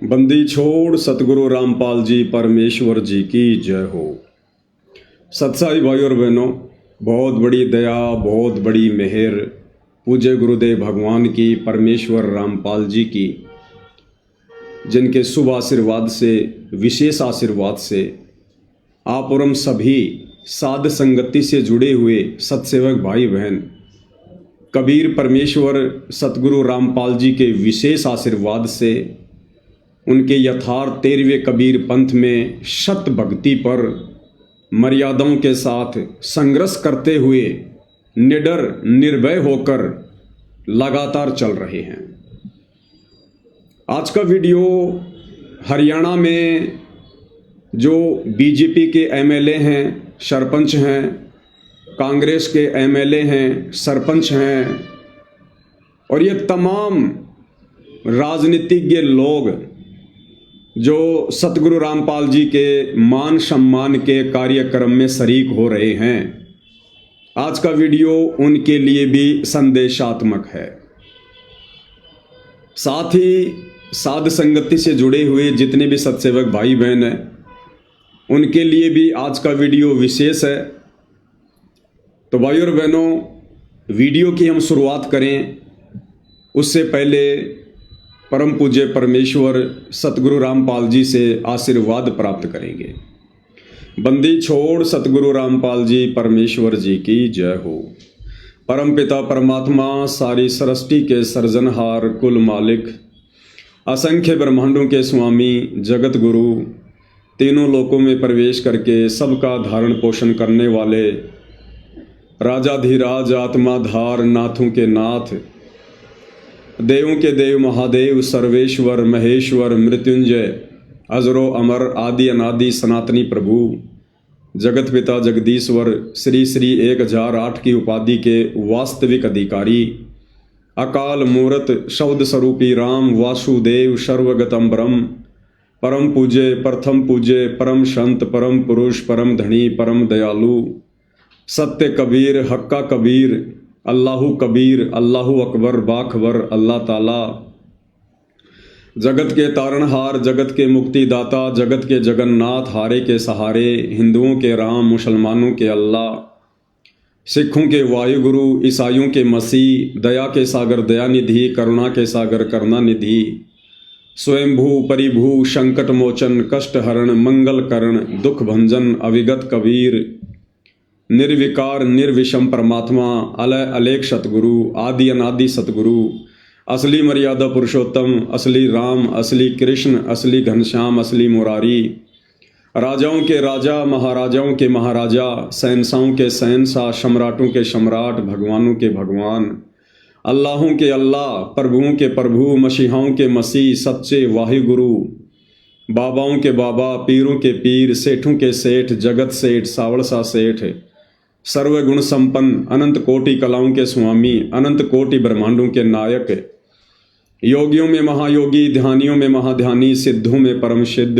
बंदी छोड़ सतगुरु रामपाल जी परमेश्वर जी की जय हो। सत्साई भाई और बहनों, बहुत बड़ी दया, बहुत बड़ी मेहर पूज्य गुरुदेव भगवान की, परमेश्वर रामपाल जी की, जिनके शुभ आशीर्वाद से, विशेष आशीर्वाद से आप और हम सभी साध संगति से जुड़े हुए सत्सेवक भाई बहन कबीर परमेश्वर सतगुरु रामपाल जी के विशेष आशीर्वाद से उनके यथार्थ 13वें कबीर पंथ में शत भक्ति पर मर्यादाओं के साथ संघर्ष करते हुए निडर निर्भय होकर लगातार चल रहे हैं। आज का वीडियो हरियाणा में जो बीजेपी के एमएलए हैं, सरपंच हैं, कांग्रेस के एमएलए हैं, सरपंच हैं और ये तमाम राजनीतिज्ञ लोग जो सतगुरु रामपाल जी के मान सम्मान के कार्यक्रम में शरीक हो रहे हैं, आज का वीडियो उनके लिए भी संदेशात्मक है। साथ ही साध संगति से जुड़े हुए जितने भी सत्सेवक भाई बहन हैं, उनके लिए भी आज का वीडियो विशेष है। तो भाई और बहनों, वीडियो की हम शुरुआत करें उससे पहले परम पूज्य परमेश्वर सतगुरु रामपाल जी से आशीर्वाद प्राप्त करेंगे। बंदी छोड़ सतगुरु रामपाल जी परमेश्वर जी की जय हो। परम पिता परमात्मा, सारी सृष्टि के सर्जनहार, कुल मालिक, असंख्य ब्रह्मांडों के स्वामी, जगत गुरु, तीनों लोकों में प्रवेश करके सबका धारण पोषण करने वाले राजाधिराज, आत्माधार, नाथों के नाथ, देवों के देव, महादेव, सर्वेश्वर, महेश्वर, मृत्युंजय, अजरो अमर, आदि अनादि सनातनी प्रभु, जगत पिता जगदीश्वर, श्री श्री 1008 की उपाधि के वास्तविक अधिकारी, अकाल मूर्त शब्द स्वरूपी राम, वासुदेव, सर्वगतम ब्रह्म, परम पूज्य, प्रथम पूज्य, परम संत, परम पुरुष, परम धनी, परम दयालु, सत्य कबीर, हक्का कबीर, अल्लाहु कबीर, अल्लाहु अकबर, बाखबर, अल्लाह ताला, जगत के तारणहार, जगत के मुक्तिदाता, जगत के जगन्नाथ, हारे के सहारे, हिंदुओं के राम, मुसलमानों के अल्लाह, सिखों के वायुगुरु, ईसाइयों के मसीह, दया के सागर दयानिधि, करुणा के सागर करुणानिधि, स्वयंभू परिभू, संकट मोचन, कष्ट हरण, मंगल करण, दुख भंजन, अविगत कबीर, निर्विकार निर्विषम परमात्मा, अलय अलेख सतगुरु, आदि अनादि सतगुरु, असली मर्यादा पुरुषोत्तम, असली राम, असली कृष्ण, असली घनश्याम, असली मुरारी, राजाओं के राजा, महाराजाओं के महाराजा, शहंशाहों के शहंशाह, सम्राटों के सम्राट, भगवानों के भगवान, अल्लाहों के अल्लाह, प्रभुओं के प्रभु, मसीहाओं के मसीह, सच्चे वाहिगुरु, बाबाओं के बाबा, पीरों के पीर, सेठों के सेठ, जगत सेठ, सावड़सा सेठ, सर्वगुण संपन्न, अनंत कोटि कलाओं के स्वामी, अनंत कोटि ब्रह्मांडों के नायक, योगियों में महायोगी, ध्यानियों में महाध्यानी, सिद्धों में परम सिद्ध,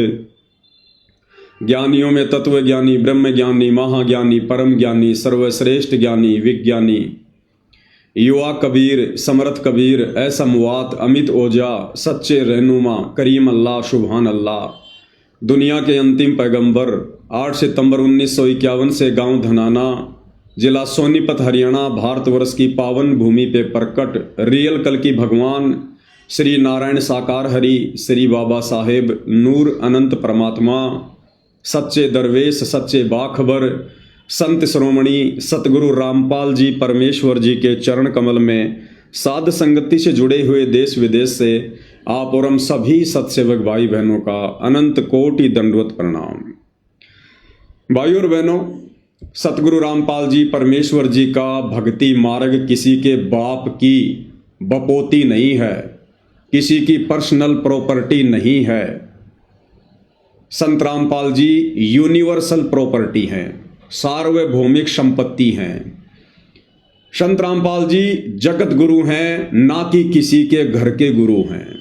ज्ञानियों में तत्व ज्ञानी, ब्रह्म ज्ञानी, महाज्ञानी, परम ज्ञानी, सर्वश्रेष्ठ ज्ञानी, विज्ञानी, युवा कबीर, समर्थ कबीर, असमवात, अमित ओजा, सच्चे रहनुमा, करीम अल्लाह, सुभान अल्लाह, दुनिया के अंतिम पैगंबर, 8 सितंबर 1951 से गांव धनाना, जिला सोनीपत, हरियाणा, भारतवर्ष की पावन भूमि पे प्रकट रियल कल की भगवान श्री नारायण साकार हरि, श्री बाबा साहेब नूर अनंत परमात्मा, सच्चे दरवेश, सच्चे बाखबर, संत श्रोमणी सतगुरु रामपाल जी परमेश्वर जी के चरण कमल में साध संगति से जुड़े हुए देश विदेश से आप और हम सभी सत्सेवक भाई बहनों का अनंत कोटि दंडवत प्रणाम। भाई और बहनों, सतगुरु रामपाल जी परमेश्वर जी का भक्ति मार्ग किसी के बाप की बपोती नहीं है, किसी की पर्सनल प्रॉपर्टी नहीं है। संत रामपाल जी यूनिवर्सल प्रॉपर्टी हैं, सार्वभौमिक संपत्ति हैं। संत रामपाल जी जगत गुरु हैं, ना कि किसी के घर के गुरु हैं।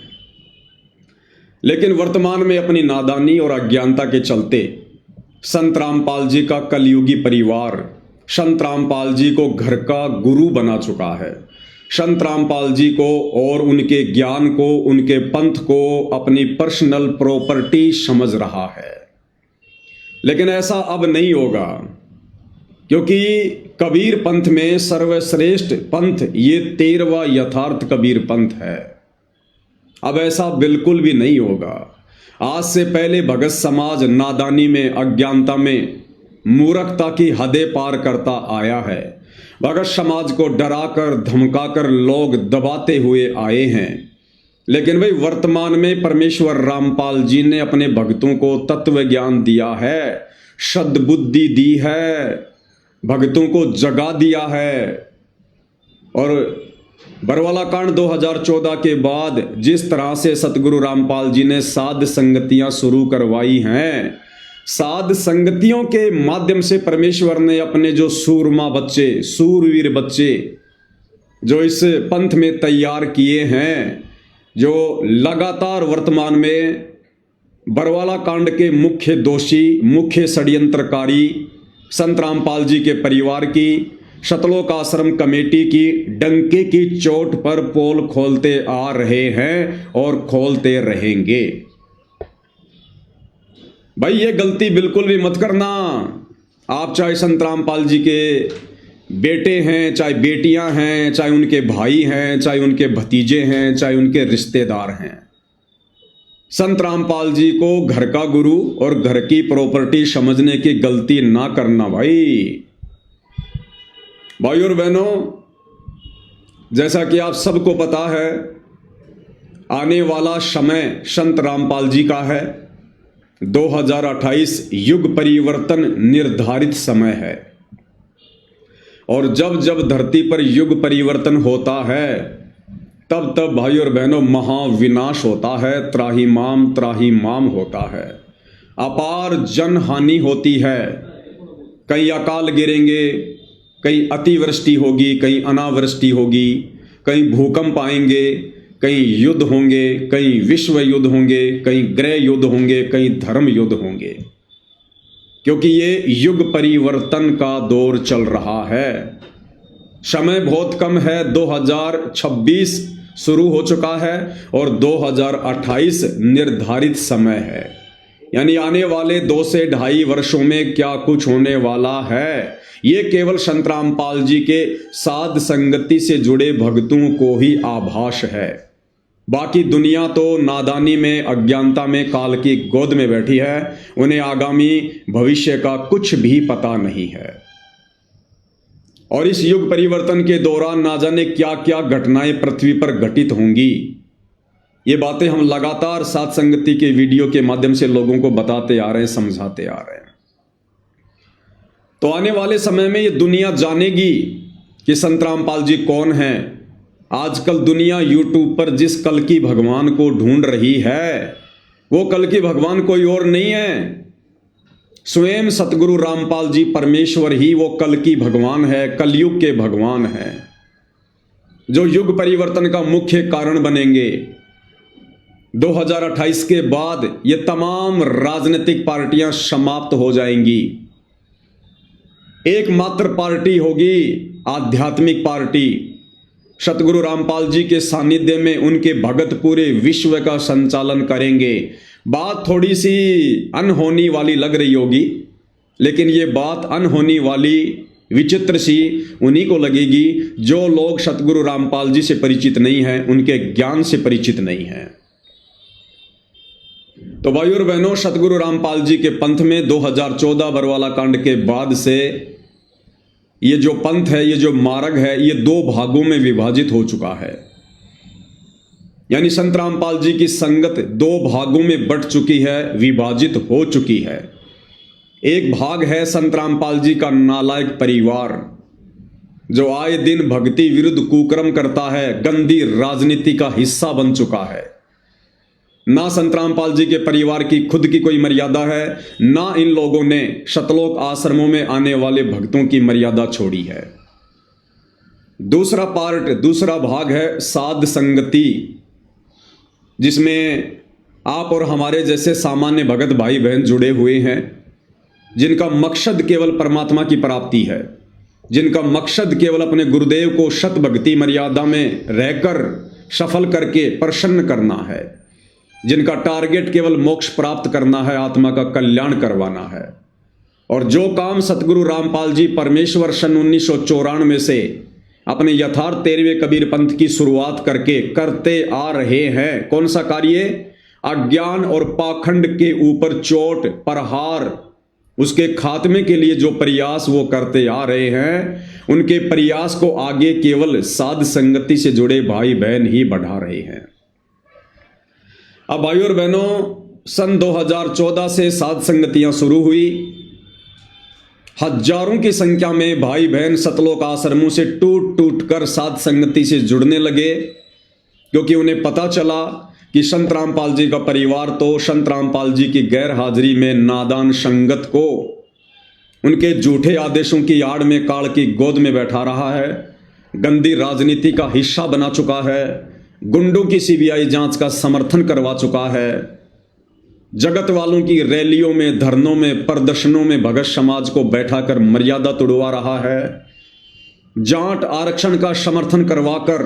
लेकिन वर्तमान में अपनी नादानी और अज्ञानता के चलते संत रामपाल जी का कलयुगी परिवार संत रामपाल जी को घर का गुरु बना चुका है। संत रामपाल जी को और उनके ज्ञान को, उनके पंथ को अपनी पर्सनल प्रॉपर्टी समझ रहा है। लेकिन ऐसा अब नहीं होगा, क्योंकि कबीर पंथ में सर्वश्रेष्ठ पंथ ये 13वां यथार्थ कबीर पंथ है। अब ऐसा बिल्कुल भी नहीं होगा। आज से पहले भगत समाज नादानी में, अज्ञानता में, मूर्खता की हदें पार करता आया है। भगत समाज को डराकर धमकाकर लोग दबाते हुए आए हैं। लेकिन भाई वर्तमान में परमेश्वर रामपाल जी ने अपने भक्तों को तत्व ज्ञान दिया है, सद्बुद्धि दी है, भक्तों को जगा दिया है। और बरवाला कांड 2014 के बाद जिस तरह से सतगुरु रामपाल जी ने साध संगतियां शुरू करवाई हैं, साध संगतियों के माध्यम से परमेश्वर ने अपने जो सूरमा बच्चे, सूरवीर बच्चे जो इस पंथ में तैयार किए हैं, जो लगातार वर्तमान में बरवाला कांड के मुख्य दोषी, मुख्य षड्यंत्रकारी संत रामपाल जी के परिवार की, शतलोक आश्रम कमेटी की डंके की चोट पर पोल खोलते आ रहे हैं और खोलते रहेंगे। भाई ये गलती बिल्कुल भी मत करना। आप चाहे संत रामपाल जी के बेटे हैं, चाहे बेटियां हैं, चाहे उनके भाई हैं, चाहे उनके भतीजे हैं, चाहे उनके रिश्तेदार हैं, संत रामपाल जी को घर का गुरु और घर की प्रॉपर्टी समझने की गलती ना करना। भाई और बहनों, जैसा कि आप सबको पता है, आने वाला समय संत रामपाल जी का है। 2028 युग परिवर्तन निर्धारित समय है। और जब जब धरती पर युग परिवर्तन होता है, तब तब भाई और बहनों महाविनाश होता है, त्राही माम होता है, अपार जन हानि होती है। कई अकाल गिरेंगे, कहीं अतिवृष्टि होगी, कहीं अनावृष्टि होगी, कहीं भूकंप आएंगे, कहीं युद्ध होंगे, कहीं विश्व युद्ध होंगे, कहीं गृह युद्ध होंगे, कहीं धर्म युद्ध होंगे, क्योंकि ये युग परिवर्तन का दौर चल रहा है। समय बहुत कम है। 2026 शुरू हो चुका है और 2028 निर्धारित समय है। यानी आने वाले 2 से 2.5 वर्षों में क्या कुछ होने वाला है, ये केवल संत रामपाल जी के साध संगति से जुड़े भक्तों को ही आभास है। बाकी दुनिया तो नादानी में, अज्ञानता में, काल की गोद में बैठी है। उन्हें आगामी भविष्य का कुछ भी पता नहीं है। और इस युग परिवर्तन के दौरान ना जाने क्या क्या घटनाएं पृथ्वी पर घटित होंगी। ये बातें हम लगातार साध संगति के वीडियो के माध्यम से लोगों को बताते आ रहे हैं, समझाते आ रहे हैं। तो आने वाले समय में ये दुनिया जानेगी कि संत रामपाल जी कौन हैं। आजकल दुनिया यूट्यूब पर जिस कल की भगवान को ढूंढ रही है, वो कल की भगवान कोई और नहीं है, स्वयं सतगुरु रामपाल जी परमेश्वर ही वो कल की भगवान है, कलयुग के भगवान है, जो युग परिवर्तन का मुख्य कारण बनेंगे। 2028 के बाद ये तमाम राजनीतिक पार्टियां समाप्त हो जाएंगी। एकमात्र पार्टी होगी आध्यात्मिक पार्टी। सतगुरु रामपाल जी के सानिध्य में उनके भगत पूरे विश्व का संचालन करेंगे। बात थोड़ी सी अनहोनी वाली लग रही होगी, लेकिन ये बात अनहोनी वाली, विचित्र सी उन्हीं को लगेगी जो लोग सतगुरु रामपाल जी से परिचित नहीं हैं, उनके ज्ञान से परिचित नहीं हैं। तो भाई और बहनों, सतगुरु रामपाल जी के पंथ में 2014 बरवाला कांड के बाद से ये जो पंथ है, ये जो मार्ग है, ये 2 भागों में विभाजित हो चुका है। यानी संत रामपाल जी की संगत 2 भागों में बंट चुकी है, विभाजित हो चुकी है। एक भाग है संत रामपाल जी का नालायक परिवार, जो आए दिन भक्ति विरुद्ध कुकर्म करता है, गंदी राजनीति का हिस्सा बन चुका है। ना संत रामपाल जी के परिवार की खुद की कोई मर्यादा है, ना इन लोगों ने शतलोक आश्रमों में आने वाले भक्तों की मर्यादा छोड़ी है। दूसरा भाग है साध संगति, जिसमें आप और हमारे जैसे सामान्य भगत भाई बहन जुड़े हुए हैं, जिनका मकसद केवल परमात्मा की प्राप्ति है। जिनका मकसद केवल अपने गुरुदेव को शत भक्ति मर्यादा में रहकर सफल करके प्रसन्न करना है, जिनका टारगेट केवल मोक्ष प्राप्त करना है, आत्मा का कल्याण करवाना है। और जो काम सतगुरु रामपाल जी परमेश्वर सन 1994 से अपने यथार्थ 13वें कबीर पंथ की शुरुआत करके करते आ रहे हैं, कौन सा कार्य? अज्ञान और पाखंड के ऊपर चोट प्रहार, उसके खात्मे के लिए जो प्रयास वो करते आ रहे हैं, उनके प्रयास को आगे केवल साध संगति से जुड़े भाई बहन ही बढ़ा रहे हैं। अब भाई और बहनों, सन 2014 से साध संगतियां शुरू हुई। हजारों की संख्या में भाई बहन सतलोक आश्रमों से टूट टूट कर साध संगति से जुड़ने लगे, क्योंकि उन्हें पता चला कि संत रामपाल जी का परिवार तो संत रामपाल जी की गैर हाजिरी में नादान संगत को उनके झूठे आदेशों की आड़ में काल की गोद में बैठा रहा है, गंदी राजनीति का हिस्सा बना चुका है, गुंडों की सीबीआई जांच का समर्थन करवा चुका है, जगत वालों की रैलियों में, धरनों में, प्रदर्शनों में भगत समाज को बैठाकर मर्यादा तोड़वा रहा है, जाट आरक्षण का समर्थन करवाकर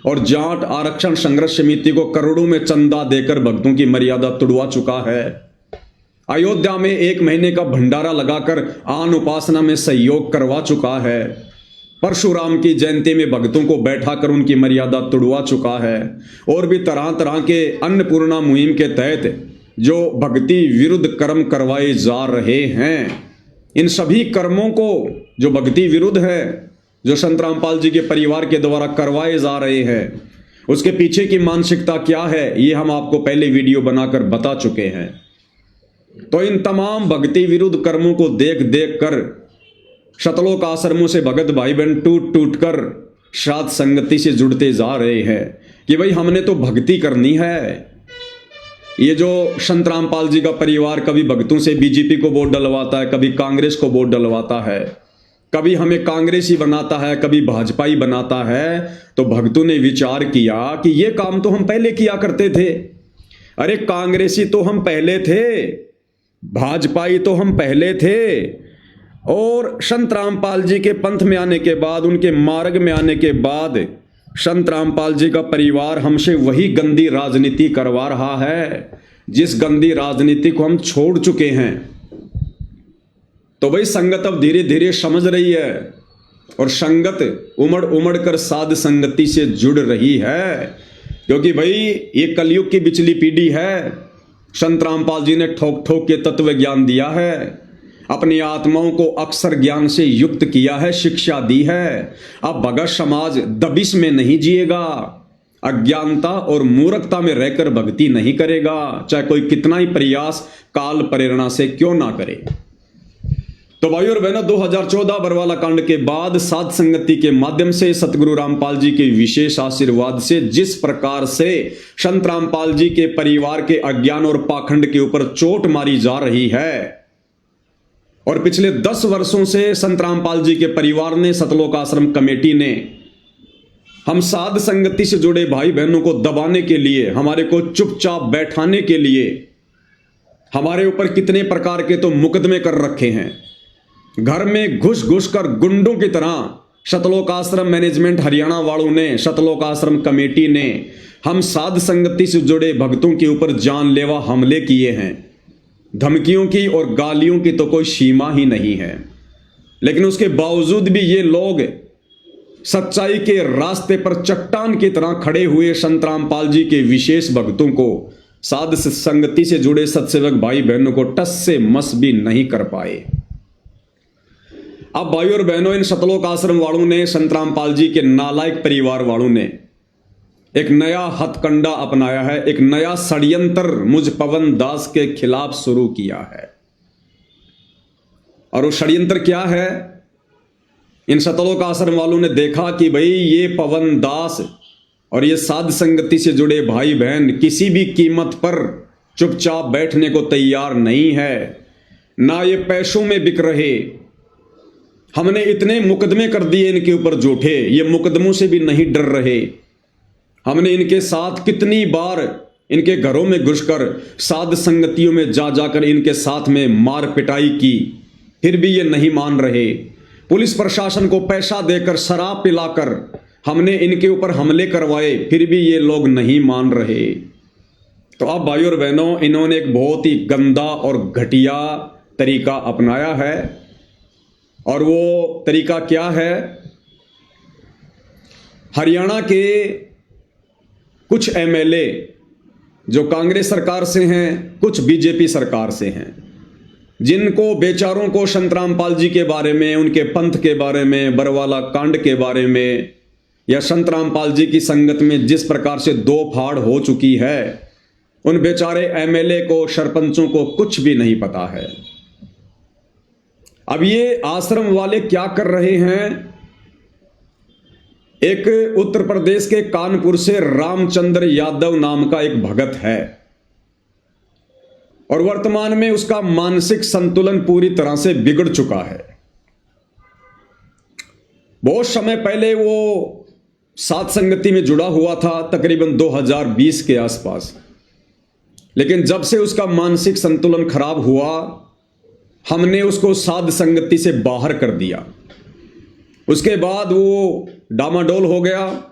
और जाट आरक्षण संघर्ष समिति को करोड़ों में चंदा देकर भक्तों की मर्यादा तोड़वा चुका है, अयोध्या में 1 महीने का भंडारा लगाकर आन उपासना में सहयोग करवा चुका है, परशुराम की जयंती में भक्तों को बैठाकर उनकी मर्यादा तोड़वा चुका है, और भी तरह तरह के अन्नपूर्णा मुहिम के तहत जो भक्ति विरुद्ध कर्म करवाए जा रहे हैं, इन सभी कर्मों को जो भक्ति विरुद्ध है, जो संत रामपाल जी के परिवार के द्वारा करवाए जा रहे हैं, उसके पीछे की मानसिकता क्या है, ये हम आपको पहले वीडियो बनाकर बता चुके हैं। तो इन तमाम भक्ति विरुद्ध कर्मों को देख देख कर सतलोक आश्रमों से भगत भाई बहन टूट टूट कर साध संगति से जुड़ते जा रहे हैं कि भाई हमने तो भक्ति करनी है। ये जो संत रामपाल जी का परिवार कभी भक्तों से बीजेपी को वोट डलवाता है, कभी कांग्रेस को वोट डलवाता है, कभी हमें कांग्रेसी बनाता है, कभी भाजपाई बनाता है, तो भक्तों ने विचार किया कि ये काम तो हम पहले किया करते थे। अरे कांग्रेसी तो हम पहले थे, भाजपाई तो हम पहले थे, और संत रामपाल जी के पंथ में आने के बाद, उनके मार्ग में आने के बाद संत रामपाल जी का परिवार हमसे वही गंदी राजनीति करवा रहा है जिस गंदी राजनीति को हम छोड़ चुके हैं। तो भाई संगत अब धीरे धीरे समझ रही है और संगत उमड़ उमड़ कर साध संगति से जुड़ रही है, क्योंकि भाई ये कलयुग की बिचली पीढ़ी है। संत रामपाल जी ने ठोक ठोक के तत्व ज्ञान दिया है, अपनी आत्माओं को अक्षर ज्ञान से युक्त किया है, शिक्षा दी है। अब भगत समाज दबिश में नहीं जिएगा, अज्ञानता और मूर्खता में रहकर भक्ति नहीं करेगा, चाहे कोई कितना ही प्रयास काल प्रेरणा से क्यों ना करे। तो भाई और बहनों, 2014 बरवाला कांड के बाद साध संगति के माध्यम से सतगुरु रामपाल जी के विशेष आशीर्वाद से जिस प्रकार से संत रामपाल जी के परिवार के अज्ञान और पाखंड के ऊपर चोट मारी जा रही है, और पिछले 10 वर्षों से संत रामपाल जी के परिवार ने, सतलोक आश्रम कमेटी ने हम साध संगति से जुड़े भाई बहनों को दबाने के लिए, हमारे को चुपचाप बैठाने के लिए हमारे ऊपर कितने प्रकार के तो मुकदमे कर रखे हैं। घर में घुस घुस कर गुंडों की तरह सतलोक आश्रम मैनेजमेंट हरियाणा वालों ने, सतलोक आश्रम कमेटी ने हम साध संगति से जुड़े भक्तों के ऊपर जानलेवा हमले किए हैं। धमकियों की और गालियों की तो कोई सीमा ही नहीं है, लेकिन उसके बावजूद भी ये लोग सच्चाई के रास्ते पर चट्टान की तरह खड़े हुए संत रामपाल जी के विशेष भक्तों को, साध संगति से जुड़े सत्सेवक भाई बहनों को टस से मस भी नहीं कर पाए। अब भाई और बहनों, इन सतलोक आश्रम वालों ने, संत रामपाल जी के नालायक परिवार वालों ने एक नया हथकंडा अपनाया है, एक नया षड्यंत्र मुझ पवन दास के खिलाफ शुरू किया है। और वो षड्यंत्र क्या है? इन सतलोक आश्रम वालों ने देखा कि भाई ये पवन दास और ये साध संगति से जुड़े भाई बहन किसी भी कीमत पर चुपचाप बैठने को तैयार नहीं है, ना ये पैसों में बिक रहे। हमने इतने मुकदमे कर दिए इनके ऊपर झूठे, ये मुकदमों से भी नहीं डर रहे। हमने इनके साथ कितनी बार इनके घरों में घुसकर साध संगतियों में जा जाकर इनके साथ में मार पिटाई की, फिर भी ये नहीं मान रहे। पुलिस प्रशासन को पैसा देकर, शराब पिलाकर हमने इनके ऊपर हमले करवाए, फिर भी ये लोग नहीं मान रहे। तो अब भाइयों और बहनों, इन्होंने एक बहुत ही गंदा और घटिया तरीका अपनाया है। और वो तरीका क्या है? हरियाणा के कुछ एमएलए जो कांग्रेस सरकार से हैं, कुछ बीजेपी सरकार से हैं, जिनको बेचारों को संतरामपाल जी के बारे में, उनके पंथ के बारे में, बरवाला कांड के बारे में, या संतरामपाल जी की संगत में जिस प्रकार से दो फाड़ हो चुकी है, उन बेचारे एमएलए को, सरपंचों को कुछ भी नहीं पता है। अब ये आश्रम वाले क्या कर रहे हैं? एक उत्तर प्रदेश के कानपुर से रामचंद्र यादव नाम का एक भगत है, और वर्तमान में उसका मानसिक संतुलन पूरी तरह से बिगड़ चुका है। बहुत समय पहले वो सात संगति में जुड़ा हुआ था, तकरीबन 2020 के आसपास, लेकिन जब से उसका मानसिक संतुलन खराब हुआ, हमने उसको साध संगति से बाहर कर दिया। उसके बाद वो डामाडोल हो गया,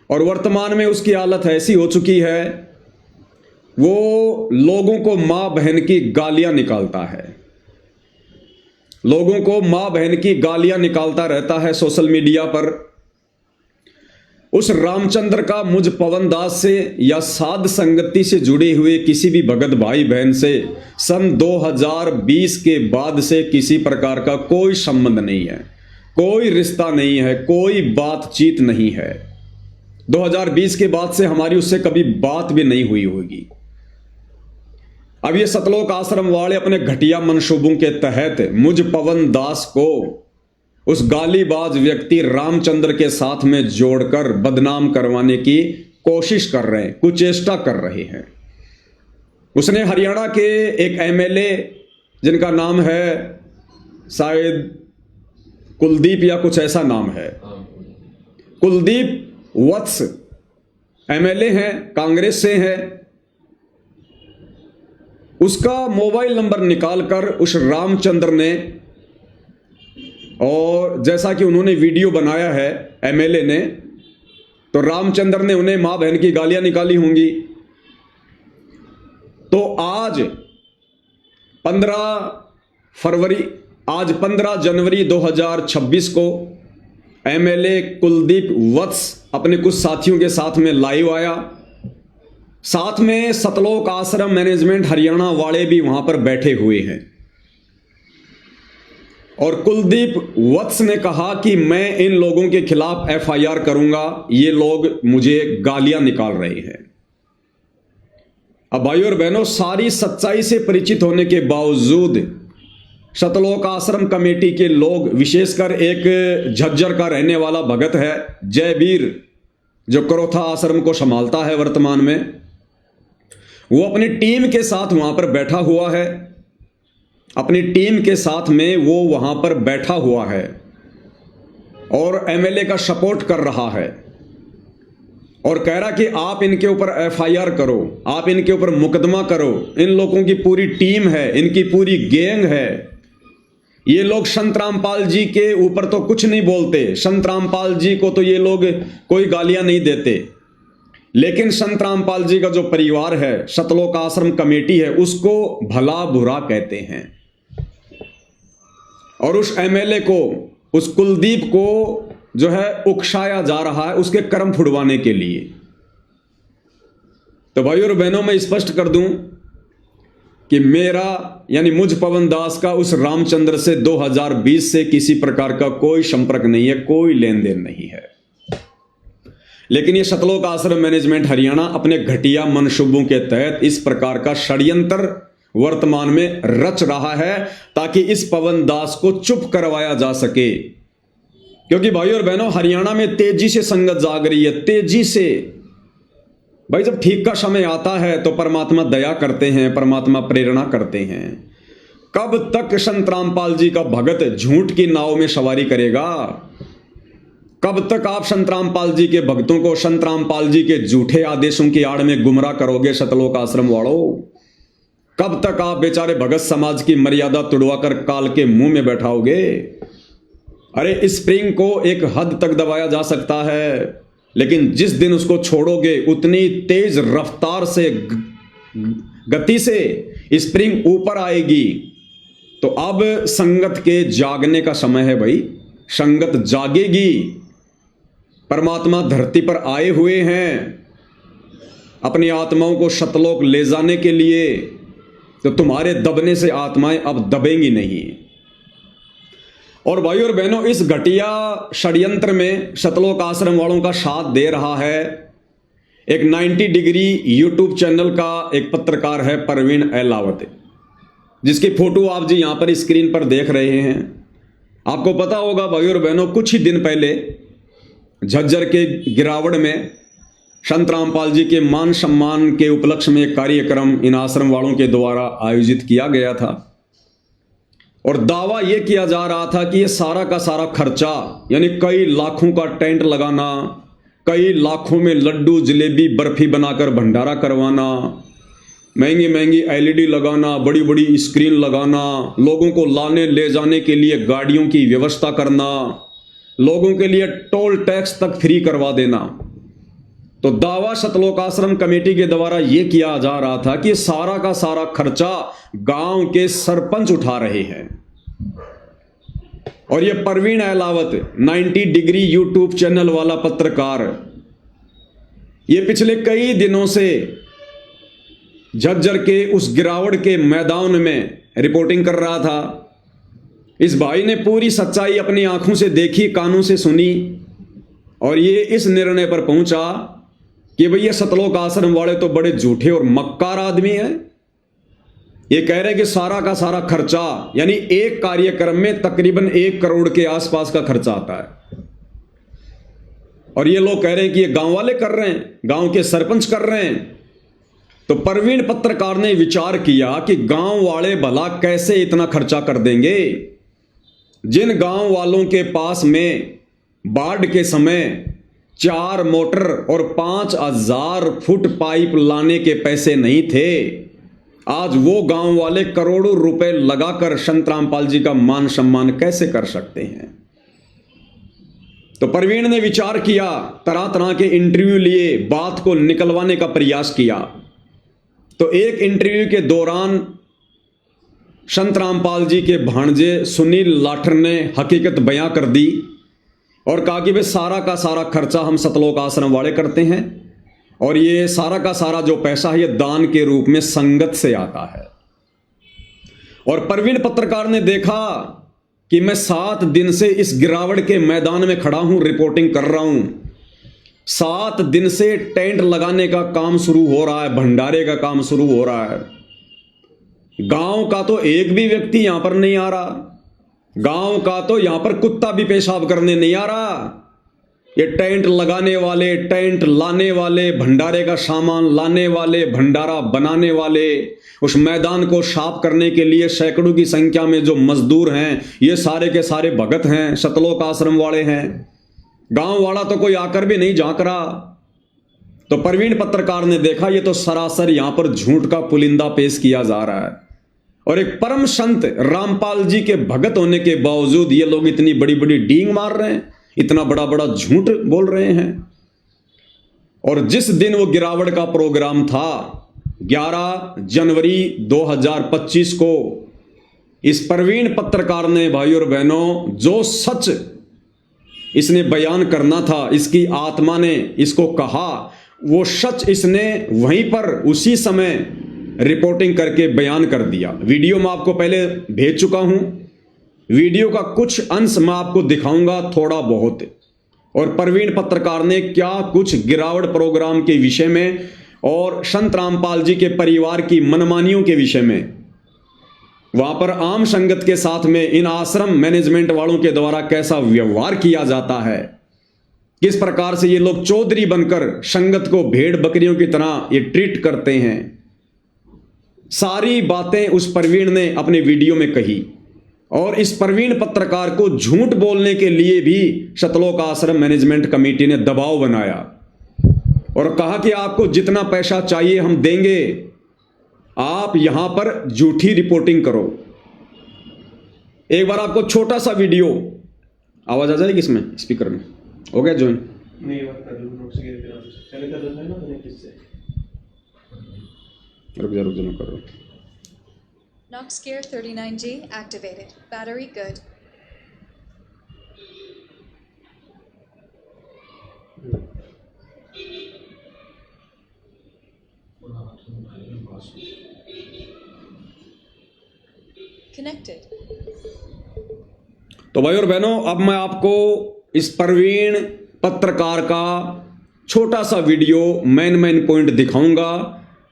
और वर्तमान में उसकी हालत ऐसी हो चुकी है, वो लोगों को मां बहन की गालियां निकालता है, लोगों को मां बहन की गालियां निकालता रहता है सोशल मीडिया पर। उस रामचंद्र का मुझ पवन दास से या साध संगति से जुड़े हुए किसी भी भगत भाई बहन से सन 2020 के बाद से किसी प्रकार का कोई संबंध नहीं है, कोई रिश्ता नहीं है, कोई बातचीत नहीं है। 2020 के बाद से हमारी उससे कभी बात भी नहीं हुई होगी। अब ये सतलोक आश्रम वाले अपने घटिया मंसूबों के तहत मुझ पवन दास को उस गालीबाज व्यक्ति रामचंद्र के साथ में जोड़कर बदनाम करवाने की कोशिश कर रहे हैं, कुचेष्टा कर रहे हैं। उसने हरियाणा के एक एमएलए, जिनका नाम है शायद कुलदीप या कुछ ऐसा नाम है, कुलदीप वत्स एमएलए हैं, कांग्रेस से हैं, उसका मोबाइल नंबर निकालकर उस रामचंद्र ने, और जैसा कि उन्होंने वीडियो बनाया है एमएलए ने, तो रामचंद्र ने उन्हें मां बहन की गालियां निकाली होंगी। तो आज 15 जनवरी 2026 को एमएलए कुलदीप वत्स अपने कुछ साथियों के साथ में लाइव आया। साथ में सतलोक आश्रम मैनेजमेंट हरियाणा वाले भी वहां पर बैठे हुए हैं, और कुलदीप वत्स ने कहा कि मैं इन लोगों के खिलाफ एफआईआर करूंगा, ये लोग मुझे गालियां निकाल रहे हैं। अब भाइयों और बहनों, सारी सच्चाई से परिचित होने के बावजूद सतलोक आश्रम कमेटी के लोग, विशेषकर एक झज्जर का रहने वाला भगत है जयवीर, जो करोथा आश्रम को संभालता है वर्तमान में, वो अपनी टीम के साथ वहां पर बैठा हुआ है, अपनी टीम के साथ में वो वहां पर बैठा हुआ है और एमएलए का सपोर्ट कर रहा है, और कह रहा कि आप इनके ऊपर एफआईआर करो, आप इनके ऊपर मुकदमा करो। इन लोगों की पूरी टीम है, इनकी पूरी गैंग है। ये लोग संत रामपाल जी के ऊपर तो कुछ नहीं बोलते, संत रामपाल जी को तो ये लोग कोई गालियां नहीं देते, लेकिन संत रामपाल जी का जो परिवार है, सतलोक आश्रम कमेटी है, उसको भला बुरा कहते हैं। और उस एमएलए को, उस कुलदीप को जो है उकसाया जा रहा है उसके कर्म फुड़वाने के लिए। तो भाइयों और बहनों, मैं स्पष्ट कर दूं कि मेरा यानी मुझ पवन दास का उस रामचंद्र से 2020 से किसी प्रकार का कोई संपर्क नहीं है, कोई लेन देन नहीं है। लेकिन ये सतलोक आश्रम मैनेजमेंट हरियाणा अपने घटिया मंसूबों के तहत इस प्रकार का षड्यंत्र वर्तमान में रच रहा है, ताकि इस पवन दास को चुप करवाया जा सके। क्योंकि भाइयों और बहनों, हरियाणा में तेजी से संगत जाग रही है, तेजी से। भाई, जब ठीक का समय आता है तो परमात्मा दया करते हैं, परमात्मा प्रेरणा करते हैं। कब तक संत रामपाल जी का भगत झूठ की नाव में सवारी करेगा? कब तक आप संत रामपाल जी के भक्तों को संत रामपाल जी के झूठे आदेशों की आड़ में गुमराह करोगे सतलोक आश्रम वालों? कब तक आप बेचारे भगत समाज की मर्यादा तुड़वाकर काल के मुंह में बैठाओगे? अरे स्प्रिंग को एक हद तक दबाया जा सकता है, लेकिन जिस दिन उसको छोड़ोगे उतनी तेज रफ्तार से गति से स्प्रिंग ऊपर आएगी। तो अब संगत के जागने का समय है भाई, संगत जागेगी। परमात्मा धरती पर आए हुए हैं अपनी आत्माओं को सतलोक ले जाने के लिए, तो तुम्हारे दबने से आत्माएं अब दबेंगी नहीं। और भाई और बहनों, इस घटिया षड्यंत्र में सतलोक आश्रम वालों का साथ दे रहा है एक 90 डिग्री यूट्यूब चैनल का एक पत्रकार है परवीन अहलावत, जिसकी फोटो आप जी यहां पर स्क्रीन पर देख रहे हैं। आपको पता होगा भाई और बहनों, कुछ ही दिन पहले झज्जर के गिरावड़ में संत रामपाल जी के मान सम्मान के उपलक्ष्य में एक कार्यक्रम इन आश्रम वालों के द्वारा आयोजित किया गया था, और दावा यह किया जा रहा था कि ये सारा का सारा खर्चा, यानी कई लाखों का टेंट लगाना, कई लाखों में लड्डू जलेबी बर्फी बनाकर भंडारा करवाना, महंगी महंगी एलईडी लगाना, बड़ी बड़ी स्क्रीन लगाना, लोगों को लाने ले जाने के लिए गाड़ियों की व्यवस्था करना, लोगों के लिए टोल टैक्स तक फ्री करवा देना। तो दावा सतलोक आश्रम कमेटी के द्वारा यह किया जा रहा था कि सारा का सारा खर्चा गांव के सरपंच उठा रहे हैं। और यह Parveen Ahlawat 90 degree YouTube channel वाला पत्रकार, यह पिछले कई दिनों से झज्जर के उस गिरावड़ के मैदान में रिपोर्टिंग कर रहा था। इस भाई ने पूरी सच्चाई अपनी आंखों से देखी, कानों से सुनी, और ये इस निर्णय पर पहुंचा कि भैया सतलोक आश्रम वाले तो बड़े झूठे और मक्कार आदमी हैं। ये कह रहे कि सारा का सारा खर्चा, यानी एक कार्यक्रम में तकरीबन 1 करोड़ के आसपास का खर्चा आता है, और ये लोग कह रहे हैं कि ये गांव वाले कर रहे हैं, गांव के सरपंच कर रहे हैं। तो परवीन पत्रकार ने विचार किया कि गांव वाले भला कैसे इतना खर्चा कर देंगे। जिन गांव वालों के पास में बाढ़ के समय 4 मोटर और 5000 फुट पाइप लाने के पैसे नहीं थे, आज वो गांव वाले करोड़ों रुपए लगाकर संत रामपाल जी का मान सम्मान कैसे कर सकते हैं। तो परवीन ने विचार किया, तरह तरह के इंटरव्यू लिए, बात को निकलवाने का प्रयास किया। तो एक इंटरव्यू के दौरान संत रामपाल जी के भांजे सुनील लाठर ने हकीकत बयां कर दी और कहा कि भाई सारा का सारा खर्चा हम सतलोक आश्रम वाले करते हैं, और ये सारा का सारा जो पैसा है ये दान के रूप में संगत से आता है। और परवीन पत्रकार ने देखा कि मैं 7 दिन से इस गिरावड़ के मैदान में खड़ा हूं, रिपोर्टिंग कर रहा हूं। 7 दिन से टेंट लगाने का काम शुरू हो रहा है, भंडारे का काम शुरू हो रहा है। गांव का तो एक भी व्यक्ति यहां पर नहीं आ रहा, गांव का तो यहां पर कुत्ता भी पेशाब करने नहीं आ रहा। ये टेंट लगाने वाले, टेंट लाने वाले, भंडारे का सामान लाने वाले, भंडारा बनाने वाले, उस मैदान को साफ करने के लिए सैकड़ों की संख्या में जो मजदूर हैं, ये सारे के सारे भगत हैं, सतलोक आश्रम वाले हैं। गांव वाला तो कोई आकर भी नहीं झांक रहा। तो परवीन पत्रकार ने देखा ये तो सरासर यहां पर झूठ का पुलिंदा पेश किया जा रहा है, और एक परम संत रामपाल जी के भगत होने के बावजूद ये लोग इतनी बड़ी बड़ी डींग मार रहे हैं, इतना बड़ा बड़ा झूठ बोल रहे हैं। और जिस दिन वो गिरावड़ का प्रोग्राम था 11 जनवरी 2025 को, इस परवीन पत्रकार ने भाई और बहनों जो सच इसने बयान करना था, इसकी आत्मा ने इसको कहा, वो सच इसने वहीं पर उसी समय रिपोर्टिंग करके बयान कर दिया। वीडियो मैं आपको पहले भेज चुका हूं, वीडियो का कुछ अंश मैं आपको दिखाऊंगा थोड़ा बहुत। और परवीन पत्रकार ने क्या कुछ गिरावड़ प्रोग्राम के विषय में और संत रामपाल जी के परिवार की मनमानियों के विषय में, वहां पर आम संगत के साथ में इन आश्रम मैनेजमेंट वालों के द्वारा कैसा व्यवहार किया जाता है, किस प्रकार से ये लोग चौधरी बनकर संगत को भेड़ बकरियों की तरह ये ट्रीट करते हैं, सारी बातें उस परवीन ने अपने वीडियो में कही। और इस परवीन पत्रकार को झूठ बोलने के लिए भी सतलोक आश्रम मैनेजमेंट कमेटी ने दबाव बनाया और कहा कि आपको जितना पैसा चाहिए हम देंगे, आप यहां पर झूठी रिपोर्टिंग करो। एक बार आपको छोटा सा वीडियो आवाज़ आ जाएगी इसमें स्पीकर में? हो गया ज्वाइन? नहीं बात कर लूँ नोट्स के पहले कर रहा था ना मैंने किससे रुक जा मैं कर रहा हूँ। Nox Gear 39G activated. Battery good. Connected. तो भाई और बहनों, अब मैं आपको इस प्रवीण पत्रकार का छोटा सा वीडियो मेन पॉइंट दिखाऊंगा।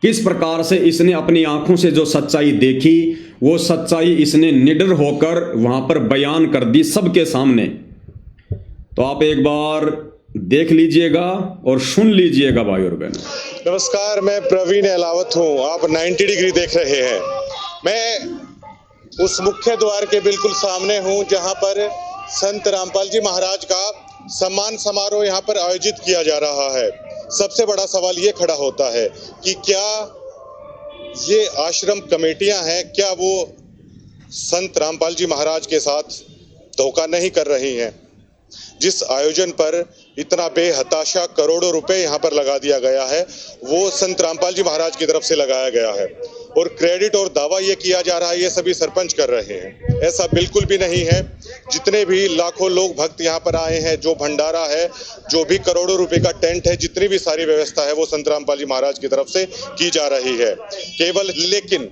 किस प्रकार से इसने अपनी आंखों से जो सच्चाई देखी, वो सच्चाई इसने निडर होकर वहां पर बयान कर दी सबके सामने। तो आप एक बार देख लीजिएगा और सुन लीजिएगा भाई और बहनों। नमस्कार, मैं प्रवीण अहलावत हूँ। आप 90 डिग्री देख रहे हैं। मैं उस मुख्य द्वार के बिल्कुल सामने हूँ जहाँ पर संत रामपाल जी महाराज का सम्मान समारोह यहाँ पर आयोजित किया जा रहा है। सबसे बड़ा सवाल ये खड़ा होता है कि क्या ये आश्रम कमेटियां हैं, क्या वो संत रामपाल जी महाराज के साथ धोखा नहीं कर रही हैं? जिस आयोजन पर इतना बेहताशा करोड़ों रुपए यहाँ पर लगा दिया गया है, वो संत रामपाल जी महाराज की तरफ से लगाया गया है और क्रेडिट और दावा ये किया जा रहा है ये सभी सरपंच कर रहे हैं। ऐसा बिल्कुल भी नहीं है। जितने भी लाखों लोग भक्त यहाँ पर आए हैं, जो भंडारा है, जो भी करोड़ों रुपए का टेंट है, जितनी भी सारी व्यवस्था है वो संत रामपाल जी महाराज की तरफ से की जा रही है। केवल लेकिन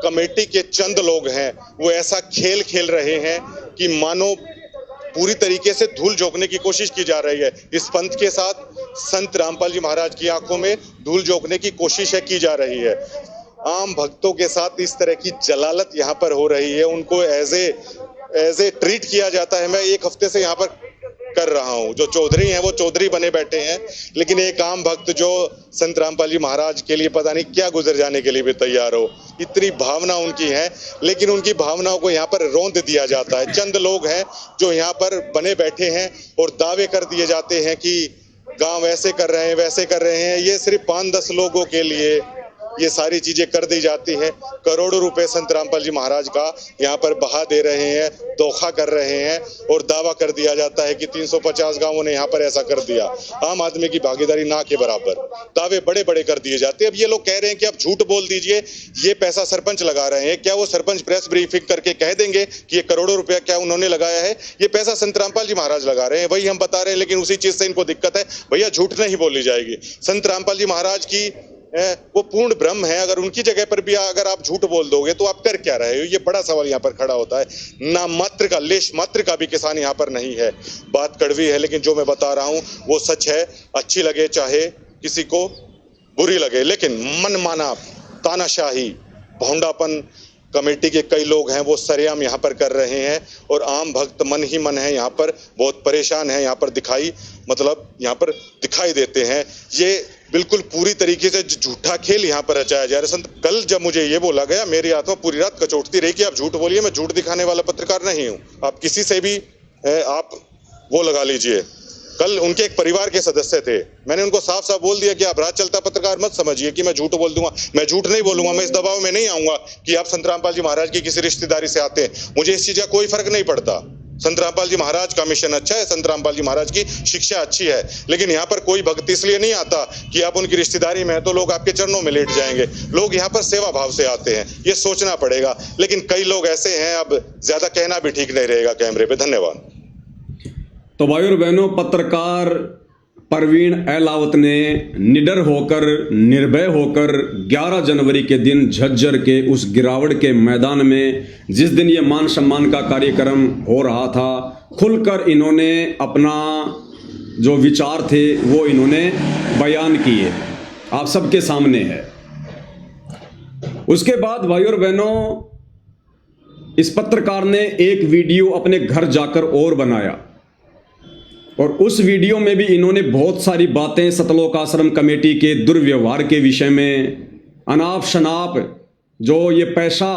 कमेटी के चंद लोग हैं वो ऐसा खेल खेल रहे हैं कि मानो पूरी तरीके से धूल झोंकने की कोशिश की जा रही है। इस पंथ के साथ संत रामपाल जी महाराज की आंखों में धूल झोंकने की कोशिश की जा रही है। आम भक्तों के साथ इस तरह की जलालत यहाँ पर हो रही है, उनको एज ए ट्रीट किया जाता है। मैं एक हफ्ते से यहाँ पर कर रहा हूँ। जो चौधरी हैं वो चौधरी बने बैठे हैं, लेकिन एक आम भक्त जो संत रामपाल जी महाराज के लिए पता नहीं क्या गुजर जाने के लिए भी तैयार हो, इतनी भावना उनकी है, लेकिन उनकी भावनाओं को यहाँ पर रौंद दिया जाता है। चंद लोग हैं जो यहाँ पर बने बैठे हैं और दावे कर दिए जाते हैं कि गांव ऐसे कर रहे हैं, वैसे कर रहे हैं। ये सिर्फ 5-10 लोगों के लिए ये सारी चीजें कर दी जाती हैं। करोड़ों रुपए संत रामपाल जी महाराज का यहाँ पर बहा दे रहे हैं, धोखा कर रहे हैं और दावा कर दिया जाता है कि 350 गांवों ने यहाँ पर ऐसा कर दिया। आम आदमी की भागीदारी ना के बराबर, दावे बड़े बड़े कर दिए जाते हैं। अब ये लोग कह रहे हैं कि आप झूठ बोल दीजिए, ये पैसा सरपंच लगा रहे हैं। क्या वो सरपंच प्रेस ब्रीफिंग करके कह देंगे कि ये करोड़ों रुपया क्या उन्होंने लगाया है? ये पैसा संत रामपाल जी महाराज लगा रहे हैं, वही हम बता रहे हैं, लेकिन उसी चीज से इनको दिक्कत है। भैया झूठ नहीं बोली जाएगी। संत रामपाल जी महाराज की वो पूर्ण ब्रह्म है। अगर उनकी जगह पर भी अगर आप झूठ बोल दोगे तो आप कर क्या रहे हो? ये बड़ा सवाल यहाँ पर खड़ा होता है। ना मात्र का लेश मात्र का भी किसान यहाँ पर नहीं है। बात कड़वी है, लेकिन जो मैं बता रहा हूँ वो सच है। अच्छी लगे चाहे किसी को बुरी लगे, लेकिन मनमाना तानाशाही भोंडापन कमेटी के कई लोग हैं वो सरेआम यहाँ पर कर रहे हैं और आम भक्त मन ही मन है यहाँ पर बहुत परेशान है। यहाँ पर यहाँ पर दिखाई देते हैं। ये बिल्कुल पूरी तरीके से झूठा खेल यहाँ पर रचाया जा रहा है। संत कल जब मुझे ये बोला गया, मेरी आत्मा पूरी रात कचोटती रही कि आप झूठ बोलिए। मैं झूठ दिखाने वाला पत्रकार नहीं हूँ। आप किसी से भी आप वो लगा लीजिए। कल उनके एक परिवार के सदस्य थे, मैंने उनको साफ साफ बोल दिया कि आप राज चलता पत्रकार मत समझिए कि मैं झूठ बोल दूंगा। मैं झूठ नहीं बोलूंगा। मैं इस दबाव में नहीं आऊंगा कि आप संत रामपाल जी महाराज की किसी रिश्तेदारी से आते हैं। मुझे इस चीज का कोई फर्क नहीं पड़ता। संत रामपाल जी महाराज का मिशन अच्छा है, संत रामपाल जी महाराज की शिक्षा अच्छी है, लेकिन यहाँ पर कोई भक्त इसलिए नहीं आता कि आप उनकी रिश्तेदारी में है तो लोग आपके चरणों में लेट जाएंगे। लोग यहाँ पर सेवा भाव से आते हैं, ये सोचना पड़ेगा। लेकिन कई लोग ऐसे हैं, अब ज्यादा कहना भी ठीक नहीं रहेगा कैमरे पे। धन्यवाद। तो भाई और बहनों, पत्रकार प्रवीण अहलावत ने निडर होकर, निर्भय होकर 11 जनवरी के दिन झज्जर के उस गिरावट के मैदान में, जिस दिन ये मान सम्मान का कार्यक्रम हो रहा था, खुलकर इन्होंने अपना जो विचार थे वो इन्होंने बयान किए, आप सबके सामने है। उसके बाद भाई और बहनों, इस पत्रकार ने एक वीडियो अपने घर जाकर और बनाया और उस वीडियो में भी इन्होंने बहुत सारी बातें सतलोक आश्रम कमेटी के दुर्व्यवहार के विषय में, अनाप शनाप जो ये पैसा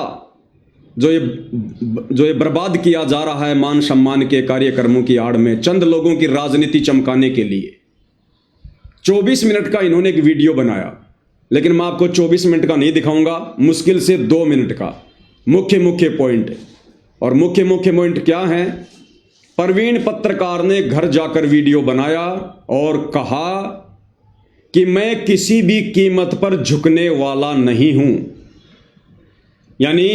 जो ये बर्बाद किया जा रहा है मान सम्मान के कार्यक्रमों की आड़ में, चंद लोगों की राजनीति चमकाने के लिए 24 मिनट का इन्होंने एक वीडियो बनाया। लेकिन मैं आपको 24 मिनट का नहीं दिखाऊंगा, मुश्किल से 2 मिनट का मुख्य पॉइंट। और मुख्य पॉइंट क्या है प्रवीण पत्रकार ने घर जाकर वीडियो बनाया और कहा कि मैं किसी भी कीमत पर झुकने वाला नहीं हूं। यानी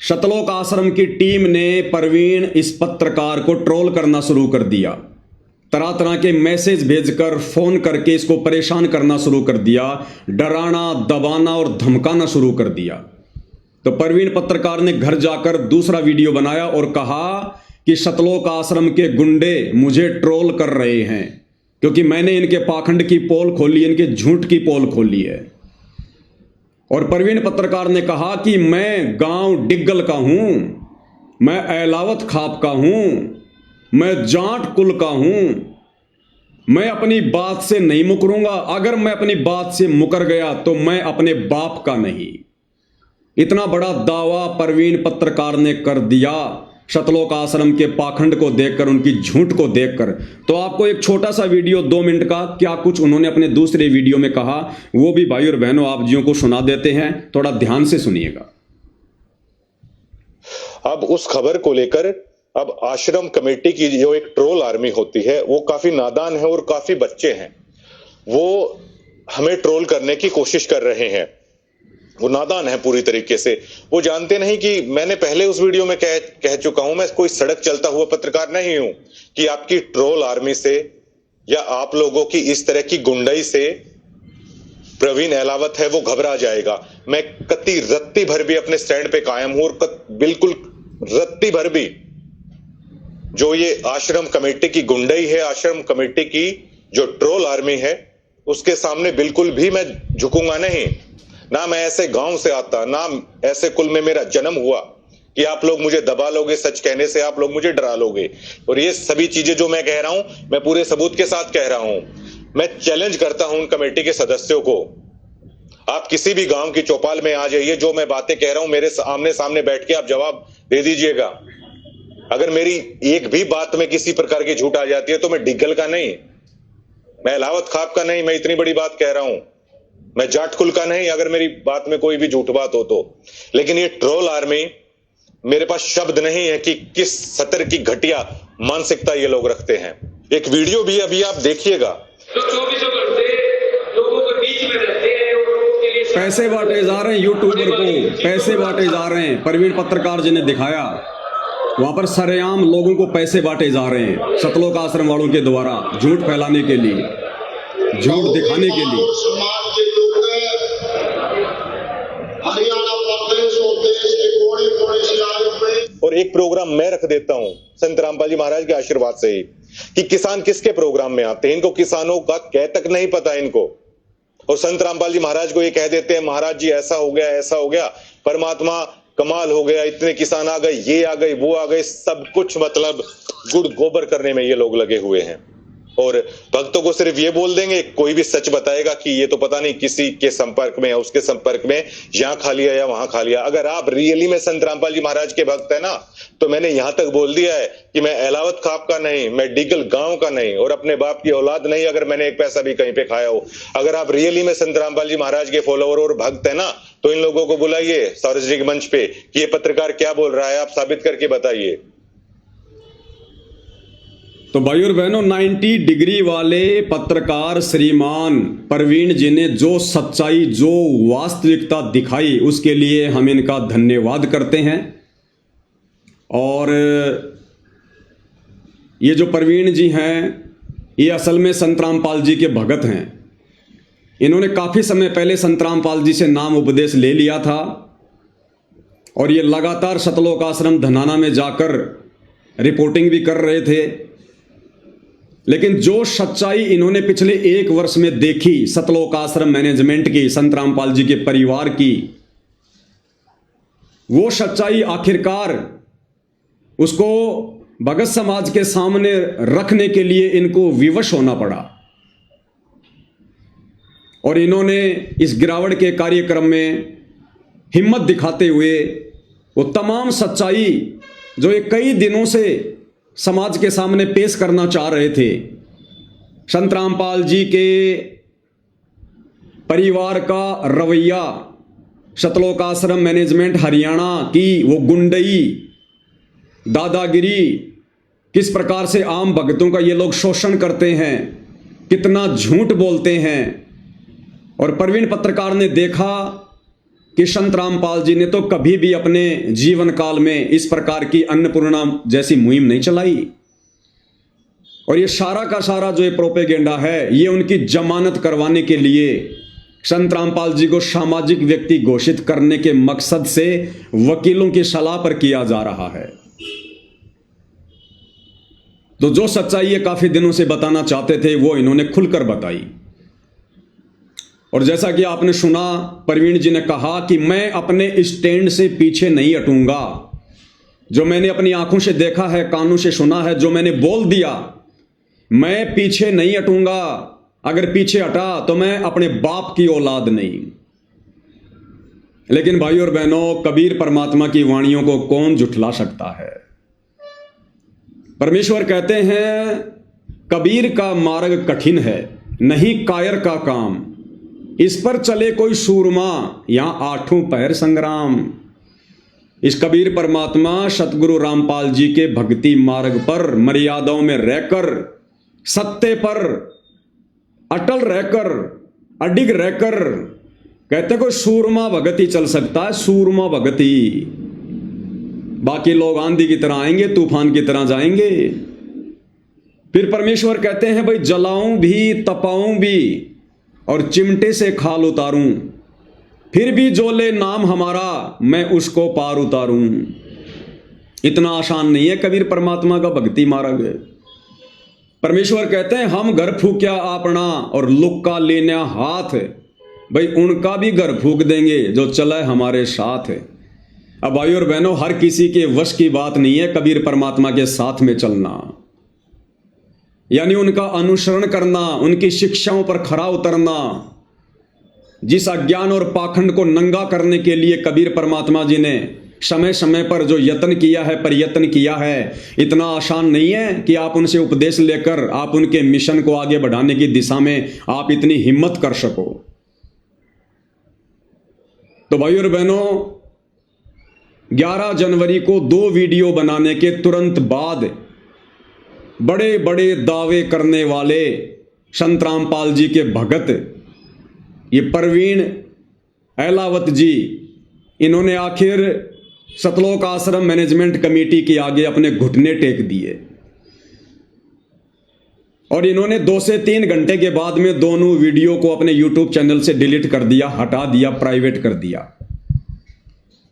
सतलोक आश्रम की टीम ने प्रवीण इस पत्रकार को ट्रोल करना शुरू कर दिया, तरह तरह के मैसेज भेजकर फोन करके इसको परेशान करना शुरू कर दिया, डराना दबाना और धमकाना शुरू कर दिया। तो प्रवीण पत्रकार ने घर जाकर दूसरा वीडियो बनाया और कहा कि सतलोक आश्रम के गुंडे मुझे ट्रोल कर रहे हैं क्योंकि मैंने इनके पाखंड की पोल खोली, इनके झूठ की पोल खोली है। और प्रवीण पत्रकार ने कहा कि मैं गांव डिग्गल का हूं, मैं एलावत खाप का हूं, मैं जाट कुल का हूं, मैं अपनी बात से नहीं मुकरूंगा। अगर मैं अपनी बात से मुकर गया तो मैं अपने बाप का नहीं। इतना बड़ा दावा प्रवीण पत्रकार ने कर दिया सतलोक आश्रम के पाखंड को देखकर, उनकी झूठ को देखकर। तो आपको एक छोटा सा वीडियो 2 मिनट का क्या कुछ उन्होंने अपने दूसरे वीडियो में कहा वो भी भाई और बहनों आप जियों को सुना देते हैं, थोड़ा ध्यान से सुनिएगा। अब उस खबर को लेकर अब आश्रम कमेटी की जो एक ट्रोल आर्मी होती है वो काफी नादान है और काफी बच्चे हैं, वो हमें ट्रोल करने की कोशिश कर रहे हैं। वो नादान है पूरी तरीके से। वो जानते नहीं कि मैंने पहले उस वीडियो में कह चुका हूं, मैं कोई सड़क चलता हुआ पत्रकार नहीं हूं कि आपकी ट्रोल आर्मी से या आप लोगों की इस तरह की गुंडाई से प्रवीण एलावत है वो घबरा जाएगा। मैं कत्ती रत्ती भर भी अपने स्टैंड पे कायम हूं और बिल्कुल रत्ती भर भी जो ये आश्रम कमेटी की गुंडाई है, आश्रम कमेटी की जो ट्रोल आर्मी है, उसके सामने बिल्कुल भी मैं झुकूंगा नहीं। ना मैं ऐसे गांव से आता, ना ऐसे कुल में मेरा जन्म हुआ कि आप लोग मुझे दबा लोगे, सच कहने से आप लोग मुझे डरा लोगे। और ये सभी चीजें जो मैं कह रहा हूं मैं पूरे सबूत के साथ कह रहा हूं। मैं चैलेंज करता हूं उन कमेटी के सदस्यों को, आप किसी भी गांव की चौपाल में आ जाइए, जो मैं बातें कह रहा हूं मेरे आमने सामने बैठ के आप जवाब दे दीजिएगा। अगर मेरी एक भी बात में किसी प्रकार की झूठ आ जाती है तो मैं डिग्गल का नहीं, मैं एलावत खाप का नहीं, मैं इतनी बड़ी बात कह रहा हूं, मैं जाट कुल का नहीं, अगर मेरी बात में कोई भी झूठ बात हो तो। लेकिन ये ट्रोल आर्मी, मेरे पास शब्द नहीं है कि किस सतर की घटिया मानसिकता ये लोग रखते हैं। एक वीडियो भी अभी आप देखिएगा। तो 24 घंटे लोगों के बीच में रहते हैं और लोगों के लिए पैसे बांटे जा रहे हैं, यूट्यूबर को पैसे बांटे जा रहे हैं। प्रवीण पत्रकार जी ने दिखाया वहां पर सरेआम लोगों को पैसे बांटे जा रहे हैं सतलोक आश्रम वालों के द्वारा, झूठ फैलाने के लिए, झूठ दिखाने के लिए। समाज के लोग हरियाणा प्रदेश और देश के कोने कोने से आए हुए। और एक प्रोग्राम मैं रख देता हूं संत रामपाल जी महाराज के आशीर्वाद से ही कि किसान किसके प्रोग्राम में आते हैं, इनको किसानों का कह तक नहीं पता इनको। और संत रामपाल जी महाराज को ये कह देते हैं महाराज जी ऐसा हो गया, ऐसा हो गया, परमात्मा कमाल हो गया, इतने किसान आ गए, ये आ गए, वो आ गए, सब कुछ मतलब गुड़ गोबर करने में ये लोग लगे हुए हैं। और भक्तों को सिर्फ ये बोल देंगे, कोई भी सच बताएगा कि ये तो पता नहीं किसी के संपर्क में या उसके संपर्क में यहां खा लिया या वहां खा लिया। अगर आप रियली में संत रामपाल जी महाराज के भक्त है ना, तो मैंने यहां तक बोल दिया है कि मैं एलावत खाप का नहीं, मैं डिगल गांव का नहीं और अपने बाप की औलाद नहीं, अगर मैंने एक पैसा भी कहीं पे खाया हो। अगर आप रियली में संत रामपाल जी महाराज के फॉलोअर और भक्त है ना, तो इन लोगों को बुलाइए सार्वजनिक मंच पे कि ये पत्रकार क्या बोल रहा है, आप साबित करके बताइए। तो भाई और बहनों, 90 डिग्री वाले पत्रकार श्रीमान प्रवीण जी ने जो सच्चाई, जो वास्तविकता दिखाई, उसके लिए हम इनका धन्यवाद करते हैं। और ये जो प्रवीण जी हैं, ये असल में संत रामपाल जी के भगत हैं। इन्होंने काफ़ी समय पहले संत रामपाल जी से नाम उपदेश ले लिया था और ये लगातार सतलोक आश्रम धनाना में जाकर रिपोर्टिंग भी कर रहे थे। लेकिन जो सच्चाई इन्होंने पिछले 1 वर्ष में देखी सतलोक आश्रम मैनेजमेंट की, संत रामपाल जी के परिवार की, वो सच्चाई आखिरकार उसको भगत समाज के सामने रखने के लिए इनको विवश होना पड़ा। और इन्होंने इस गिरावट के कार्यक्रम में हिम्मत दिखाते हुए वो तमाम सच्चाई जो ये कई दिनों से समाज के सामने पेश करना चाह रहे थे, संत रामपाल जी के परिवार का रवैया, सतलोक आश्रम मैनेजमेंट हरियाणा की वो गुंडई, दादागिरी, किस प्रकार से आम भक्तों का ये लोग शोषण करते हैं, कितना झूठ बोलते हैं। और प्रवीण पत्रकार ने देखा कि संत रामपाल जी ने तो कभी भी अपने जीवन काल में इस प्रकार की अन्नपूर्णा जैसी मुहिम नहीं चलाई। और ये सारा का सारा जो ये प्रोपेगेंडा है, ये उनकी जमानत करवाने के लिए संत रामपाल जी को सामाजिक व्यक्ति घोषित करने के मकसद से वकीलों की सलाह पर किया जा रहा है। तो जो सच्चाई ये काफी दिनों से बताना चाहते थे वो इन्होंने खुलकर बताई। और जैसा कि आपने सुना, प्रवीण जी ने कहा कि मैं अपने स्टैंड से पीछे नहीं हटूंगा। जो मैंने अपनी आंखों से देखा है, कानों से सुना है, जो मैंने बोल दिया, मैं पीछे नहीं हटूंगा। अगर पीछे हटा तो मैं अपने बाप की औलाद नहीं। लेकिन भाइयों और बहनों, कबीर परमात्मा की वाणियों को कौन झुठला सकता है। परमेश्वर कहते हैं, कबीर का मार्ग कठिन है, नहीं कायर का काम, इस पर चले कोई सूरमा, यहां आठों पहर संग्राम। इस कबीर परमात्मा सतगुरु रामपाल जी के भक्ति मार्ग पर मर्यादाओं में रहकर, सत्य पर अटल रहकर, अडिग रहकर, कहते कोई सूरमा भगत ही चल सकता है, सूरमा भगत ही। बाकी लोग आंधी की तरह आएंगे, तूफान की तरह जाएंगे। फिर परमेश्वर कहते हैं, भाई जलाऊं भी, तपाऊं भी और चिमटे से खाल उतारूं, फिर भी जो ले नाम हमारा मैं उसको पार उतारूं। इतना आसान नहीं है कबीर परमात्मा का भक्ति मार्ग। परमेश्वर कहते हैं, हम घर फूक्या अपना और लुक्का लेना हाथ, भाई उनका भी घर फूक देंगे जो चला हमारे साथ। अब भाई और बहनों, हर किसी के वश की बात नहीं है कबीर परमात्मा के साथ में चलना, यानी उनका अनुसरण करना, उनकी शिक्षाओं पर खरा उतरना। जिस अज्ञान और पाखंड को नंगा करने के लिए कबीर परमात्मा जी ने समय समय पर जो यत्न किया है, प्रयत्न किया है, इतना आसान नहीं है कि आप उनसे उपदेश लेकर आप उनके मिशन को आगे बढ़ाने की दिशा में आप इतनी हिम्मत कर सको। तो भाई और बहनों, 11 जनवरी को 2 वीडियो बनाने के तुरंत बाद बड़े बड़े दावे करने वाले संत रामपाल जी के भगत, ये प्रवीण अहलावत जी, इन्होंने आखिर सतलोक आश्रम मैनेजमेंट कमेटी के आगे अपने घुटने टेक दिए। और इन्होंने 2 से 3 घंटे के बाद में दोनों वीडियो को अपने यूट्यूब चैनल से डिलीट कर दिया, हटा दिया, प्राइवेट कर दिया।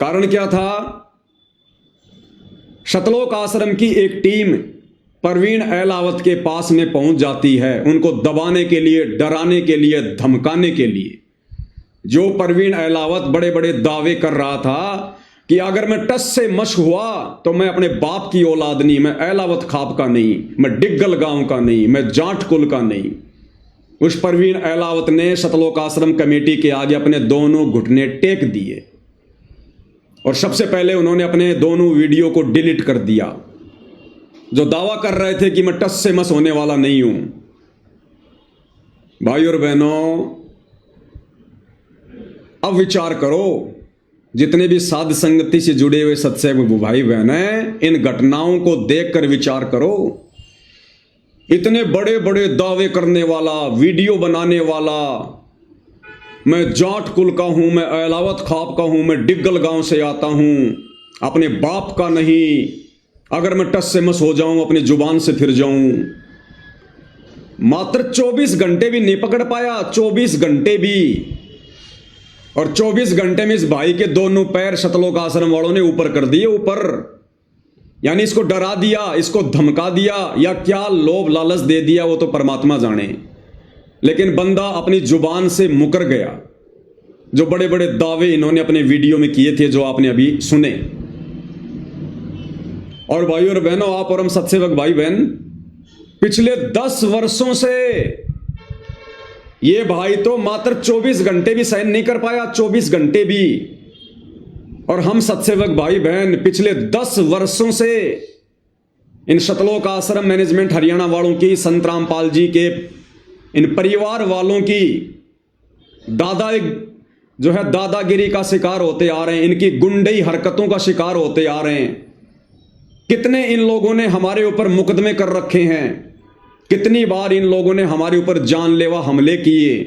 कारण क्या था? सतलोक आश्रम की एक टीम प्रवीण अहलावत के पास में पहुंच जाती है, उनको दबाने के लिए, डराने के लिए, धमकाने के लिए। जो प्रवीण अहलावत बड़े बड़े दावे कर रहा था कि अगर मैं टस से मश हुआ तो मैं अपने बाप की औलाद नहीं, मैं अहलावत खाप का नहीं, मैं डिग्गल गांव का नहीं, मैं जाट कुल का नहीं। उस प्रवीण अहलावत ने सतलोक आश्रम कमेटी के आगे अपने दोनों घुटने टेक दिए और सबसे पहले उन्होंने अपने दोनों वीडियो को डिलीट कर दिया। जो दावा कर रहे थे कि मैं टस से मस होने वाला नहीं हूं। भाई और बहनों, अब विचार करो, जितने भी साध संगति से जुड़े हुए सत्संग भाई बहन हैं, इन घटनाओं को देखकर विचार करो। इतने बड़े बड़े दावे करने वाला, वीडियो बनाने वाला, मैं जाट कुल का हूं, मैं अहलावत खाप का हूं, मैं डिग्गल गांव से आता हूं, अपने बाप का नहीं, अगर मैं टस से मस हो जाऊं, अपनी जुबान से फिर जाऊं। मात्र 24 घंटे भी नहीं पकड़ पाया, 24 घंटे भी। और 24 घंटे में इस भाई के दोनों पैर सतलोक आश्रम वालों ने ऊपर कर दिए, ऊपर। यानी इसको डरा दिया, इसको धमका दिया, या क्या लोभ लालच दे दिया वो तो परमात्मा जाने। लेकिन बंदा अपनी जुबान से मुकर गया। जो बड़े बड़े दावे इन्होंने अपने वीडियो में किए थे, जो आपने अभी सुने। और भाई और बहनों, आप और हम सत्सेवक भाई बहन, पिछले 10 वर्षों से ये भाई तो मात्र 24 घंटे भी सहन नहीं कर पाया, 24 घंटे भी। और हम सत्सेवक भाई बहन पिछले 10 वर्षों से इन सतलोक आश्रम मैनेजमेंट हरियाणा वालों की, संत रामपाल जी के इन परिवार वालों की दादागिरी का शिकार होते आ रहे हैं, इनकी गुंडई हरकतों का शिकार होते आ रहे हैं। कितने इन लोगों ने हमारे ऊपर मुकदमे कर रखे हैं, कितनी बार इन लोगों ने हमारे ऊपर जानलेवा हमले किए,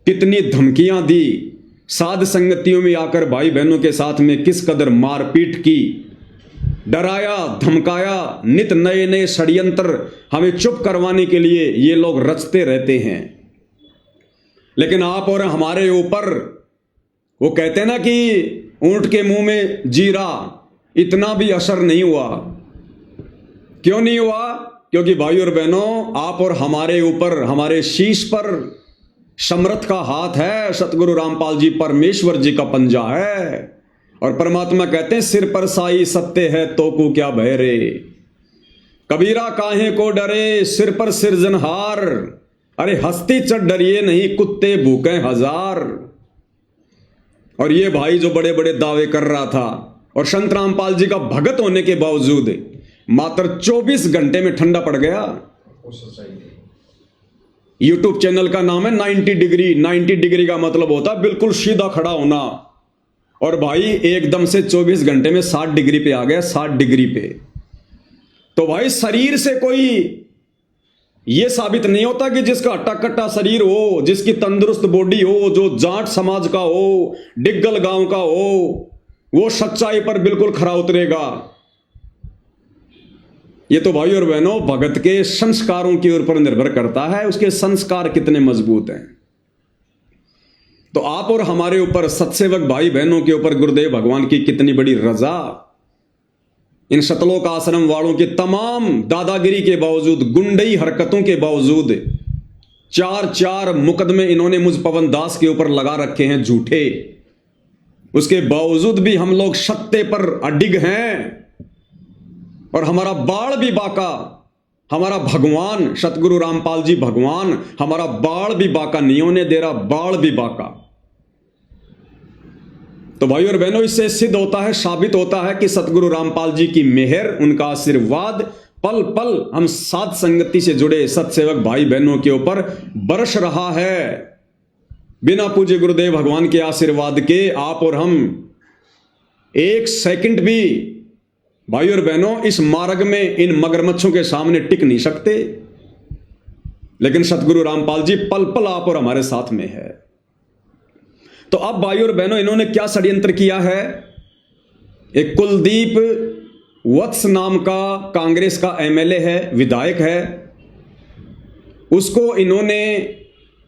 कितनी धमकियां दी, साध संगतियों में आकर भाई बहनों के साथ में किस कदर मारपीट की, डराया धमकाया, नित नए नए षड्यंत्र हमें चुप करवाने के लिए ये लोग रचते रहते हैं। लेकिन आप और हमारे ऊपर, वो कहते हैं ना कि ऊंट के मुंह में जीरा, इतना भी असर नहीं हुआ। क्यों नहीं हुआ? क्योंकि भाई और बहनों, आप और हमारे ऊपर, हमारे शीश पर समर्थ का हाथ है, सतगुरु रामपाल जी परमेश्वर जी का पंजा है। और परमात्मा कहते हैं सिर पर साई सत्य है तो को क्या भय रे, कबीरा काहे को डरे सिर पर सिरजनहार, अरे हस्ती चढ़ डरिए नहीं कुत्ते भूखे हजार। और ये भाई जो बड़े बड़े दावे कर रहा था और संत रामपाल जी का भगत होने के बावजूद मात्र 24 घंटे में ठंडा पड़ गया। यूट्यूब चैनल का नाम है 90 डिग्री। 90 डिग्री का मतलब होता है बिल्कुल सीधा खड़ा होना, और भाई एकदम से 24 घंटे में 60 डिग्री पे आ गया, 60 डिग्री पे। तो भाई शरीर से कोई ये साबित नहीं होता कि जिसका हट्टा कट्टा शरीर हो, जिसकी तंदुरुस्त बॉडी हो, जो जाट समाज का हो, डिग्गल गांव का हो, वो सच्चाई पर बिल्कुल खरा उतरेगा। ये तो भाई और बहनों भगत के संस्कारों की ओर पर निर्भर करता है, उसके संस्कार कितने मजबूत हैं। तो आप और हमारे ऊपर, सत्सेवक भाई बहनों के ऊपर गुरुदेव भगवान की कितनी बड़ी रजा। इन सतलोक आश्रम वालों की तमाम दादागिरी के बावजूद, गुंडई हरकतों के बावजूद 4 मुकदमे इन्होंने मुझ पवन दास के ऊपर लगा रखे हैं झूठे। उसके बावजूद भी हम लोग सत्य पर अडिग हैं, और हमारा बाण भी बाका, हमारा भगवान सतगुरु रामपाल जी भगवान हमारा बाण भी बाका नहीं होने दे रहा, बाण भी बाका। तो भाई और बहनों, इससे सिद्ध होता है, साबित होता है कि सतगुरु रामपाल जी की मेहर, उनका आशीर्वाद पल पल हम साध संगति से जुड़े सत्सेवक भाई बहनों के ऊपर बरस रहा है। बिना पूज्य गुरुदेव भगवान के आशीर्वाद के आप और हम एक सेकंड भी भाई और बहनों इस मार्ग में इन मगरमच्छों के सामने टिक नहीं सकते। लेकिन सतगुरु रामपाल जी पल पल आप और हमारे साथ में है। तो अब भाई और बहनों, इन्होंने क्या षड्यंत्र किया है? एक कुलदीप वत्स नाम का कांग्रेस का एमएलए है, विधायक है, उसको इन्होंने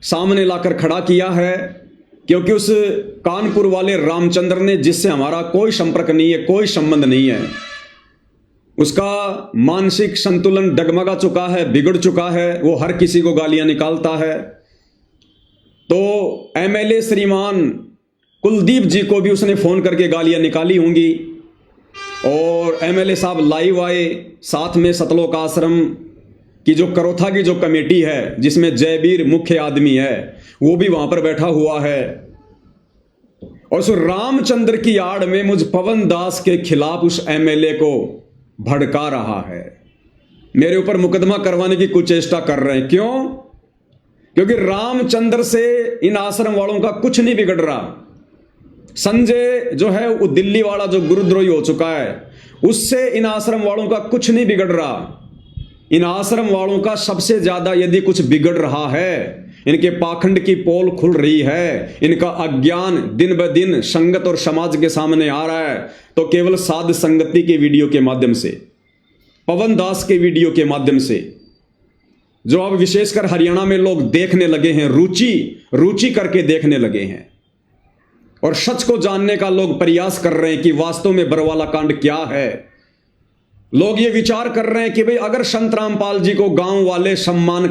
सामने लाकर खड़ा किया है, क्योंकि उस कानपुर वाले रामचंद्र ने, जिससे हमारा कोई संपर्क नहीं है, कोई संबंध नहीं है, उसका मानसिक संतुलन डगमगा चुका है, बिगड़ चुका है, वो हर किसी को गालियां निकालता है। तो एमएलए श्रीमान कुलदीप जी को भी उसने फोन करके गालियां निकाली होंगी, और एमएलए साहब लाइव आए, साथ में सतलोक आश्रम की जो करोथा की जो कमेटी है, जिसमें जयवीर मुख्य आदमी है, वो भी वहां पर बैठा हुआ है, और उस रामचंद्र की आड़ में मुझ पवन दास के खिलाफ उस एमएलए को भड़का रहा है, मेरे ऊपर मुकदमा करवाने की कुचेष्टा कर रहे हैं। क्यों? क्योंकि रामचंद्र से इन आश्रम वालों का कुछ नहीं बिगड़ रहा। संजय जो है वो दिल्ली वाला जो गुरुद्रोही हो चुका है, उससे इन आश्रम वालों का कुछ नहीं बिगड़ रहा। इन आश्रम वालों का सबसे ज्यादा यदि कुछ बिगड़ रहा है, इनके पाखंड की पोल खुल रही है, इनका अज्ञान दिन ब दिन संगत और समाज के सामने आ रहा है, तो केवल साध संगति के वीडियो के माध्यम से, पवन दास के वीडियो के माध्यम से, जो अब विशेषकर हरियाणा में लोग देखने लगे हैं, रुचि करके देखने लगे हैं, और सच को जानने का लोग प्रयास कर रहे हैं कि वास्तव में बरवाला कांड क्या है। लोग ये विचार कर रहे हैं कि भाई अगर संत रामपाल जी को गांव वाले सम्मान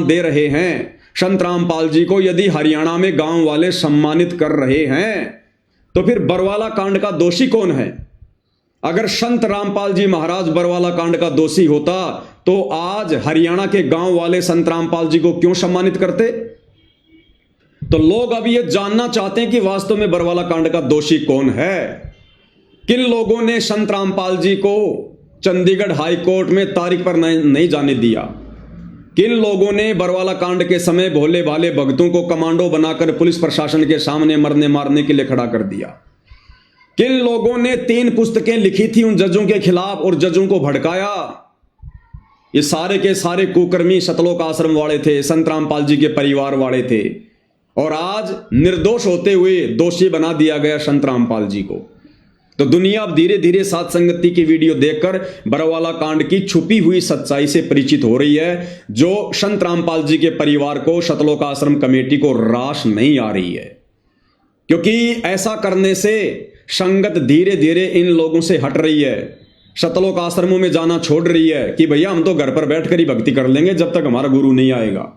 दे रहे हैं, संत रामपाल जी को यदि हरियाणा में गांव वाले सम्मानित कर रहे हैं, तो फिर बरवाला कांड का दोषी कौन है? अगर संत रामपाल जी महाराज बरवाला कांड का दोषी होता तो आज हरियाणा के गांव वाले संत रामपाल जी को क्यों सम्मानित करते? तो लोग अब ये जानना चाहते हैं कि वास्तव में बरवाला कांड का दोषी कौन है। किन लोगों ने संत रामपाल जी को चंडीगढ़ हाई कोर्ट में तारीख पर नहीं जाने दिया? किन लोगों ने बरवाला कांड के समय भोले भाले भक्तों को कमांडो बनाकर पुलिस प्रशासन के सामने मरने मारने के लिए खड़ा कर दिया? किन लोगों ने 3 पुस्तकें लिखी थी उन जजों के खिलाफ और जजों को भड़काया। ये सारे के सारे कुकर्मी सतलोक आश्रम वाले थे, संत रामपाल जी के परिवार वाले थे, और आज निर्दोष होते हुए दोषी बना दिया गया संत रामपाल जी को। तो दुनिया अब धीरे धीरे साध संगति की वीडियो देखकर बरवाला कांड की छुपी हुई सच्चाई से परिचित हो रही है, जो संत रामपाल जी के परिवार को, सतलोक आश्रम कमेटी को रास नहीं आ रही है। क्योंकि ऐसा करने से संगत धीरे धीरे इन लोगों से हट रही है, सतलोक आश्रमों में जाना छोड़ रही है कि भैया हम तो घर पर बैठकर ही भक्ति कर लेंगे जब तक हमारा गुरु नहीं आएगा,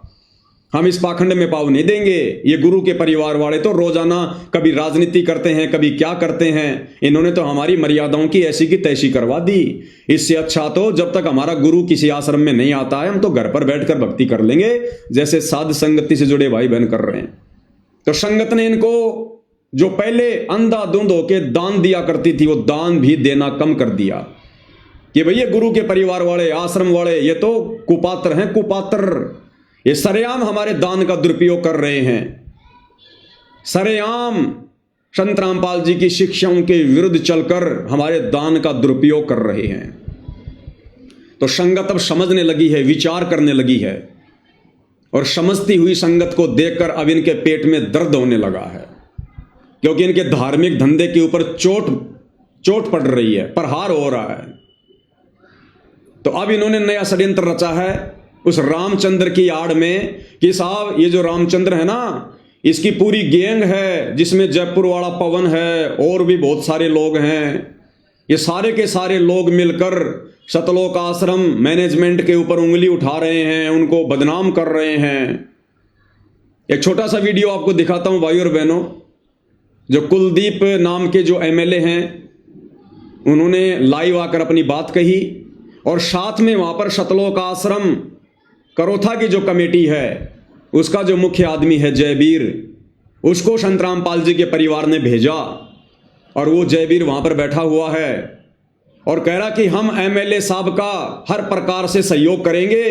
हम इस पाखंड में पाव नहीं देंगे। ये गुरु के परिवार वाले तो रोजाना कभी राजनीति करते हैं, कभी क्या करते हैं, इन्होंने तो हमारी मर्यादाओं की ऐसी की तैसी करवा दी। इससे अच्छा तो जब तक हमारा गुरु किसी आश्रम में नहीं आता है हम तो घर पर बैठकर भक्ति कर लेंगे, जैसे साध संगति से जुड़े भाई बहन कर रहे हैं। तो संगत ने इनको जो पहले अंधाधुंध होके दान दिया करती थी वो दान भी देना कम कर दिया कि भैया गुरु के परिवार वाले, आश्रम वाले ये तो कुपात्र हैं, कुपात्र, ये सरेआम हमारे दान का दुरुपयोग कर रहे हैं, सरेआम संत रामपाल जी की शिक्षाओं के विरुद्ध चलकर हमारे दान का दुरुपयोग कर रहे हैं। तो संगत अब समझने लगी है, विचार करने लगी है, और समझती हुई संगत को देखकर अब इनके पेट में दर्द होने लगा है, क्योंकि इनके धार्मिक धंधे के ऊपर चोट पड़ रही है, प्रहार हो रहा है। तो अब इन्होंने नया षड्यंत्र रचा है उस रामचंद्र की आड़ में कि साहब ये जो रामचंद्र है ना, इसकी पूरी गैंग है जिसमें जयपुर वाला पवन है और भी बहुत सारे लोग हैं, ये सारे के सारे लोग मिलकर सतलोक आश्रम मैनेजमेंट के ऊपर उंगली उठा रहे हैं, उनको बदनाम कर रहे हैं। एक छोटा सा वीडियो आपको दिखाता हूं भाई और बहनों। जो कुलदीप नाम के जो एमएलए हैं उन्होंने लाइव आकर अपनी बात कही, और साथ में वहां पर सतलोक आश्रम करोथा की जो कमेटी है उसका जो मुख्य आदमी है जयवीर, उसको संत रामपाल जी के परिवार ने भेजा, और वो जयवीर वहां पर बैठा हुआ है और कह रहा कि हम एमएलए साहब का हर प्रकार से सहयोग करेंगे,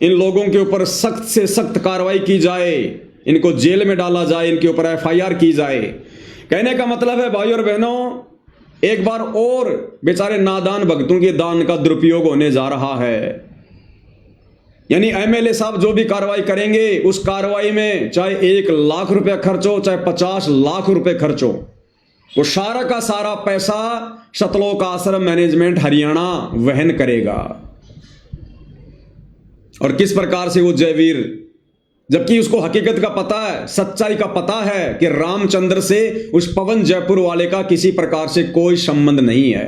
इन लोगों के ऊपर सख्त से सख्त कार्रवाई की जाए, इनको जेल में डाला जाए, इनके ऊपर एफआईआर की जाए। कहने का मतलब है भाई और बहनों, एक बार और बेचारे नादान भक्तों के दान का दुरुपयोग होने जा रहा है। यानी एमएलए साहब जो भी कार्रवाई करेंगे उस कार्रवाई में चाहे 1 लाख रुपया खर्च हो, चाहे 50 लाख रुपए खर्च हो, वो सारा का सारा पैसा सतलोक आश्रम मैनेजमेंट हरियाणा वहन करेगा। और किस प्रकार से वो जयवीर, जबकि उसको हकीकत का पता है, सच्चाई का पता है कि रामचंद्र से उस पवन जयपुर वाले का किसी प्रकार से कोई संबंध नहीं है,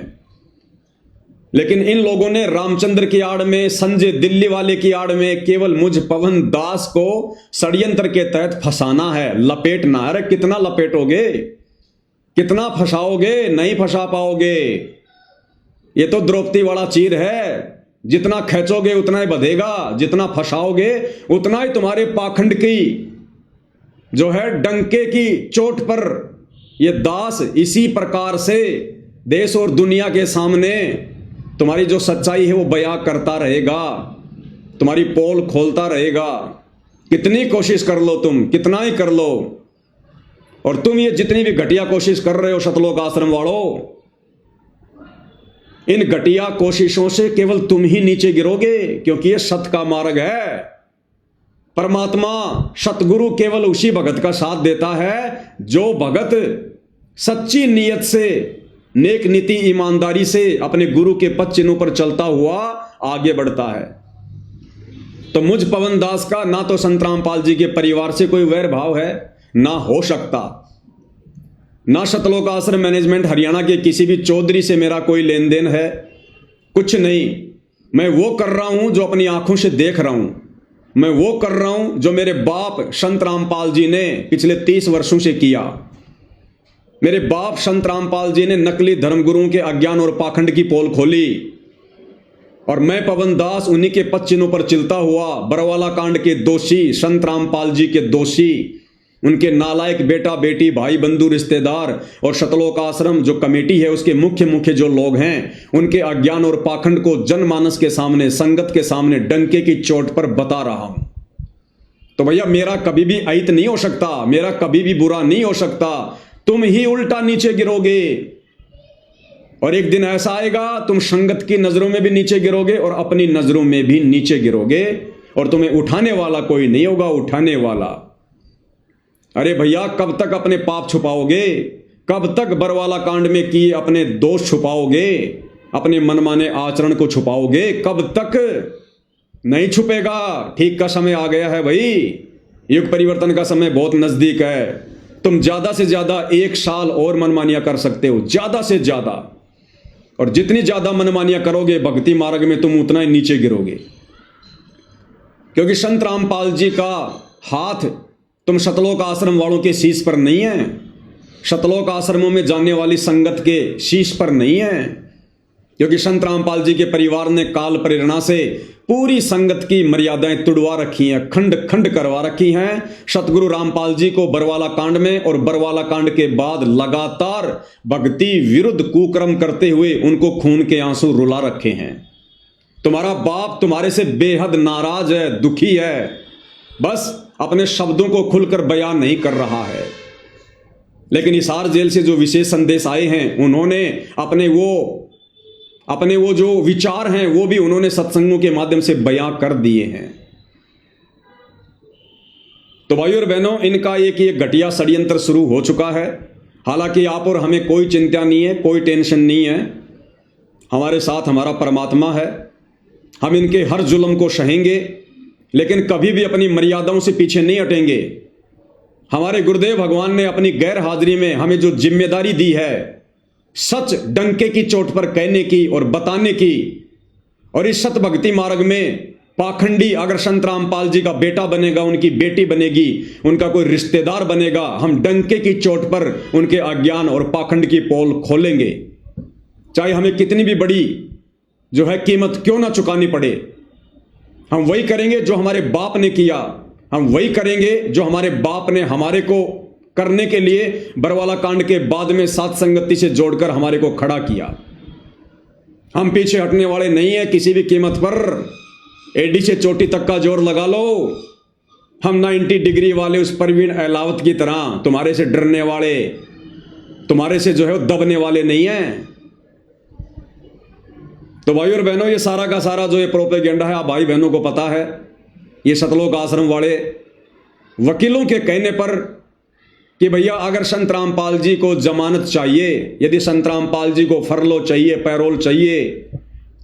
लेकिन इन लोगों ने रामचंद्र की आड़ में, संजय दिल्ली वाले की आड़ में केवल मुझ पवन दास को षड्यंत्र के तहत फंसाना है, लपेटना है। अरे कितना लपेटोगे, कितना फंसाओगे, नहीं फंसा पाओगे। ये तो द्रौपदी वाला चीर है, जितना खींचोगे उतना ही बधेगा, जितना फंसाओगे उतना ही तुम्हारे पाखंड की जो है डंके की चोट पर ये दास इसी प्रकार से देश और दुनिया के सामने तुम्हारी जो सच्चाई है वो बयां करता रहेगा, तुम्हारी पोल खोलता रहेगा। कितनी कोशिश कर लो तुम, कितना ही कर लो, और तुम ये जितनी भी घटिया कोशिश कर रहे हो सतलोक आश्रम वालों, इन घटिया कोशिशों से केवल तुम ही नीचे गिरोगे, क्योंकि ये सत का मार्ग है। परमात्मा सतगुरु केवल उसी भगत का साथ देता है जो भगत सच्ची नीयत से, नेक नीति ईमानदारी से अपने गुरु के पद चिन्हों पर चलता हुआ आगे बढ़ता है। तो मुझ पवन दास का ना तो संत रामपाल जी के परिवार से कोई वैर भाव है, ना हो सकता, ना सतलोक आश्रम मैनेजमेंट हरियाणा के किसी भी चौधरी से मेरा कोई लेन देन है, कुछ नहीं। मैं वो कर रहा हूं जो अपनी आंखों से देख रहा हूं, मैं वो कर रहा हूं जो मेरे बाप संत रामपाल जी ने पिछले 30 वर्षों से किया। मेरे बाप संत रामपाल जी ने नकली धर्मगुरुओं के अज्ञान और पाखंड की पोल खोली, और मैं पवन दास उन्हीं के पद चिन्हों पर चलता हुआ बरवाला कांड के दोषी, संत रामपाल जी के दोषी, उनके नालायक बेटा बेटी, भाई बंधु रिश्तेदार और सतलोक आश्रम जो कमेटी है उसके मुख्य जो लोग हैं, उनके अज्ञान और पाखंड को जनमानस के सामने, संगत के सामने डंके की चोट पर बता रहा हूं। तो भैया मेरा कभी भी अहित नहीं हो सकता, मेरा कभी भी बुरा नहीं हो सकता। तुम ही उल्टा नीचे गिरोगे। और एक दिन ऐसा आएगा तुम संगत की नजरों में भी नीचे गिरोगे और अपनी नजरों में भी नीचे गिरोगे, और तुम्हें उठाने वाला कोई नहीं होगा, उठाने वाला। अरे भैया, कब तक अपने पाप छुपाओगे? कब तक बरवाला कांड में किए अपने दोष छुपाओगे? अपने मनमाने आचरण को छुपाओगे? कब तक? नहीं छुपेगा। ठीक का समय आ गया है भाई। युग परिवर्तन का समय बहुत नजदीक है। तुम ज्यादा से ज्यादा 1 साल और मनमानियां कर सकते हो, ज्यादा से ज्यादा। और जितनी ज्यादा मनमानियां करोगे भक्ति मार्ग में, तुम उतना ही नीचे गिरोगे। क्योंकि संत रामपाल जी का हाथ तुम सतलोक आश्रम वालों के शीश पर नहीं है, सतलोक आश्रमों में जाने वाली संगत के शीश पर नहीं है। क्योंकि संत रामपाल जी के परिवार ने काल प्रेरणा से पूरी संगत की मर्यादाएं तुड़वा रखी हैं, खंड खंड करवा रखी हैं। सतगुरु रामपाल जी को बरवाला कांड में और बरवाला कांड के बाद लगातार भक्ति विरुद्ध कुकर्म करते हुए उनको खून के आंसू रुला रखे हैं। तुम्हारा बाप तुम्हारे से बेहद नाराज है, दुखी है, बस अपने शब्दों को खुलकर बयान नहीं कर रहा है। लेकिन हिसार जेल से जो विशेष संदेश आए हैं, उन्होंने अपने वो जो विचार हैं वो भी उन्होंने सत्संगों के माध्यम से बयां कर दिए हैं। तो भाइयों और बहनों, इनका एक घटिया षड्यंत्र शुरू हो चुका है। हालांकि आप और हमें कोई चिंता नहीं है, कोई टेंशन नहीं है। हमारे साथ हमारा परमात्मा है। हम इनके हर जुल्म को सहेंगे, लेकिन कभी भी अपनी मर्यादाओं से पीछे नहीं हटेंगे। हमारे गुरुदेव भगवान ने अपनी गैर हाजिरी में हमें जो जिम्मेदारी दी है, सच डंके की चोट पर कहने की और बताने की, और इस सत भक्ति मार्ग में पाखंडी अगर संत रामपाल जी का बेटा बनेगा, उनकी बेटी बनेगी, उनका कोई रिश्तेदार बनेगा, हम डंके की चोट पर उनके अज्ञान और पाखंड की पोल खोलेंगे। चाहे हमें कितनी भी बड़ी जो है कीमत क्यों ना चुकानी पड़े, हम वही करेंगे जो हमारे बाप ने किया। हम वही करेंगे जो हमारे बाप ने हमारे को करने के लिए बरवाला कांड के बाद में सात संगति से जोड़कर हमारे को खड़ा किया। हम पीछे हटने वाले नहीं है किसी भी कीमत पर। एडी से चोटी तक का जोर लगा लो। हम 90 डिग्री वाले उस परवीन अहलावत की तरह तुम्हारे से डरने वाले, तुम्हारे से जो है दबने वाले नहीं है। तो भाई और बहनों, ये सारा का सारा जो ये प्रोपेगेंडा है, आप भाई बहनों को पता है, ये सतलोक आश्रम वाले वकीलों के कहने पर कि भैया अगर संत रामपाल जी को जमानत चाहिए, यदि संत रामपाल जी को फरलो चाहिए, पैरोल चाहिए,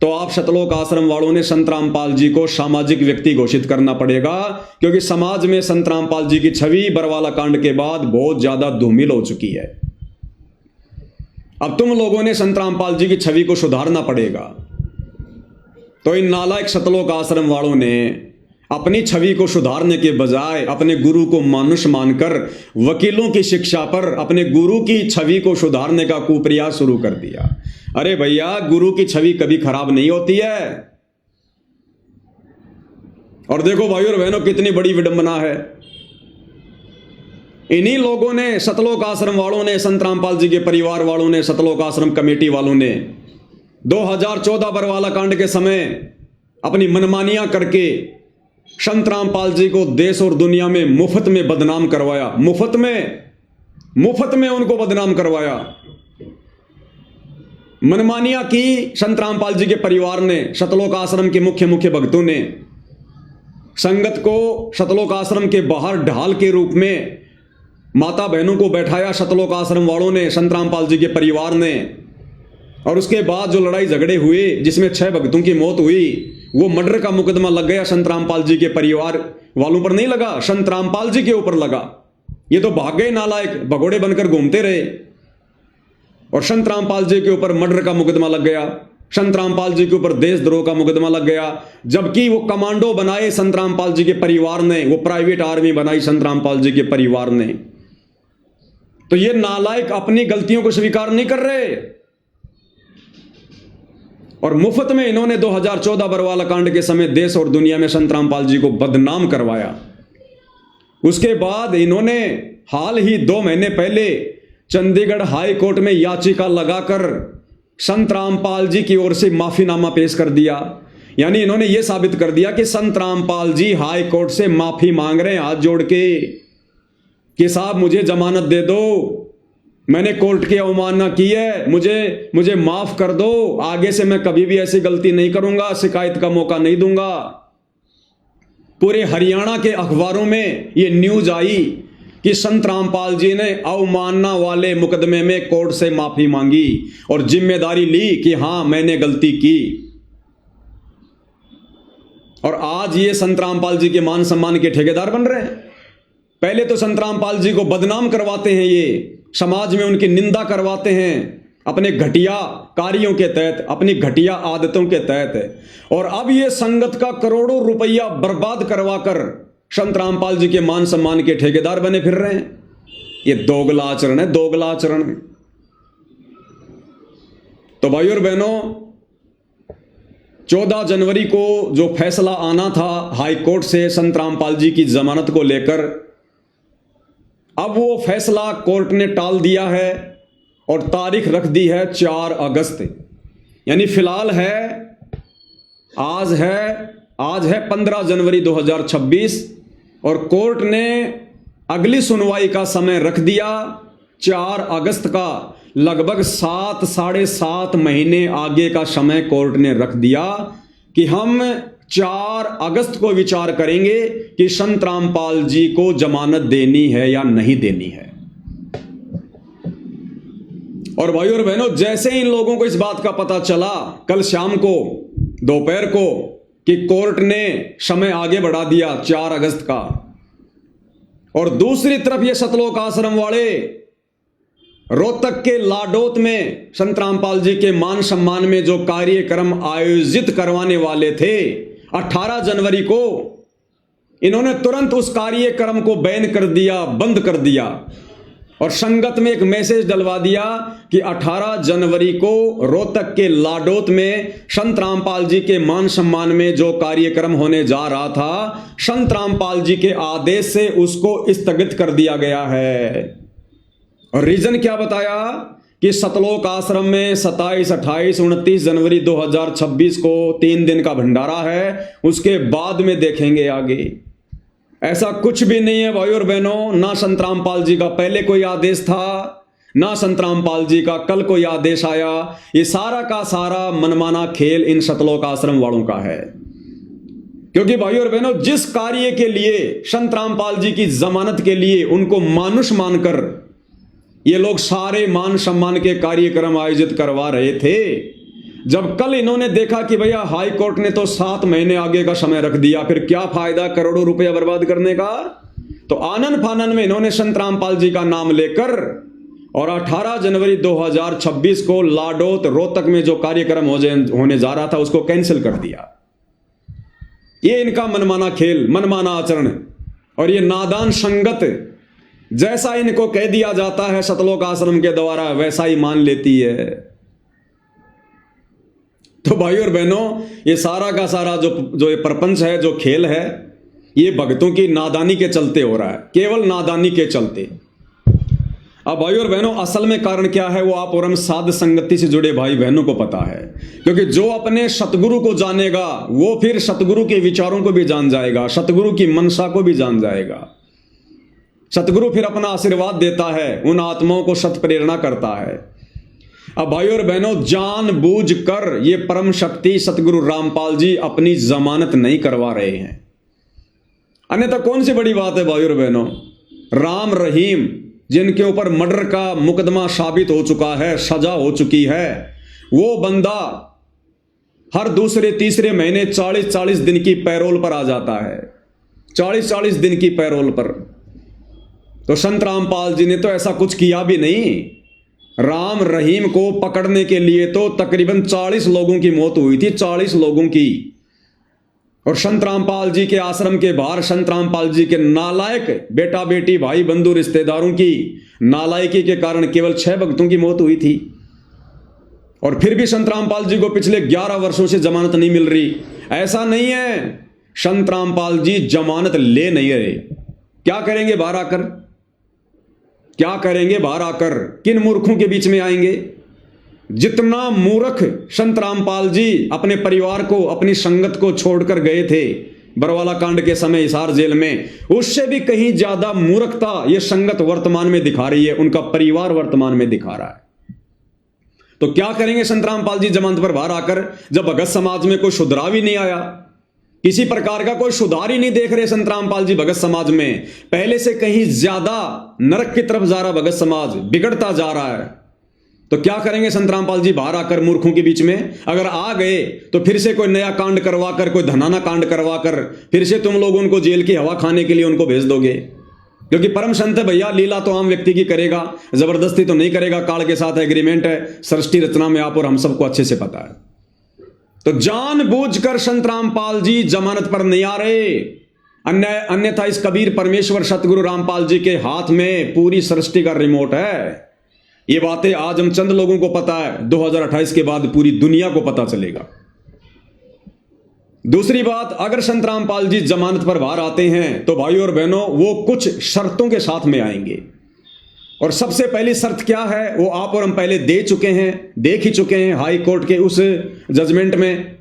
तो आप सतलोक आश्रम वालों ने संत रामपाल जी को सामाजिक व्यक्ति घोषित करना पड़ेगा। क्योंकि समाज में संत रामपाल जी की छवि बरवाला कांड के बाद बहुत ज्यादा धूमिल हो चुकी है। अब तुम लोगों ने संत रामपाल जी की छवि को सुधारना पड़ेगा। तो इन नालायक सतलोक आश्रम वालों ने अपनी छवि को सुधारने के बजाय अपने गुरु को मानुष मानकर वकीलों की शिक्षा पर अपने गुरु की छवि को सुधारने का कुप्रयास शुरू कर दिया। अरे भैया, गुरु की छवि कभी खराब नहीं होती है। और देखो भाइयों और बहनों, कितनी बड़ी विडंबना है। इन्हीं लोगों ने, सतलोक आश्रम वालों ने, संत रामपाल जी के परिवार वालों ने, सतलोक आश्रम कमेटी वालों ने 2014 बरवाला कांड के समय अपनी मनमानियां करके संत रामपाल जी को देश और दुनिया में मुफ्त में बदनाम करवाया। मुफ्त में उनको बदनाम करवाया। मनमानियां की संत रामपाल जी के परिवार ने, सतलोक आश्रम के मुख्य भक्तों ने। संगत को सतलोक आश्रम के बाहर ढाल के रूप में माता बहनों को बैठाया सतलोक आश्रम वालों ने, संत रामपाल जी के परिवार ने। और उसके बाद जो लड़ाई झगड़े हुए जिसमें 6 भक्तों की मौत हुई, वो मर्डर का मुकदमा लग गया संत रामपाल जी के परिवार वालों पर नहीं लगा, संत रामपाल जी के ऊपर लगा। ये तो भाग गए नालायक, भगोड़े बनकर घूमते रहे और संत रामपाल जी के ऊपर मर्डर का मुकदमा लग गया। संत रामपाल जी के ऊपर देशद्रोह का मुकदमा लग गया। जबकि वो कमांडो बनाए संत रामपाल जी के परिवार ने, वो प्राइवेट आर्मी बनाई संत रामपाल जी के परिवार ने। तो ये नालायक अपनी गलतियों को स्वीकार नहीं कर रहे और मुफ्त में इन्होंने 2014 बरवाला कांड के समय देश और दुनिया में संत रामपाल जी को बदनाम करवाया। उसके बाद इन्होंने हाल ही 2 महीने पहले चंडीगढ़ हाई कोर्ट में याचिका लगाकर संत रामपाल जी की ओर से माफीनामा पेश कर दिया। यानी इन्होंने यह साबित कर दिया कि संत रामपाल जी हाई कोर्ट से माफी मांग रहे हैं हाथ जोड़ के कि साहब मुझे जमानत दे दो, मैंने कोर्ट की अवमानना की है, मुझे माफ कर दो, आगे से मैं कभी भी ऐसी गलती नहीं करूंगा, शिकायत का मौका नहीं दूंगा। पूरे हरियाणा के अखबारों में ये न्यूज आई कि संत रामपाल जी ने अवमानना वाले मुकदमे में कोर्ट से माफी मांगी और जिम्मेदारी ली कि हां मैंने गलती की। और आज ये संत रामपाल जी के मान सम्मान के ठेकेदार बन रहे हैं। पहले तो संत रामपाल जी को बदनाम करवाते हैं, ये समाज में उनकी निंदा करवाते हैं अपने घटिया कार्यों के तहत, अपनी घटिया आदतों के तहत, और अब ये संगत का करोड़ों रुपया बर्बाद करवाकर संत रामपाल जी के मान सम्मान के ठेकेदार बने फिर रहे हैं। ये दोगला आचरण है, दोगला आचरण है। तो भाई और बहनों, 14 जनवरी को जो फैसला आना था हाई कोर्ट से संत रामपाल जी की जमानत को लेकर, अब वो फैसला कोर्ट ने टाल दिया है और तारीख रख दी है 4 अगस्त। यानी फिलहाल आज है 15 जनवरी 2026 और कोर्ट ने अगली सुनवाई का समय रख दिया 4 अगस्त का। लगभग 7-7.5 महीने आगे का समय कोर्ट ने रख दिया कि हम 4 अगस्त को विचार करेंगे कि संत रामपाल जी को जमानत देनी है या नहीं देनी है। और भाई और बहनों, जैसे इन लोगों को इस बात का पता चला कल शाम को, दोपहर को, कि कोर्ट ने समय आगे बढ़ा दिया 4 अगस्त का, और दूसरी तरफ ये सतलोक आश्रम वाले रोहतक के लाडोत में संत रामपाल जी के मान सम्मान में जो कार्यक्रम आयोजित करवाने वाले थे 18 जनवरी को, इन्होंने तुरंत उस कार्यक्रम को बैन कर दिया, बंद कर दिया, और संगत में एक मैसेज डलवा दिया कि 18 जनवरी को रोहतक के लाडोत में संत रामपाल जी के मान सम्मान में जो कार्यक्रम होने जा रहा था, संत रामपाल जी के आदेश से उसको स्थगित कर दिया गया है। और रीजन क्या बताया कि सतलोक आश्रम में 27, 28, 29 जनवरी 2026 को 3 दिन का भंडारा है, उसके बाद में देखेंगे आगे। ऐसा कुछ भी नहीं है भाई और बहनों, ना संत रामपाल जी का पहले कोई आदेश था, ना संत रामपाल जी का कल कोई आदेश आया। ये सारा का सारा मनमाना खेल इन सतलोक आश्रम वालों का है। क्योंकि भाई और बहनों, जिस कार्य के लिए संत रामपाल जी की जमानत के लिए उनको मानुष मानकर ये लोग सारे मान सम्मान के कार्यक्रम आयोजित करवा रहे थे, जब कल इन्होंने देखा कि भैया हाई कोर्ट ने तो 7 महीने आगे का समय रख दिया, फिर क्या फायदा करोड़ों रुपया बर्बाद करने का, तो आनन फानन में इन्होंने संत रामपाल जी का नाम लेकर और 18 जनवरी 2026 को लाडोत रोहतक में जो कार्यक्रम होने जा रहा था उसको कैंसिल कर दिया। ये इनका मनमाना खेल, मनमाना आचरण, और ये नादान संगत जैसा इनको कह दिया जाता है सतलोक आश्रम के द्वारा वैसा ही मान लेती है। तो भाई और बहनों, ये सारा का सारा जो ये प्रपंच है, जो खेल है, ये भक्तों की नादानी के चलते हो रहा है, केवल नादानी के चलते। अब भाई और बहनों, असल में कारण क्या है वो आप और हम साध संगति से जुड़े भाई बहनों को पता है। क्योंकि जो अपने सतगुरु को जानेगा वो फिर सतगुरु के विचारों को भी जान जाएगा, सतगुरु की मनसा को भी जान जाएगा। सतगुरु फिर अपना आशीर्वाद देता है, उन आत्माओं को सत प्रेरणा करता है। अब भाई और बहनों, जानबूझकर ये परम शक्ति सतगुरु रामपाल जी अपनी जमानत नहीं करवा रहे हैं, अन्यथा कौन सी बड़ी बात है भाई और बहनों। राम रहीम जिनके ऊपर मर्डर का मुकदमा साबित हो चुका है, सजा हो चुकी है, वो बंदा हर दूसरे तीसरे महीने 40-40 दिन की पैरोल पर आ जाता है, 40-40 दिन की पैरोल पर। तो संत रामपाल जी ने तो ऐसा कुछ किया भी नहीं। राम रहीम को पकड़ने के लिए तो तकरीबन 40 लोगों की मौत हुई थी, 40 लोगों की। और संत रामपाल जी के आश्रम के बाहर संत रामपाल जी के नालायक बेटा बेटी भाई बंधु रिश्तेदारों की नालायकी के कारण केवल 6 भक्तों की मौत हुई थी। और फिर भी संत रामपाल जी को पिछले 11 वर्षों से जमानत नहीं मिल रही। ऐसा नहीं है, संत रामपाल जी जमानत ले नहीं रहे। क्या करेंगे बाहर आकर, क्या करेंगे बाहर आकर, किन मूर्खों के बीच में आएंगे। जितना मूर्ख संत रामपाल जी अपने परिवार को, अपनी संगत को छोड़कर गए थे, बरवाला कांड के समय हिसार जेल में, उससे भी कहीं ज्यादा मूर्खता ये संगत वर्तमान में दिखा रही है, उनका परिवार वर्तमान में दिखा रहा है। तो क्या करेंगे संत रामपाल जी जमानत पर बाहर आकर, जब भगत समाज में कोई सुधराव ही नहीं आया, किसी प्रकार का कोई सुधार ही नहीं देख रहे संत रामपाल जी भगत समाज में, पहले से कहीं ज्यादा नरक की तरफ जा रहा भगत समाज, बिगड़ता जा रहा है। तो क्या करेंगे संत रामपाल जी बाहर आकर मूर्खों के बीच में? अगर आ गए तो फिर से कोई नया कांड करवाकर, कोई धनाना कांड करवाकर फिर से तुम लोग उनको जेल की हवा खाने के लिए उनको भेज दोगे। क्योंकि परम संत है भैया, लीला तो आम व्यक्ति की करेगा, जबरदस्ती तो नहीं करेगा, काल के साथ एग्रीमेंट है, सृष्टि रचना में आप और हम सबको अच्छे से पता है। तो जानबूझकर संत रामपाल जी जमानत पर नहीं आ रहे, अन्यथा इस कबीर परमेश्वर सतगुरु रामपाल जी के हाथ में पूरी सृष्टि का रिमोट है। ये बातें आज हम चंद लोगों को पता है, 2028 के बाद पूरी दुनिया को पता चलेगा। दूसरी बात, अगर संत रामपाल जी जमानत पर बाहर आते हैं तो भाई और बहनों वो कुछ शर्तों के साथ में आएंगे। और सबसे पहली शर्त क्या है वो आप और हम पहले देख ही चुके हैं हाई कोर्ट के उस जजमेंट में।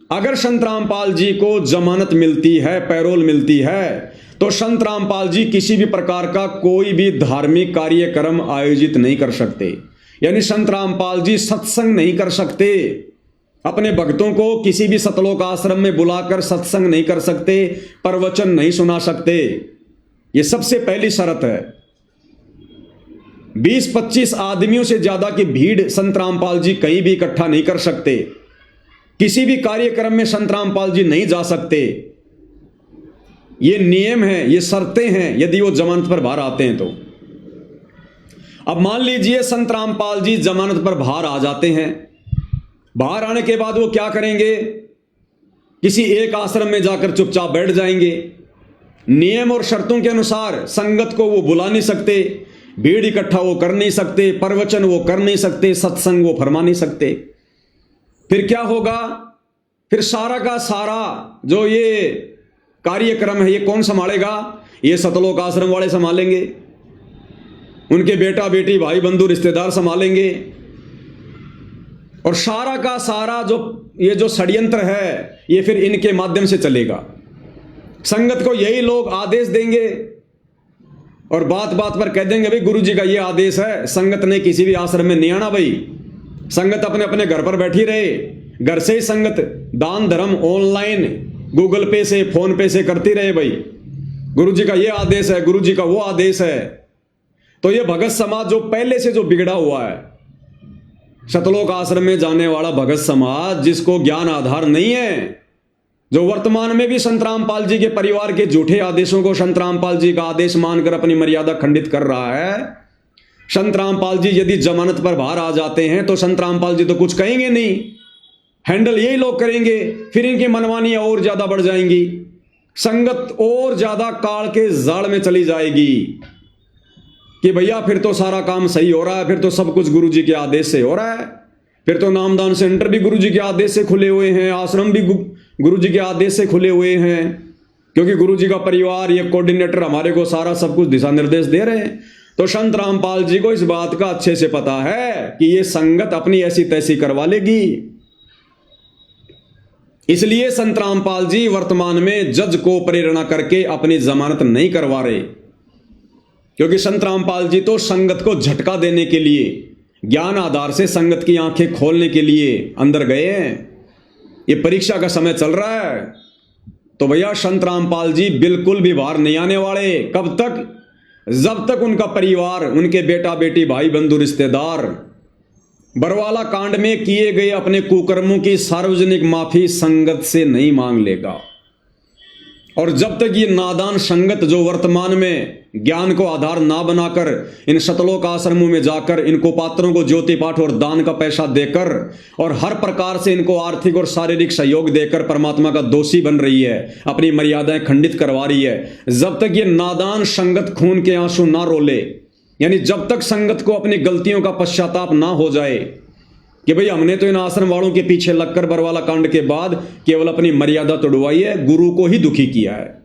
अगर संत रामपाल जी को जमानत मिलती है, पैरोल मिलती है, तो संत रामपाल जी किसी भी प्रकार का कोई भी धार्मिक कार्यक्रम आयोजित नहीं कर सकते। यानी संत रामपाल जी सत्संग नहीं कर सकते, अपने भक्तों को किसी भी सतलोक आश्रम में बुलाकर सत्संग नहीं कर सकते, प्रवचन नहीं सुना सकते। यह सबसे पहली शर्त है। 20-25 आदमियों से ज्यादा की भीड़ संत रामपाल जी कहीं भी इकट्ठा नहीं कर सकते, किसी भी कार्यक्रम में संत रामपाल जी नहीं जा सकते। ये नियम है, ये शर्तें हैं यदि वो जमानत पर बाहर आते हैं तो। अब मान लीजिए संत रामपाल जी जमानत पर बाहर आ जाते हैं, बाहर आने के बाद वो क्या करेंगे? किसी एक आश्रम में जाकर चुपचाप बैठ जाएंगे। नियम और शर्तों के अनुसार संगत को वो बुला नहीं सकते, भीड़ इकट्ठा वो कर नहीं सकते, प्रवचन वो कर नहीं सकते, सत्संग वो फरमा नहीं सकते। फिर क्या होगा? फिर सारा का सारा जो ये कार्यक्रम है ये कौन संभालेगा? ये सतलोक आश्रम वाले संभालेंगे, उनके बेटा बेटी भाई बंधु रिश्तेदार संभालेंगे। और सारा का सारा ये जो षड्यंत्र है ये फिर इनके माध्यम से चलेगा। संगत को यही लोग आदेश देंगे और बात बात पर कह देंगे भाई गुरु जी का ये आदेश है, संगत ने किसी भी आश्रम में नहीं आना भाई, संगत अपने अपने घर पर बैठी रहे, घर से ही संगत दान धर्म ऑनलाइन गूगल पे से फोन पे से करती रहे भाई, गुरु जी का ये आदेश है, गुरु जी का वो आदेश है। तो ये भगत समाज जो पहले से जो बिगड़ा हुआ है, सतलोक आश्रम में जाने वाला भगत समाज जिसको ज्ञान आधार नहीं है, जो वर्तमान में भी संत रामपाल जी के परिवार के झूठे आदेशों को संत रामपाल जी का आदेश मानकर अपनी मर्यादा खंडित कर रहा है। संत रामपाल जी यदि जमानत पर बाहर आ जाते हैं तो संत रामपाल जी तो कुछ कहेंगे नहीं, हैंडल यही लोग करेंगे, फिर इनकी मनमानियां और ज्यादा बढ़ जाएंगी, संगत और ज्यादा काल के जाल में चली जाएगी कि भैया फिर तो सारा काम सही हो रहा है, फिर तो सब कुछ गुरु जी के आदेश से हो रहा है, फिर तो नामदान सेंटर भी गुरु जी के आदेश से खुले हुए हैं, आश्रम भी गुरु जी के आदेश से खुले हुए हैं, क्योंकि गुरु जी का परिवार ये कोऑर्डिनेटर हमारे को सारा सब कुछ दिशा निर्देश दे रहे हैं। तो संत रामपाल जी को इस बात का अच्छे से पता है कि ये संगत अपनी ऐसी तैसी करवा लेगी। इसलिए संत रामपाल जी वर्तमान में जज को प्रेरणा करके अपनी जमानत नहीं करवा रहे, क्योंकि संत रामपाल जी तो संगत को झटका देने के लिए, ज्ञान आधार से संगत की आंखें खोलने के लिए अंदर गए हैं। ये परीक्षा का समय चल रहा है, तो भैया संत रामपाल जी बिल्कुल भी बाहर नहीं आने वाले। कब तक? जब तक उनका परिवार, उनके बेटा बेटी भाई बंधु रिश्तेदार बरवाला कांड में किए गए अपने कुकर्मों की सार्वजनिक माफी संगत से नहीं मांग लेगा। और जब तक ये नादान संगत जो वर्तमान में ज्ञान को आधार ना बनाकर इन सतलोक आश्रमों में जाकर इनको पात्रों को ज्योति पाठ और दान का पैसा देकर और हर प्रकार से इनको आर्थिक और शारीरिक सहयोग देकर परमात्मा का दोषी बन रही है, अपनी मर्यादाएं खंडित करवा रही है, जब तक ये नादान संगत खून के आंसू ना रोले, यानी जब तक संगत को अपनी गलतियों का पश्चाताप ना हो जाए कि भाई हमने तो इन आश्रम वालों के पीछे लगकर बरवाला कांड के बाद केवल अपनी मर्यादा तोड़वाई है, गुरु को ही दुखी किया है,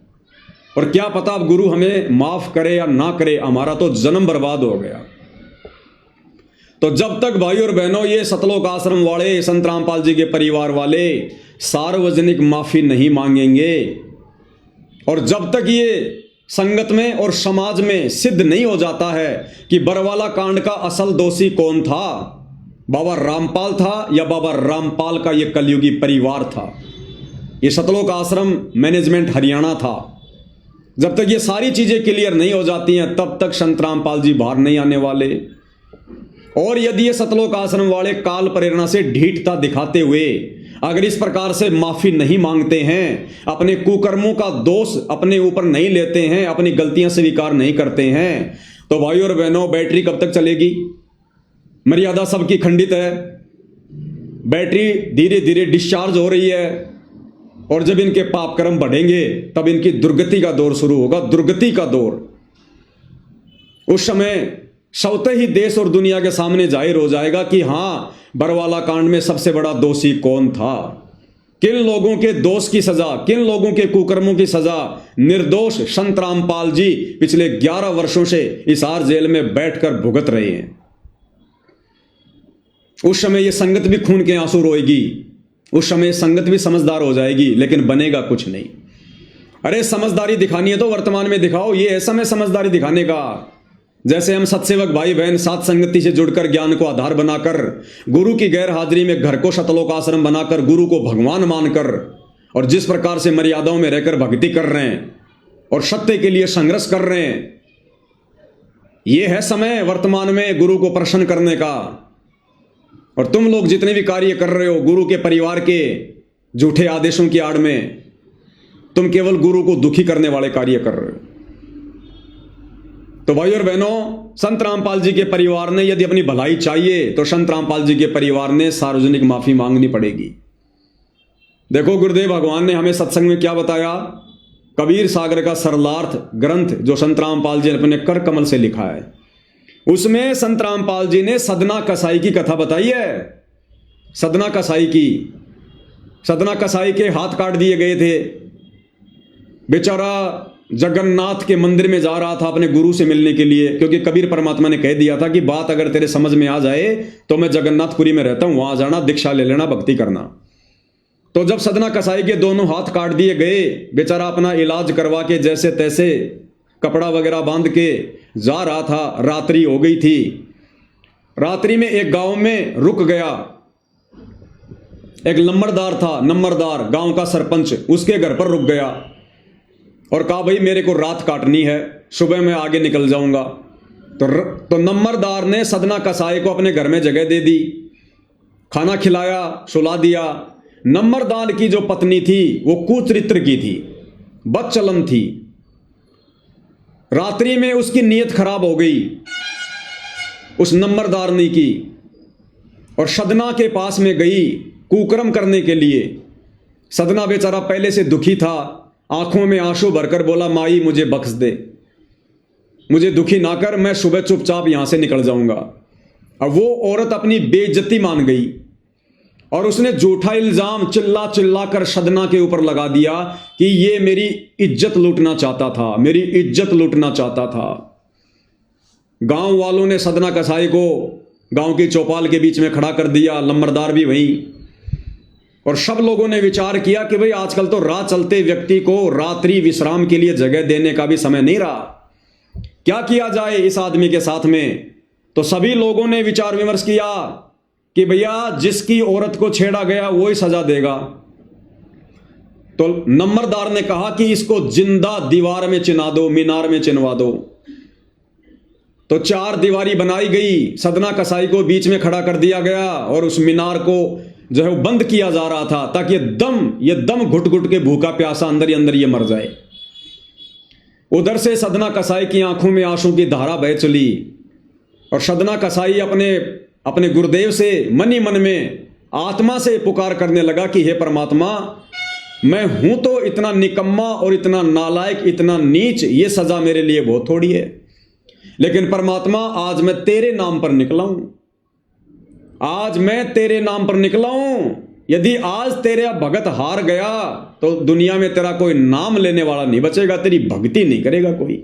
और क्या पता अब गुरु हमें माफ करे या ना करे, हमारा तो जन्म बर्बाद हो गया। तो जब तक भाई और बहनों ये सतलोक आश्रम वाले, संत रामपाल जी के परिवार वाले सार्वजनिक माफी नहीं मांगेंगे। और जब तक ये संगत में और समाज में सिद्ध नहीं हो जाता है कि बरवाला कांड का असल दोषी कौन था, बाबा रामपाल था या बाबा रामपाल का ये कलयुगी परिवार था, ये सतलोक आश्रम मैनेजमेंट हरियाणा था, जब तक ये सारी चीजें क्लियर नहीं हो जाती हैं तब तक संत रामपाल जी बाहर नहीं आने वाले। और यदि ये सतलोक आश्रम वाले काल प्रेरणा से ढीठता दिखाते हुए अगर इस प्रकार से माफी नहीं मांगते हैं, अपने कुकर्मों का दोष अपने ऊपर नहीं लेते हैं, अपनी गलतियां स्वीकार नहीं करते हैं, तो भाई और बहनों बैटरी कब तक चलेगी? मर्यादा सबकी खंडित है, बैटरी धीरे धीरे डिस्चार्ज हो रही है, और जब इनके पाप कर्म बढ़ेंगे तब इनकी दुर्गति का दौर शुरू होगा, दुर्गति का दौर। उस समय स्वतः ही देश और दुनिया के सामने जाहिर हो जाएगा कि हां, बरवाला कांड में सबसे बड़ा दोषी कौन था, किन लोगों के दोष की सजा, किन लोगों के कुकर्मों की सजा निर्दोष संत रामपाल जी पिछले 11 वर्षों से हिसार जेल में बैठकर भुगत रहे हैं। उस समय यह संगत भी खून के आंसू रोएगी, उस समय संगत भी समझदार हो जाएगी, लेकिन बनेगा कुछ नहीं। अरे समझदारी दिखानी है तो वर्तमान में दिखाओ, ये है समय समझदारी दिखाने का। जैसे हम सत्सेवक भाई बहन साथ संगति से जुड़कर ज्ञान को आधार बनाकर, गुरु की गैर हाजिरी में घर को सतलोक आश्रम बनाकर, गुरु को भगवान मानकर, और जिस प्रकार से मर्यादाओं में रहकर भक्ति कर रहे हैं और सत्य के लिए संघर्ष कर रहे हैं, यह है समय वर्तमान में गुरु को प्रसन्न करने का। और तुम लोग जितने भी कार्य कर रहे हो गुरु के परिवार के झूठे आदेशों की आड़ में, तुम केवल गुरु को दुखी करने वाले कार्य कर रहे हो। तो भाई और बहनों, संत रामपाल जी के परिवार ने यदि अपनी भलाई चाहिए तो संत रामपाल जी के परिवार ने सार्वजनिक माफी मांगनी पड़ेगी। देखो गुरुदेव भगवान ने हमें सत्संग में क्या बताया, कबीर सागर का सरलार्थ ग्रंथ जो संत रामपाल जी ने अपने कर कमल से लिखा है, उसमें संत रामपाल जी ने सदना कसाई की कथा बताई है। सदना कसाई की, सदना कसाई के हाथ काट दिए गए थे, बेचारा जगन्नाथ के मंदिर में जा रहा था अपने गुरु से मिलने के लिए, क्योंकि कबीर परमात्मा ने कह दिया था कि बात अगर तेरे समझ में आ जाए तो मैं जगन्नाथपुरी में रहता हूं, वहां जाना, दीक्षा ले लेना, भक्ति करना। तो जब सदना कसाई के दोनों हाथ काट दिए गए, बेचारा अपना इलाज करवा के जैसे तैसे कपड़ा वगैरह बांध के जा रहा था, रात्रि हो गई थी। रात्रि में एक गांव में रुक गया, एक नंबरदार था, नंबरदार गांव का सरपंच, उसके घर पर रुक गया और कहा भाई मेरे को रात काटनी है, सुबह मैं आगे निकल जाऊंगा। तो नंबरदार ने सदना कसाई को अपने घर में जगह दे दी, खाना खिलाया, सुला दिया। नंबरदार की जो पत्नी थी वो कुचरित्र की थी, बदचलन थी। रात्रि में उसकी नीयत खराब हो गई उस नंबरदारनी की, और सदना के पास में गई कुकर्म करने के लिए। सदना बेचारा पहले से दुखी था, आंखों में आंसू भरकर बोला, माई मुझे बख्श दे, मुझे दुखी ना कर, मैं सुबह चुपचाप यहां से निकल जाऊंगा। अब वो औरत अपनी बेइज्जती मान गई और उसने झूठा इल्जाम चिल्ला चिल्ला कर सदना के ऊपर लगा दिया कि ये मेरी इज्जत लूटना चाहता था, मेरी इज्जत लूटना चाहता था। गांव वालों ने सदना कसाई को गांव की चौपाल के बीच में खड़ा कर दिया, नंबरदार भी वहीं, और सब लोगों ने विचार किया कि भाई आजकल तो राह चलते व्यक्ति को रात्रि विश्राम के लिए जगह देने का भी समय नहीं रहा, क्या किया जाए इस आदमी के साथ में। तो सभी लोगों ने विचार विमर्श किया कि भैया जिसकी औरत को छेड़ा गया वो ही सजा देगा। तो नंबरदार ने कहा कि इसको जिंदा दीवार में चिना दो, मीनार में चिनवा दो। तो 4 दीवारी बनाई गई, सदना कसाई को बीच में खड़ा कर दिया गया और उस मीनार को जो है वो बंद किया जा रहा था ताकि ये दम घुट घुट के भूखा प्यासा अंदर ही अंदर ये मर जाए। उधर से सदना कसाई की आंखों में आंसू की धारा बह चली और सदना कसाई अपने गुरुदेव से मन ही मन में आत्मा से पुकार करने लगा कि हे परमात्मा, मैं हूं तो इतना निकम्मा और इतना नालायक, इतना नीच, ये सजा मेरे लिए बहुत थोड़ी है, लेकिन परमात्मा आज मैं तेरे नाम पर निकला हूं, आज मैं तेरे नाम पर निकला हूं। यदि आज तेरा भगत हार गया तो दुनिया में तेरा कोई नाम लेने वाला नहीं बचेगा, तेरी भक्ति नहीं करेगा कोई।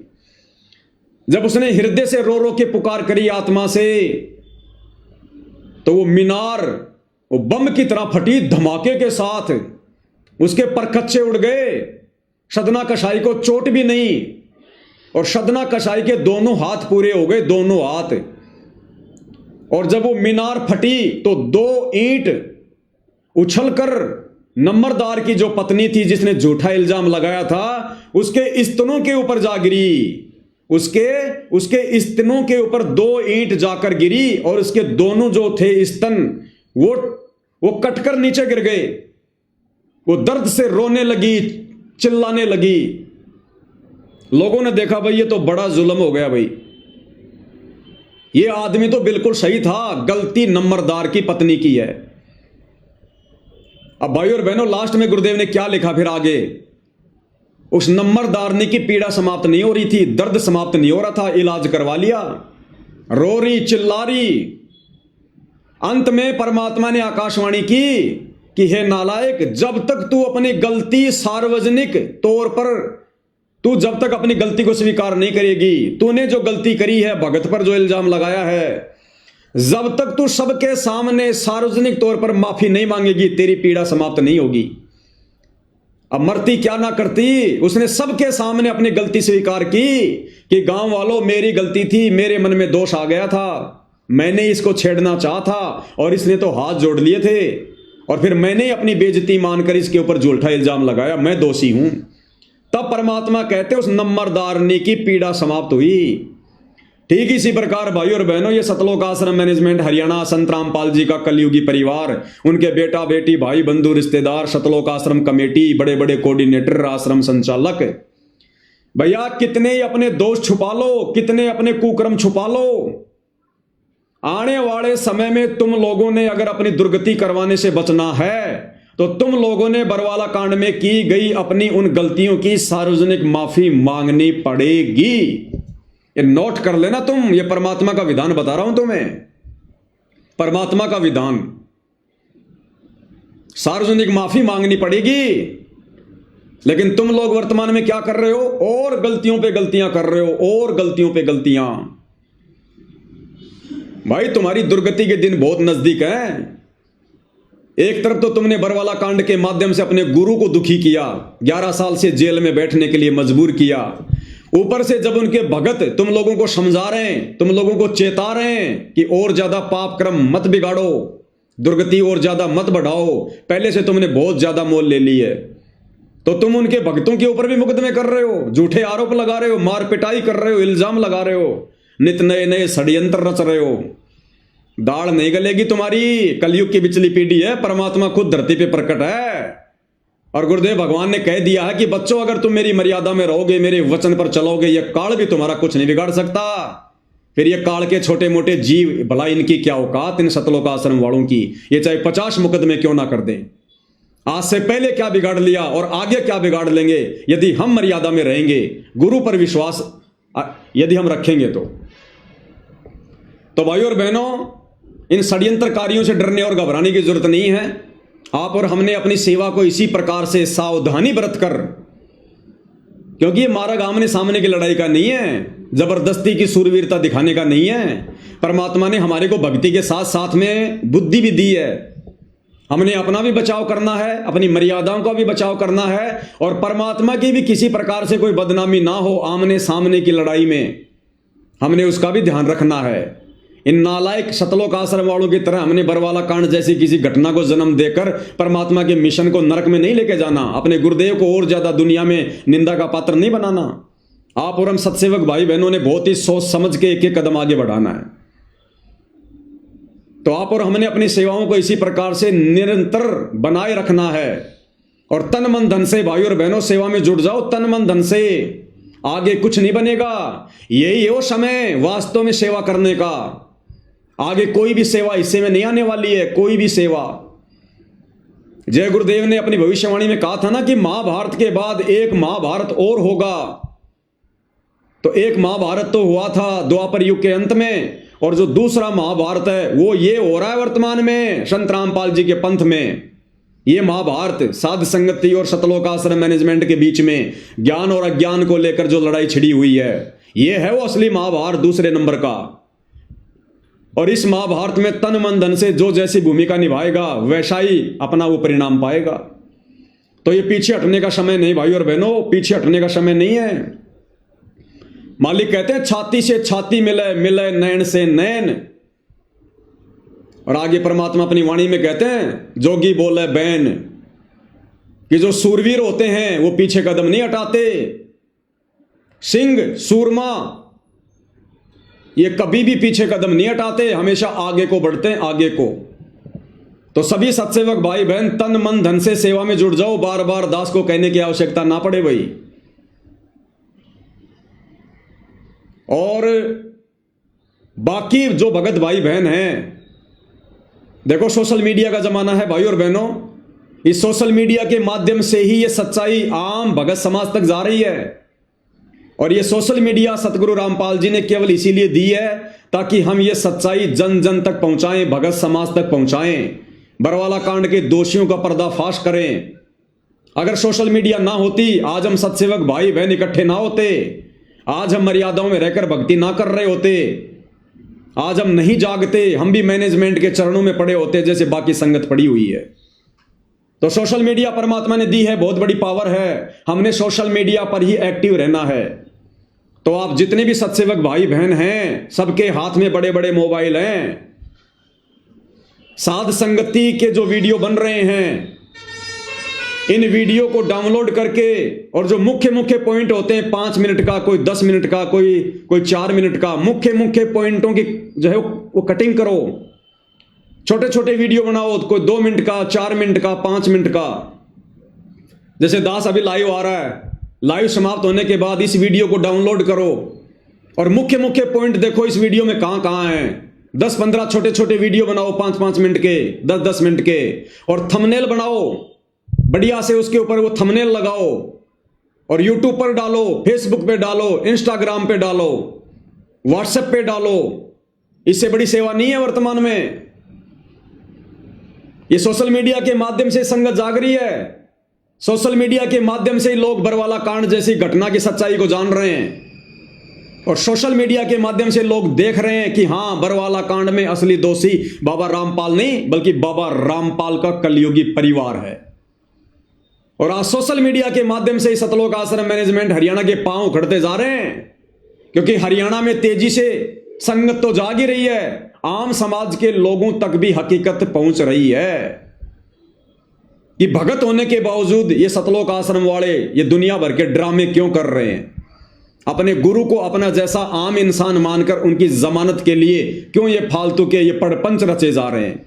जब उसने हृदय से रो रो के पुकार करी आत्मा से, तो वो मीनार वो बम की तरह फटी धमाके के साथ, उसके परखच्चे उड़ गए, सदना कसाई को चोट भी नहीं, और सदना कसाई के दोनों हाथ पूरे हो गए, दोनों हाथ। और जब वो मीनार फटी तो 2 ईंट उछलकर नंबरदार की जो पत्नी थी जिसने झूठा इल्जाम लगाया था उसके स्तनों के ऊपर जा गिरी। उसके स्तनों के ऊपर 2 ईंट जाकर गिरी और उसके दोनों जो थे स्तन वो कटकर नीचे गिर गए। वो दर्द से रोने लगी, चिल्लाने लगी। लोगों ने देखा भाई ये तो बड़ा जुल्म हो गया भाई, ये आदमी तो बिल्कुल सही था, गलती नंबरदार की पत्नी की है। अब भाई और बहनों लास्ट में गुरुदेव ने क्या लिखा फिर आगे, उस नंबरदारनी की पीड़ा समाप्त नहीं हो रही थी, दर्द समाप्त नहीं हो रहा था, इलाज करवा लिया, रो रही चिल्ला रही। अंत में परमात्मा ने आकाशवाणी की कि हे नालायक, जब तक तू अपनी गलती सार्वजनिक तौर पर तू जब तक अपनी गलती को स्वीकार नहीं करेगी, तूने जो गलती करी है, भगत पर जो इल्जाम लगाया है, जब तक तू सबके सामने सार्वजनिक तौर पर माफी नहीं मांगेगी तेरी पीड़ा समाप्त नहीं होगी। अब मरती क्या ना करती, उसने सबके सामने अपनी गलती स्वीकार की कि गांव वालों मेरी गलती थी, मेरे मन में दोष आ गया था, मैंने इसको छेड़ना चाहा था और इसने तो हाथ जोड़ लिए थे और फिर मैंने अपनी बेइज्जती मानकर इसके ऊपर झूठा इल्जाम लगाया, मैं दोषी हूं। तब परमात्मा कहते उस नंबरदारनी की पीड़ा समाप्त हुई। ठीक इसी प्रकार भाई और बहनों ये सतलोक आश्रम मैनेजमेंट हरियाणा संत रामपाल जी का कलयुगी परिवार, उनके बेटा बेटी भाई बंधु रिश्तेदार, सतलोक आश्रम कमेटी, बड़े बड़े कोऑर्डिनेटर, आश्रम संचालक, भैया कितने ही अपने दोष छुपा लो, कितने अपने कुकर्म छुपा लो, आने वाले समय में तुम लोगों ने अगर अपनी दुर्गति करवाने से बचना है तो तुम लोगों ने बरवाला कांड में की गई अपनी उन गलतियों की सार्वजनिक माफी मांगनी पड़ेगी। ये नोट कर लेना तुम, ये परमात्मा का विधान बता रहा हूं तुम्हें, परमात्मा का विधान, सार्वजनिक माफी मांगनी पड़ेगी। लेकिन तुम लोग वर्तमान में क्या कर रहे हो, और गलतियों पे गलतियां कर रहे हो, और गलतियों पे गलतियां। भाई तुम्हारी दुर्गति के दिन बहुत नजदीक हैं। एक तरफ तो तुमने बरवाला कांड के माध्यम से अपने गुरु को दुखी किया, 11 साल से जेल में बैठने के लिए मजबूर किया, ऊपर से जब उनके भगत तुम लोगों को समझा रहे हैं, तुम लोगों को चेता रहे हैं कि और ज्यादा पाप क्रम मत बिगाड़ो, दुर्गति और ज्यादा मत बढ़ाओ, पहले से तुमने बहुत ज्यादा मोल ले ली है, तो तुम उनके भक्तों के ऊपर भी मुकदमे कर रहे हो, झूठे आरोप लगा रहे हो, मार पिटाई कर रहे हो, इल्जाम लगा रहे हो, नित नए नए षड्यंत्र रच रहे हो। दाढ़ नहीं गलेगी तुम्हारी, कलयुग की बिचली पीढ़ी है, परमात्मा खुद धरती पे प्रकट है। और गुरुदेव भगवान ने कह दिया है कि बच्चों अगर तुम मेरी मर्यादा में रहोगे, मेरे वचन पर चलोगे, यह काल भी तुम्हारा कुछ नहीं बिगाड़ सकता। फिर ये काल के छोटे मोटे जीव, भला इनकी क्या औकात, इन सतलोक आश्रम वालों की, ये चाहे 50 मुकदमे क्यों ना कर दें। आज से पहले क्या बिगाड़ लिया और आगे क्या बिगाड़ लेंगे, यदि हम मर्यादा में रहेंगे, गुरु पर विश्वास यदि हम रखेंगे तो भाइयों और बहनों, इन षड्यंत्रकारियों से डरने और घबराने की जरूरत नहीं है। आप और हमने अपनी सेवा को इसी प्रकार से सावधानी बरत कर, क्योंकि ये मार्ग आमने सामने की लड़ाई का नहीं है, जबरदस्ती की सूरवीरता दिखाने का नहीं है। परमात्मा ने हमारे को भक्ति के साथ साथ में बुद्धि भी दी है, हमने अपना भी बचाव करना है, अपनी मर्यादाओं का भी बचाव करना है, और परमात्मा की भी किसी प्रकार से कोई बदनामी ना हो आमने सामने की लड़ाई में, हमने उसका भी ध्यान रखना है। इन नालायक सतलोक आश्रम वालों की तरह हमने बरवाला कांड जैसी किसी घटना को जन्म देकर परमात्मा के मिशन को नरक में नहीं लेके जाना, अपने गुरुदेव को और ज्यादा दुनिया में निंदा का पात्र नहीं बनाना। आप और हम सत्सेवक भाई बहनों ने बहुत ही सोच समझ के एक एक कदम आगे बढ़ाना है। तो आप और हमने अपनी सेवाओं को इसी प्रकार से निरंतर बनाए रखना है, और तन मन धन से भाई और बहनों सेवा में जुट जाओ, तन मन धन से, आगे कुछ नहीं बनेगा। यही वो समय वास्तव में सेवा करने का, आगे कोई भी सेवा हिस्से में नहीं आने वाली है, कोई भी सेवा। जय गुरुदेव ने अपनी भविष्यवाणी में कहा था ना कि महाभारत के बाद एक महाभारत और होगा। तो एक महाभारत तो हुआ था द्वापर युग के अंत में, और जो दूसरा महाभारत है वो ये हो रहा है वर्तमान में संत रामपाल जी के पंथ में। ये महाभारत साध संगति और सतलोक आश्रम मैनेजमेंट के बीच में ज्ञान और अज्ञान को लेकर जो लड़ाई छिड़ी हुई है, ये है वो असली महाभारत दूसरे नंबर का। और इस महाभारत में तन मन धन से जो जैसी भूमिका निभाएगा वैसा ही अपना वो परिणाम पाएगा। तो ये पीछे हटने का समय नहीं भाई और बहनों, पीछे हटने का समय नहीं है। मालिक कहते हैं छाती से छाती मिले, मिले नैन से नैन। और आगे परमात्मा अपनी वाणी में कहते हैं जोगी बोले बैन, कि जो सूरवीर होते हैं वो पीछे कदम नहीं हटाते। सिंह सूरमा ये कभी भी पीछे कदम नहीं हटाते, हमेशा आगे को बढ़ते हैं, आगे को। तो सभी सत्सेवक भाई बहन तन मन धन से सेवा में जुड़ जाओ, बार बार दास को कहने की आवश्यकता ना पड़े भाई। और बाकी जो भगत भाई बहन हैं, देखो सोशल मीडिया का जमाना है भाई और बहनों, इस सोशल मीडिया के माध्यम से ही ये सच्चाई आम भगत समाज तक जा रही है। और ये सोशल मीडिया सतगुरु रामपाल जी ने केवल इसीलिए दी है ताकि हम ये सच्चाई जन जन तक पहुंचाएं, भगत समाज तक पहुंचाएं, बरवाला कांड के दोषियों का पर्दाफाश करें। अगर सोशल मीडिया ना होती, आज हम सत्सेवक भाई बहन इकट्ठे ना होते, आज हम मर्यादाओं में रहकर भक्ति ना कर रहे होते, आज हम नहीं जागते, हम भी मैनेजमेंट के चरणों में पड़े होते जैसे बाकी संगत पड़ी हुई है। तो सोशल मीडिया परमात्मा ने दी है, बहुत बड़ी पावर है, हमने सोशल मीडिया पर ही एक्टिव रहना है। तो आप जितने भी सत्सेवक भाई बहन हैं, सबके हाथ में बड़े बड़े मोबाइल हैं। साध संगति के जो वीडियो बन रहे हैं, इन वीडियो को डाउनलोड करके, और जो मुख्य मुख्य पॉइंट होते हैं 5 मिनट का, कोई 10 मिनट का, कोई 4 मिनट का, मुख्य मुख्य पॉइंटों की जो है वो कटिंग करो, छोटे छोटे वीडियो बनाओ, कोई 2 मिनट का, 4 मिनट का, 5 मिनट का। जैसे दास अभी लाइव आ रहा है, लाइव समाप्त होने के बाद इस वीडियो को डाउनलोड करो और मुख्य मुख्य पॉइंट देखो इस वीडियो में कहां कहां है। 10-15 छोटे छोटे वीडियो बनाओ, 5-5 मिनट के, 10-10 मिनट के, और थंबनेल बनाओ बढ़िया से, उसके ऊपर वो थंबनेल लगाओ और यूट्यूब पर डालो, फेसबुक पे डालो, इंस्टाग्राम पे डालो, व्हाट्सएप पे डालो। इससे बड़ी सेवा नहीं है वर्तमान में। ये सोशल मीडिया के माध्यम से संगत जाग रही है, सोशल मीडिया के माध्यम से लोग बरवाला कांड जैसी घटना की सच्चाई को जान रहे हैं, और सोशल मीडिया के माध्यम से लोग देख रहे हैं कि हां, बरवाला कांड में असली दोषी बाबा रामपाल नहीं, बल्कि बाबा रामपाल का कलयुगी परिवार है। और आज सोशल मीडिया के माध्यम से सतलोक आश्रम मैनेजमेंट हरियाणा के पांव उखड़ते जा रहे हैं, क्योंकि हरियाणा में तेजी से संगत तो जाग ही रही है, आम समाज के लोगों तक भी हकीकत पहुंच रही है कि भगत होने के बावजूद ये सतलोक आश्रम वाले ये दुनिया भर के ड्रामे क्यों कर रहे हैं। अपने गुरु को अपना जैसा आम इंसान मानकर उनकी जमानत के लिए क्यों ये फालतू के ये पड़पंच रचे जा रहे हैं।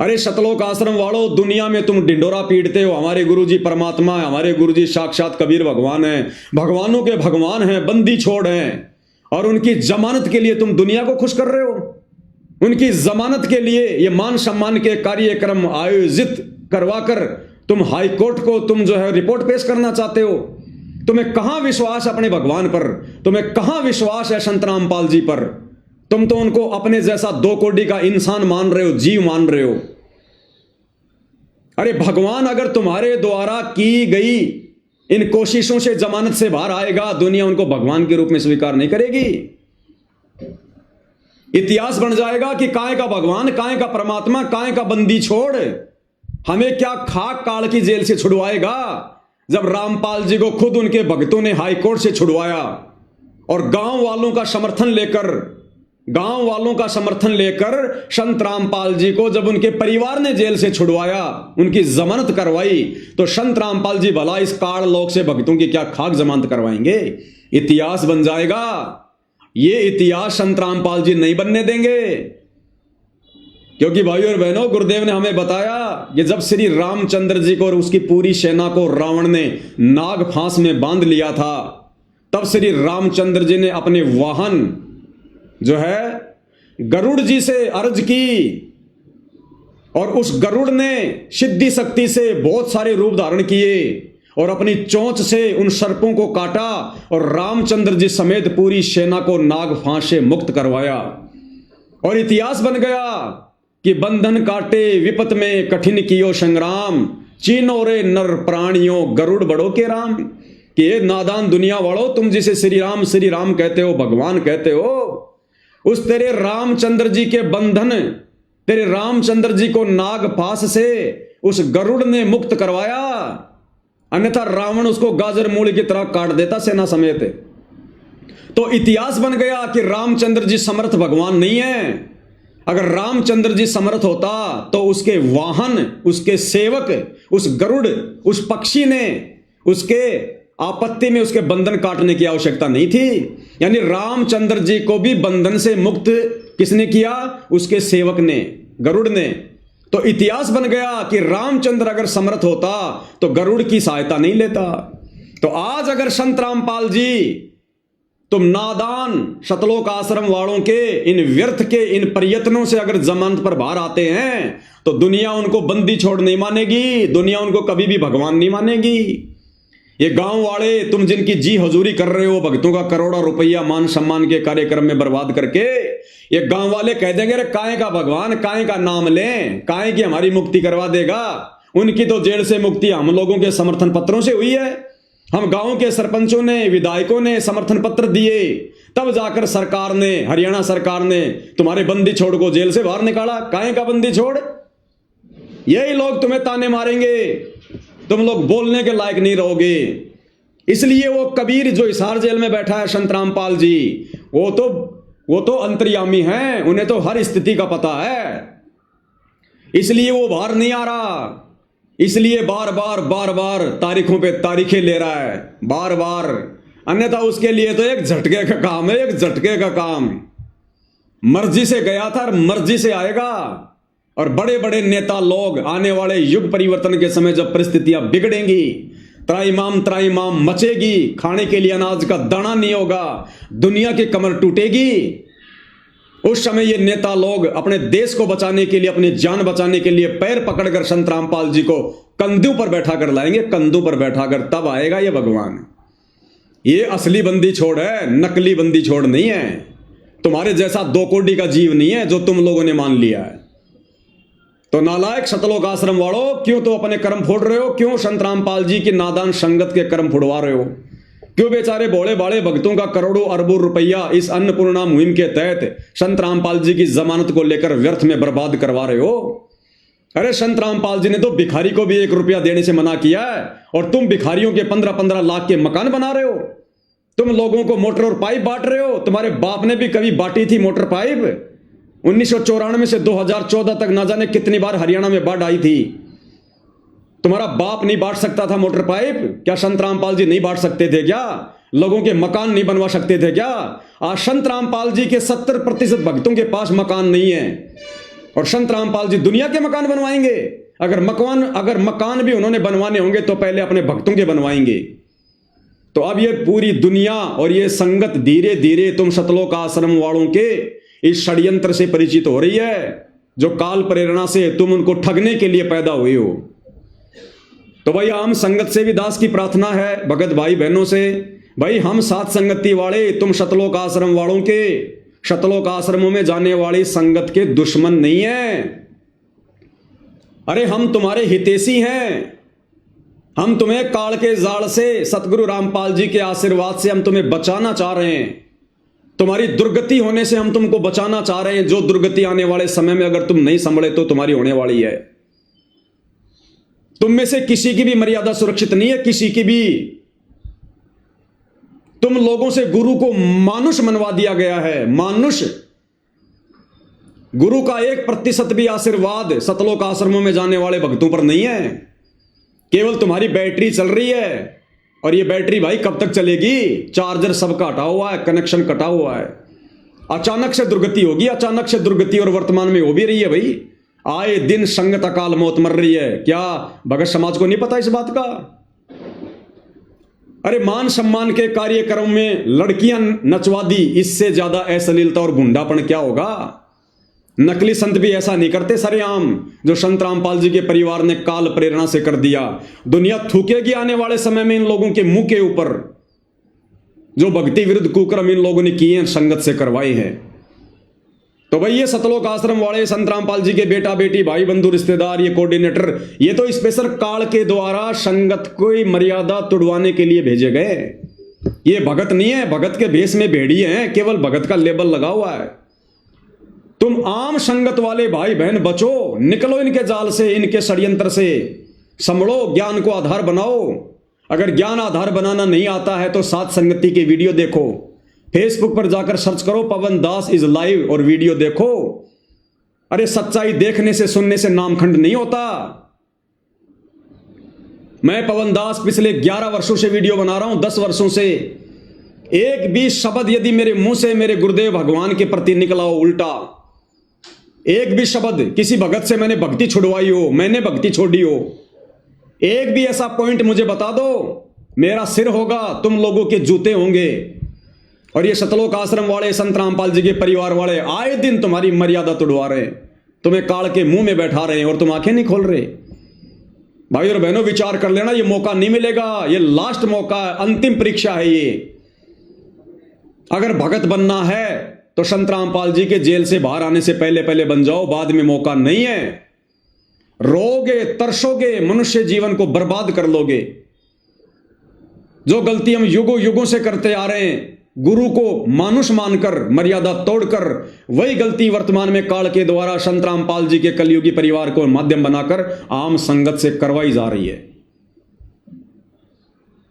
अरे सतलोक आश्रम वालों, दुनिया में तुम डिंडोरा पीटते हो, हमारे गुरुजी परमात्मा है, हमारे गुरुजी साक्षात कबीर भगवान है, भगवानों के भगवान हैं, बंदी छोड़ हैं, और उनकी जमानत के लिए तुम दुनिया को खुश कर रहे हो। उनकी जमानत के लिए ये मान सम्मान के कार्यक्रम आयोजित करवाकर तुम हाई कोर्ट को तुम जो है रिपोर्ट पेश करना चाहते हो। तुम्हें कहां विश्वास अपने भगवान पर, तुम्हें कहां विश्वास है संत रामपाल जी पर। तुम तो उनको अपने जैसा 2 कोड़ी का इंसान मान रहे हो, जीव मान रहे हो। अरे भगवान अगर तुम्हारे द्वारा की गई इन कोशिशों से जमानत से बाहर आएगा, दुनिया उनको भगवान के रूप में स्वीकार नहीं करेगी। इतिहास बन जाएगा कि काहे का भगवान, काहे का परमात्मा, काहे का बंदी छोड़। हमें क्या खाक काल की जेल से छुड़वाएगा, जब रामपाल जी को खुद उनके भक्तों ने हाई कोर्ट से छुड़वाया, और गांव वालों का समर्थन लेकर संत रामपाल जी को जब उनके परिवार ने जेल से छुड़वाया, उनकी जमानत करवाई, तो संत रामपाल जी भला इस काल लोक से भक्तों की क्या खाक जमानत करवाएंगे। इतिहास बन जाएगा। ये इतिहास संत रामपाल जी नहीं बनने देंगे, क्योंकि भाइयों और बहनों, गुरुदेव ने हमें बताया कि जब श्री रामचंद्र जी को और उसकी पूरी सेना को रावण ने नाग फांस में बांध लिया था, तब श्री रामचंद्र जी ने अपने वाहन जो है गरुड़ जी से अर्ज की, और उस गरुड़ ने सिद्धि शक्ति से बहुत सारे रूप धारण किए और अपनी चोंच से उन सर्पों को काटा, और रामचंद्र जी समेत पूरी सेना को नाग फांस से मुक्त करवाया। और इतिहास बन गया कि बंधन काटे विपत में कठिन कियो संग्राम, चीनो रे नर प्राणियों गरुड़ बड़ो के राम। कि ये नादान दुनिया वालों, तुम जिसे श्री राम कहते हो, भगवान कहते हो, उस तेरे रामचंद्र जी के बंधन, तेरे रामचंद्र जी को नाग फांस से उस गरुड़ ने मुक्त करवाया। अन्यथा रावण उसको गाजर मूली की तरह काट देता सेना समेत। तो इतिहास बन गया कि रामचंद्र जी समर्थ भगवान नहीं है। अगर रामचंद्र जी समर्थ होता तो उसके वाहन, उसके सेवक, उस गरुड़, उस पक्षी ने उसके आपत्ति में उसके बंधन काटने की आवश्यकता नहीं थी। यानी रामचंद्र जी को भी बंधन से मुक्त किसने किया? उसके सेवक ने, गरुड़ ने। तो इतिहास बन गया कि रामचंद्र अगर समर्थ होता तो गरुड़ की सहायता नहीं लेता। तो आज अगर संत रामपाल जी, तुम नादान शतलोक आश्रम वालों के इन व्यर्थ के इन प्रयत्नों से अगर जमानत पर बाहर आते हैं तो दुनिया उनको बंदी छोड़ नहीं मानेगी, दुनिया उनको कभी भी भगवान नहीं मानेगी। ये गांव वाले तुम जिनकी जी हजूरी कर रहे हो, भक्तों का करोड़ों रुपया मान सम्मान के कार्यक्रम में बर्बाद करके, ये गांव वाले कह देंगे अरे काहे का भगवान, काहे का नाम लें, काहे की हमारी मुक्ति करवा देगा। उनकी तो जेल से मुक्ति हम लोगों के समर्थन पत्रों से हुई है। हम गांव के सरपंचों ने, विधायकों ने समर्थन पत्र दिए, तब जाकर सरकार ने, हरियाणा सरकार ने तुम्हारे बंदी छोड़ को जेल से बाहर निकाला। काहे का बंदी छोड़? यही लोग तुम्हें ताने मारेंगे, तुम लोग बोलने के लायक नहीं रहोगे। इसलिए वो कबीर जो हिसार जेल में बैठा है, संत रामपाल जी, वो तो अंतर्यामी हैं, उन्हें तो हर स्थिति का पता है। इसलिए वो बाहर नहीं आ रहा, इसलिए बार बार तारीखों पे तारीखें ले रहा है, बार बार। अन्यथा उसके लिए तो एक झटके का काम है, एक झटके का काम। मर्जी से गया था और मर्जी से आएगा। और बड़े बड़े नेता लोग आने वाले युग परिवर्तन के समय जब परिस्थितियां बिगड़ेंगी, त्राईमाम मचेगी, खाने के लिए अनाज का दाना नहीं होगा, दुनिया की कमर टूटेगी, उस समय ये नेता लोग अपने देश को बचाने के लिए, अपनी जान बचाने के लिए पैर पकड़कर संत रामपाल जी को कंधों पर बैठा कर लाएंगे, कंधों पर बैठाकर, तब आएगा ये भगवान। ये असली बंदी छोड़ है, नकली बंदी छोड़ नहीं है। तुम्हारे जैसा 2 कोड़ी का जीव नहीं है जो तुम लोगों ने मान लिया है। तो नालायक शतलोक आश्रम वालों, क्यों तो अपने कर्म फोड़ रहे हो? क्यों संत रामपाल जी की नादान संगत के कर्म फुड़वा रहे हो? क्यों बेचारे भोले बाले भक्तों का करोड़ों अरबों रुपया इस अन्नपूर्णा मुहिम के तहत संत रामपाल जी की जमानत को लेकर व्यर्थ में बर्बाद करवा रहे हो? अरे संत रामपाल जी ने तो भिखारी को भी 1 रुपया देने से मना किया है, और तुम भिखारियों के 15-15 लाख के मकान बना रहे हो। तुम लोगों को मोटर और पाइप बांट रहे हो। तुम्हारे बाप ने भी कभी बांटी थी मोटर पाइप? 1994 से 2014 तक ना जाने कितनी बार हरियाणा में बाढ़ आई थी। तुम्हारा बाप नहीं बांट सकता था मोटर पाइप? क्या संत रामपाल जी नहीं बांट सकते थे क्या? लोगों के मकान नहीं बनवा सकते थे क्या? आज संत रामपाल जी के 70% भक्तों के पास मकान नहीं है, और संत रामपाल जी दुनिया के मकान बनवाएंगे। अगर मकान भी उन्होंने बनवाने होंगे तो पहले अपने भक्तों के बनवाएंगे। तो अब ये पूरी दुनिया और ये संगत धीरे धीरे तुम शतलोक आश्रम वालों के इस षड्यंत्र से परिचित हो रही है, जो काल प्रेरणा से तुम उनको ठगने के लिए पैदा हुए हो। तो भाई आम संगत से भी दास की प्रार्थना है, भगत भाई बहनों से, भाई हम साथ संगति वाले, तुम शतलोक आश्रम वालों के, शतलोक आश्रमों में जाने वाली संगत के दुश्मन नहीं है। अरे हम तुम्हारे हितैषी हैं। हम तुम्हें काल के जाल से, सतगुरु रामपाल जी के आशीर्वाद से हम तुम्हें बचाना चाह रहे हैं। तुम्हारी दुर्गति होने से हम तुमको बचाना चाह रहे हैं, जो दुर्गति आने वाले समय में अगर तुम नहीं संभले तो तुम्हारी होने वाली है। तुम में से किसी की भी मर्यादा सुरक्षित नहीं है, किसी की भी। तुम लोगों से गुरु को मानुष मनवा दिया गया है, मानुष। गुरु का 1% भी आशीर्वाद शतलोक आश्रमों में जाने वाले भक्तों पर नहीं है। केवल तुम्हारी बैटरी चल रही है, और ये बैटरी भाई कब तक चलेगी? चार्जर सबका हटा हुआ है, कनेक्शन कटा हुआ है। अचानक से दुर्गति होगी, अचानक से दुर्गति, और वर्तमान में हो भी रही है भाई। आए दिन संगत अकाल मौत मर रही है। क्या भगत समाज को नहीं पता इस बात का? अरे मान सम्मान के कार्यक्रम में लड़कियां नचवा दी, इससे ज्यादा अश्लीलता और गुंडापन क्या होगा? नकली संत भी ऐसा नहीं करते सरेआम, जो संत रामपाल जी के परिवार ने काल प्रेरणा से कर दिया। दुनिया थूकेगी आने वाले समय में इन लोगों के मुंह के ऊपर, जो भक्ति विरुद्ध कुकर्म इन लोगों ने किए हैं, संगत से करवाए हैं। तो भाई ये शतलोक आश्रम वाले, संत रामपाल जी के बेटा बेटी, भाई बंधु रिश्तेदार, ये कोऑर्डिनेटर, ये तो स्पेशल काल के द्वारा संगत को मर्यादा तुड़वाने के लिए भेजे गए। ये भगत नहीं है, भगत के भेष में भेड़िए हैं, केवल भगत का लेबल लगा हुआ है। तुम आम संगत वाले भाई बहन बचो, निकलो इनके जाल से, इनके षड्यंत्र से, संभलो, ज्ञान को आधार बनाओ। अगर ज्ञान आधार बनाना नहीं आता है तो सात संगति की वीडियो देखो, फेसबुक पर जाकर सर्च करो पवन दास इज लाइव और वीडियो देखो। अरे सच्चाई देखने से सुनने से नामखंड नहीं होता। मैं पवन दास पिछले 11 वर्षों से वीडियो बना रहा हूं, 10 वर्षों से। एक भी शब्द यदि मेरे मुंह से मेरे गुरुदेव भगवान के प्रति निकला हो उल्टा, एक भी शब्द किसी भगत से मैंने भक्ति छुड़वाई हो, मैंने भक्ति छोड़ी हो, एक भी ऐसा पॉइंट मुझे बता दो, मेरा सिर होगा, तुम लोगों के जूते होंगे। और ये सतलोक आश्रम वाले, संत रामपाल जी के परिवार वाले आए दिन तुम्हारी मर्यादा तोड़वा रहे हैं, तुम्हें काल के मुंह में बैठा रहे हैं और तुम आंखें नहीं खोल रहे। भाई और बहनों, विचार कर लेना, ये मौका नहीं मिलेगा, ये लास्ट मौका है, अंतिम परीक्षा है ये। अगर भगत बनना है तो संत रामपाल जी के जेल से बाहर आने से पहले पहले बन जाओ, बाद में मौका नहीं है। रोगे, तरसोगे, मनुष्य जीवन को बर्बाद कर लोगे। जो गलती हम युगों युगों से करते आ रहे हैं, गुरु को मानुष मानकर, मर्यादा तोड़कर, वही गलती वर्तमान में काल के द्वारा संत रामपाल जी के कलयुगी परिवार को माध्यम बनाकर आम संगत से करवाई जा रही है।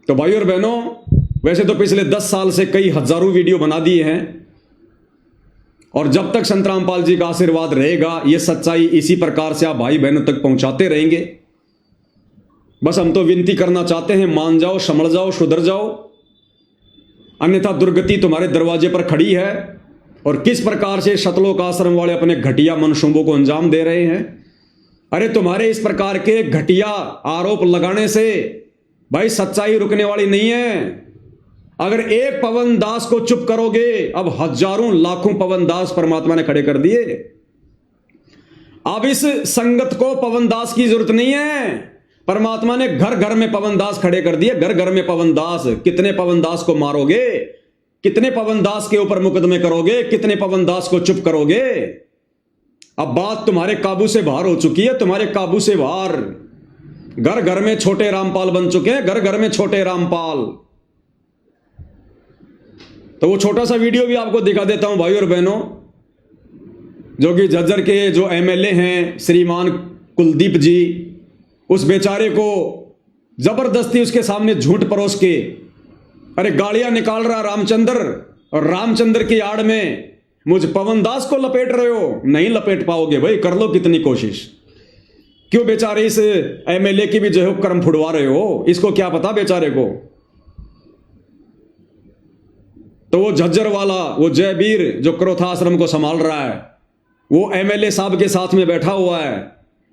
तो भाई और बहनों, वैसे तो पिछले 10 साल से कई हजारों वीडियो बना दिए हैं, और जब तक संत रामपाल जी का आशीर्वाद रहेगा, ये सच्चाई इसी प्रकार से आप भाई बहनों तक पहुंचाते रहेंगे। बस हम तो विनती करना चाहते हैं, मान जाओ, समझ जाओ, सुधर जाओ, अन्यथा दुर्गति तुम्हारे दरवाजे पर खड़ी है। और किस प्रकार से सतलोक आश्रम वाले अपने घटिया मनसूबों को अंजाम दे रहे हैं। अरे तुम्हारे इस प्रकार के घटिया आरोप लगाने से भाई सच्चाई रुकने वाली नहीं है। अगर एक पवन दास को चुप करोगे, अब हजारों लाखों पवन दास परमात्मा ने खड़े कर दिए। अब इस संगत को पवन दास की जरूरत नहीं है, परमात्मा ने घर घर में पवन दास खड़े कर दिए। घर घर में पवन दास। कितने पवन दास को मारोगे, कितने पवन दास के ऊपर मुकदमे करोगे, कितने पवन दास को चुप करोगे। अब बात तुम्हारे काबू से बाहर हो चुकी है, तुम्हारे काबू से बाहर। घर घर में छोटे रामपाल बन चुके हैं, घर घर में छोटे रामपाल। तो वो छोटा सा वीडियो भी आपको दिखा देता हूं भाई और बहनों, जो कि झज्जर के जो एमएलए हैं श्रीमान कुलदीप जी, उस बेचारे को जबरदस्ती उसके सामने झूठ परोस के अरे गालियां निकाल रहा रामचंद्र, और रामचंद्र की आड़ में मुझ पवन दास को लपेट रहे हो। नहीं लपेट पाओगे भाई, कर लो कितनी कोशिश। क्यों बेचारे इस एमएलए की भी जो है कर्म फुड़वा रहे हो, इसको क्या पता बेचारे को। तो वो झज्जर वाला, वो जयवीर जो क्रोथा आश्रम को संभाल रहा है, वो एमएलए साहब के साथ में बैठा हुआ है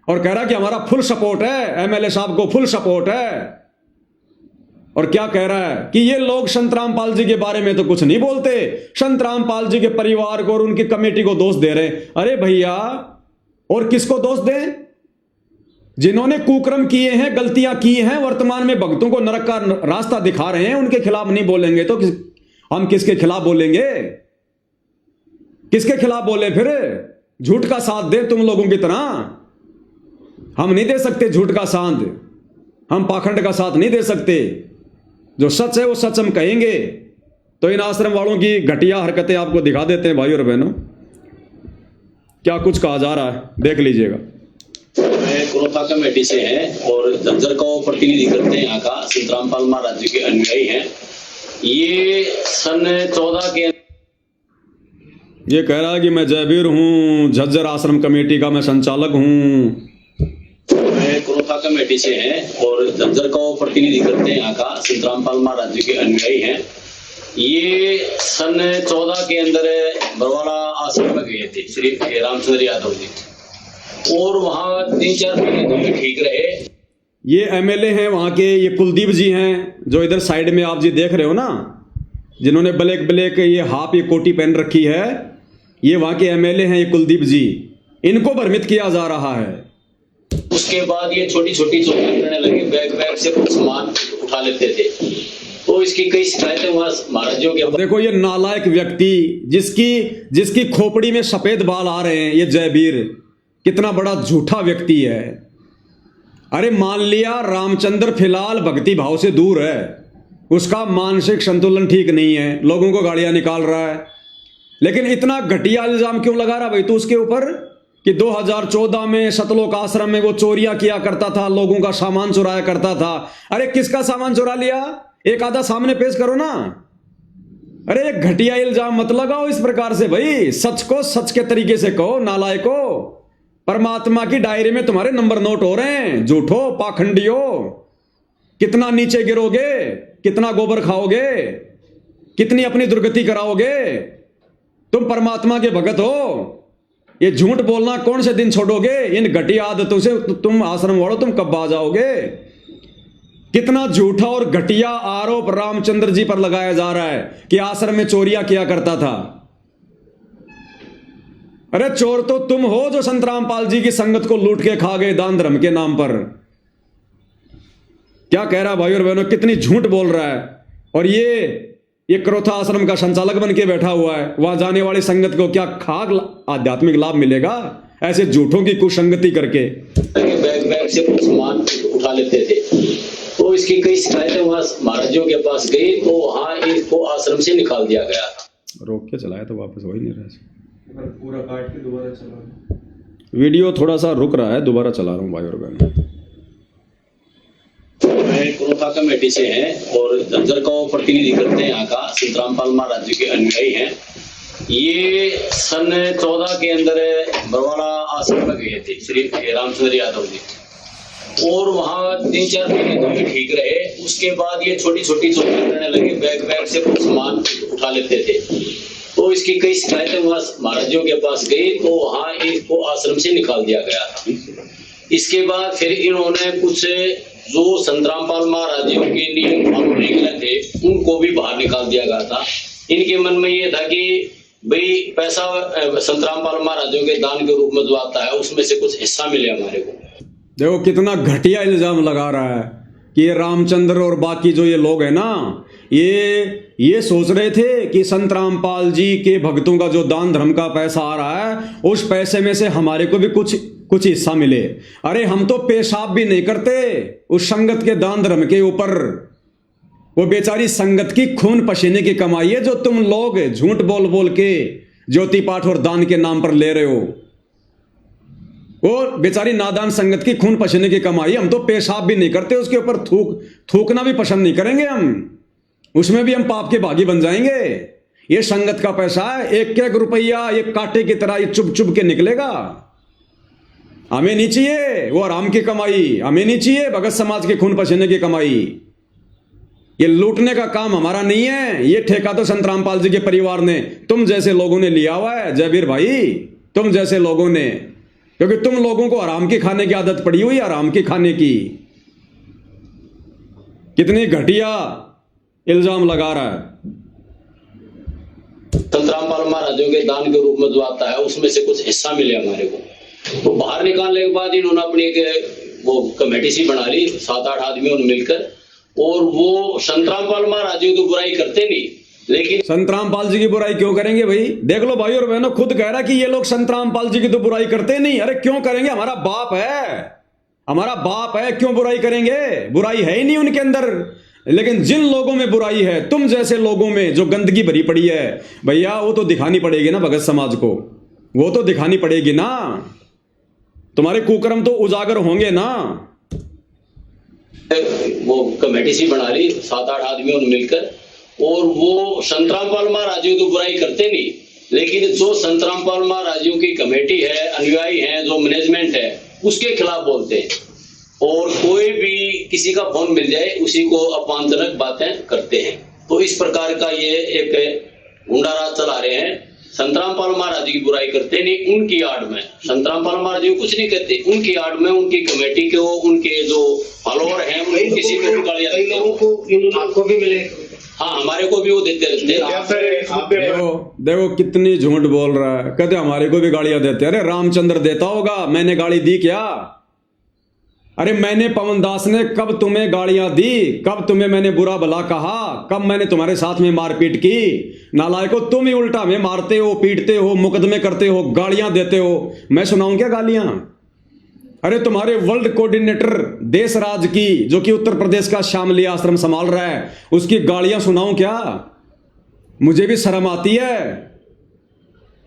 और कह रहा है कि हमारा फुल सपोर्ट है, एमएलए साहब को फुल सपोर्ट है। और क्या कह रहा है कि ये लोग संत रामपाल जी के बारे में तो कुछ नहीं बोलते, संत रामपाल जी के परिवार को और उनकी कमेटी को दोष दे रहे। अरे भैया, और किसको दोष दें? जिन्होंने कुकर्म किए हैं, गलतियां की हैं, वर्तमान में भक्तों को नरक का रास्ता दिखा रहे हैं, उनके खिलाफ नहीं बोलेंगे तो हम किसके खिलाफ बोलेंगे? किसके खिलाफ बोले फिर? झूठ का साथ दे तुम लोगों की तरह हम नहीं दे सकते। झूठ का साथ, हम पाखंड का साथ नहीं दे सकते। जो सच है वो सच हम कहेंगे। तो इन आश्रम वालों की घटिया हरकतें आपको दिखा देते हैं भाई और बहनों, क्या कुछ कहा जा रहा है, देख लीजिएगा। मैं क्रोथा कमेटी से हैं और झज्जर का प्रतिनिधि करते हैं। यहाँ का संत रामपाल महाराज जी के अनुयायी हैं। ये सन 14 के ये कह रहा है कि मैं जयवीर हूं, झज्जर आश्रम कमेटी का मैं संचालक हूं। मैं क्रोथा कमेटी से हैं और झज्जर का प्रतिनिधि करते हैं। यहाँ का संत रामपाल महाराज जी के अनुयायी हैं। ये सन 14 के अंदर बरवाड़ा आश्रम में गए थे श्री रामचंद्र यादव जी, और वहां 3-4 महीने तो ठीक रहे। ये एमएलए हैं वहां के, ये कुलदीप जी हैं जो इधर साइड में आप जी देख रहे हो ना, जिन्होंने ब्लैक ब्लैक ये हाफ ये कोटी पहन रखी है, ये वहां के एमएलए हैं, ये कुलदीप जी। इनको भ्रमित किया जा रहा है। उसके बाद ये छोटी छोटी चोरी करने लगे, बैग से कुछ सामान उठा लेते थे। तो इसकी कई शिकायतें वहां महाराजों के। देखो ये नालायक व्यक्ति, जिसकी खोपड़ी में सफेद बाल आ रहे हैं, ये जयवीर कितना बड़ा झूठा व्यक्ति है। अरे मान लिया रामचंद्र फिलहाल भक्ति भाव से दूर है, उसका मानसिक संतुलन ठीक नहीं है, लोगों को गालियां निकाल रहा है, लेकिन इतना घटिया इल्जाम क्यों लगा रहा भाई तू उसके ऊपर? कि 2014 में सतलोक आश्रम में वो चोरियां किया करता था, लोगों का सामान चुराया करता था। अरे किसका सामान चुरा लिया? एक आधा सामने पेश करो ना। अरे एक घटिया इल्जाम मत लगाओ इस प्रकार से भाई, सच को सच के तरीके से कहो। नालायको, परमात्मा की डायरी में तुम्हारे नंबर नोट हो रहे हैं। झूठो, पाखंडियो, कितना नीचे गिरोगे, कितना गोबर खाओगे, कितनी अपनी दुर्गति कराओगे। तुम परमात्मा के भगत हो, ये झूठ बोलना कौन से दिन छोड़ोगे? इन घटिया आदतों से तुम आश्रम वालों तुम कब बाज आओगे? कितना झूठा और घटिया आरोप रामचंद्र जी पर लगाया जा रहा है कि आश्रम में चोरियां किया करता था। अरे चोर तो तुम हो जो संत रामपाल जी की संगत को लूट के खा गए दान धर्म के नाम पर। क्या कह रहा भाई और बहनों, कितनी झूठ बोल रहा है। और ये क्रोथा आश्रम का संचालक बन के बैठा हुआ है। वहां जाने वाली संगत को क्या खाक आध्यात्मिक लाभ मिलेगा ऐसे झूठों की कुसंगति करके? बैग बैग से कुछ सामान उठा लेते थे, तो इसकी कई शिकायतें वहां महाराजों के पास गई, तो वहां इसको आश्रम से निकाल दिया गया। रोक के चलाया तो वापस हो ही नहीं रहा। पूरा काट के दोबारा चला। वीडियो थोड़ा सा रुक रहा है, दोबारा चला रहा हूं भाई और बहनों। मैं क्रोथा कमेटी से हैं और झज्जर का प्रतिनिधि करते हैं। यहाँ का संत रामपाल महाराज जी के अनुयायी हैं। ये सन 14 के अंदर बरवाड़ा आश्रम में गए थे श्री रामचंद्र यादव जी, और वहाँ 3-4 महीने तो भी ठीक रहे। उसके बाद ये छोटी छोटी चोरियां करने लगे, बैग बैग से कुछ सामान उठा लेते थे, तो इसकी कई शिकायतें वहां महाराजों के पास गई, तो वहां इसको आश्रम से निकाल दिया गया था। इसके बाद फिर इन्होंने कुछ जो संत रामपाल महाराज जी के नियम फॉलो नहीं करे थे उनको भी बाहर निकाल दिया गया था। इनके मन में ये था कि भाई पैसा संत रामपाल महाराजों के दान के रूप में जो आता है उसमें से कुछ हिस्सा मिले हमारे को। देखो कितना घटिया इल्जाम लगा रहा है कि ये रामचंद्र और बाकी जो ये लोग हैं ना, ये सोच रहे थे कि संत रामपाल जी के भक्तों का जो दान धर्म का पैसा आ रहा है उस पैसे में से हमारे को भी कुछ हिस्सा मिले। अरे हम तो पेशाब भी नहीं करते उस संगत के दान धर्म के ऊपर। वो बेचारी संगत की खून पसीने की कमाई है जो तुम लोग झूठ बोल बोल के ज्योति पाठ और दान के नाम पर ले रहे हो। वो बेचारी नादान संगत की खून पसीने की कमाई। हम तो पेशाब भी नहीं करते उसके ऊपर, थूकना भी पसंद नहीं करेंगे हम, उसमें भी हम पाप के भागी बन जाएंगे। ये संगत का पैसा है, एक एक रुपया ये कांटे की तरह ये चुभ चुभ के निकलेगा। हमें नहीं चाहिए वो आराम की कमाई, हमें नहीं चाहिए भगत समाज के खून पसीने की कमाई। ये लूटने का काम हमारा नहीं है, ये ठेका तो संत रामपाल जी के परिवार ने, तुम जैसे लोगों ने लिया हुआ है जयवीर भाई, तुम जैसे लोगों ने, क्योंकि तुम लोगों को आराम की खाने की आदत पड़ी हुई, आराम की खाने की। कितनी घटिया इल्जाम लगा रहा है। संत रामपाल महाराजों के दान के रूप में जो आता है उसमें से कुछ हिस्सा मिले हमारे को। तो बाहर निकालने के बाद इन्होंने अपनी एक वो कमेटी सी बना ली, 7-8 आदमियों ने मिलकर, और वो संत रामपाल महाराज जी की बुराई करते नहीं, लेकिन संत रामपाल जी की बुराई क्यों करेंगे भाई? देख लो भाई और बहनों, खुद कह रहा कि ये लोग संत रामपाल जी की तो बुराई करते नहीं। अरे क्यों करेंगे? हमारा बाप है, हमारा बाप है, क्यों बुराई करेंगे? बुराई है ही नहीं उनके अंदर। लेकिन जिन लोगों में बुराई है, तुम जैसे लोगों में जो गंदगी भरी पड़ी है भैया, वो तो दिखानी पड़ेगी ना भगत समाज को, वो तो दिखानी पड़ेगी ना। तुम्हारे कुकर्म तो उजागर होंगे ना। वो कमेटी सी बना ली 7-8 आदमियों ने मिलकर, और वो संत रामपाल महाराज जी की बुराई करते नहीं, लेकिन जो संत रामपाल महाराज जी की कमेटी है, अनुयायी है, जो मैनेजमेंट है, उसके खिलाफ बोलते हैं। और कोई भी किसी का फोन मिल जाए उसी को अपमानजनक बातें करते हैं। तो इस प्रकार का ये एक गुंडा राज चला रहे हैं। संत रामपाल महाराज की बुराई करते नहीं, उनकी आड़ में संत रामपाल महाराज जी कुछ नहीं कहते, उनकी आड़ में उनकी कमेटी के, उनके जो फॉलोअर हैं, उनको किसी को भी गालियां देते हैं। आपको भी मिले? हाँ, हमारे को भी वो देते रहते हैं। देखो कितनी झूठ बोल रहा है, कहते हमारे को भी गालियां देते। अरे रामचंद्र देता होगा, मैंने गाली दी क्या? अरे मैंने, पवन दास ने कब तुम्हें गालियां दी? कब तुम्हें मैंने बुरा भला कहा? कब मैंने तुम्हारे साथ में मारपीट की? नालायको, तुम ही उल्टा में मारते हो, पीटते हो, मुकदमे करते हो, गालियां देते हो। मैं सुनाऊं क्या गालियां? अरे तुम्हारे वर्ल्ड कोऑर्डिनेटर देशराज की, जो कि उत्तर प्रदेश का शामली आश्रम संभाल रहा है, उसकी गालियां सुनाऊं क्या? मुझे भी शर्म आती है।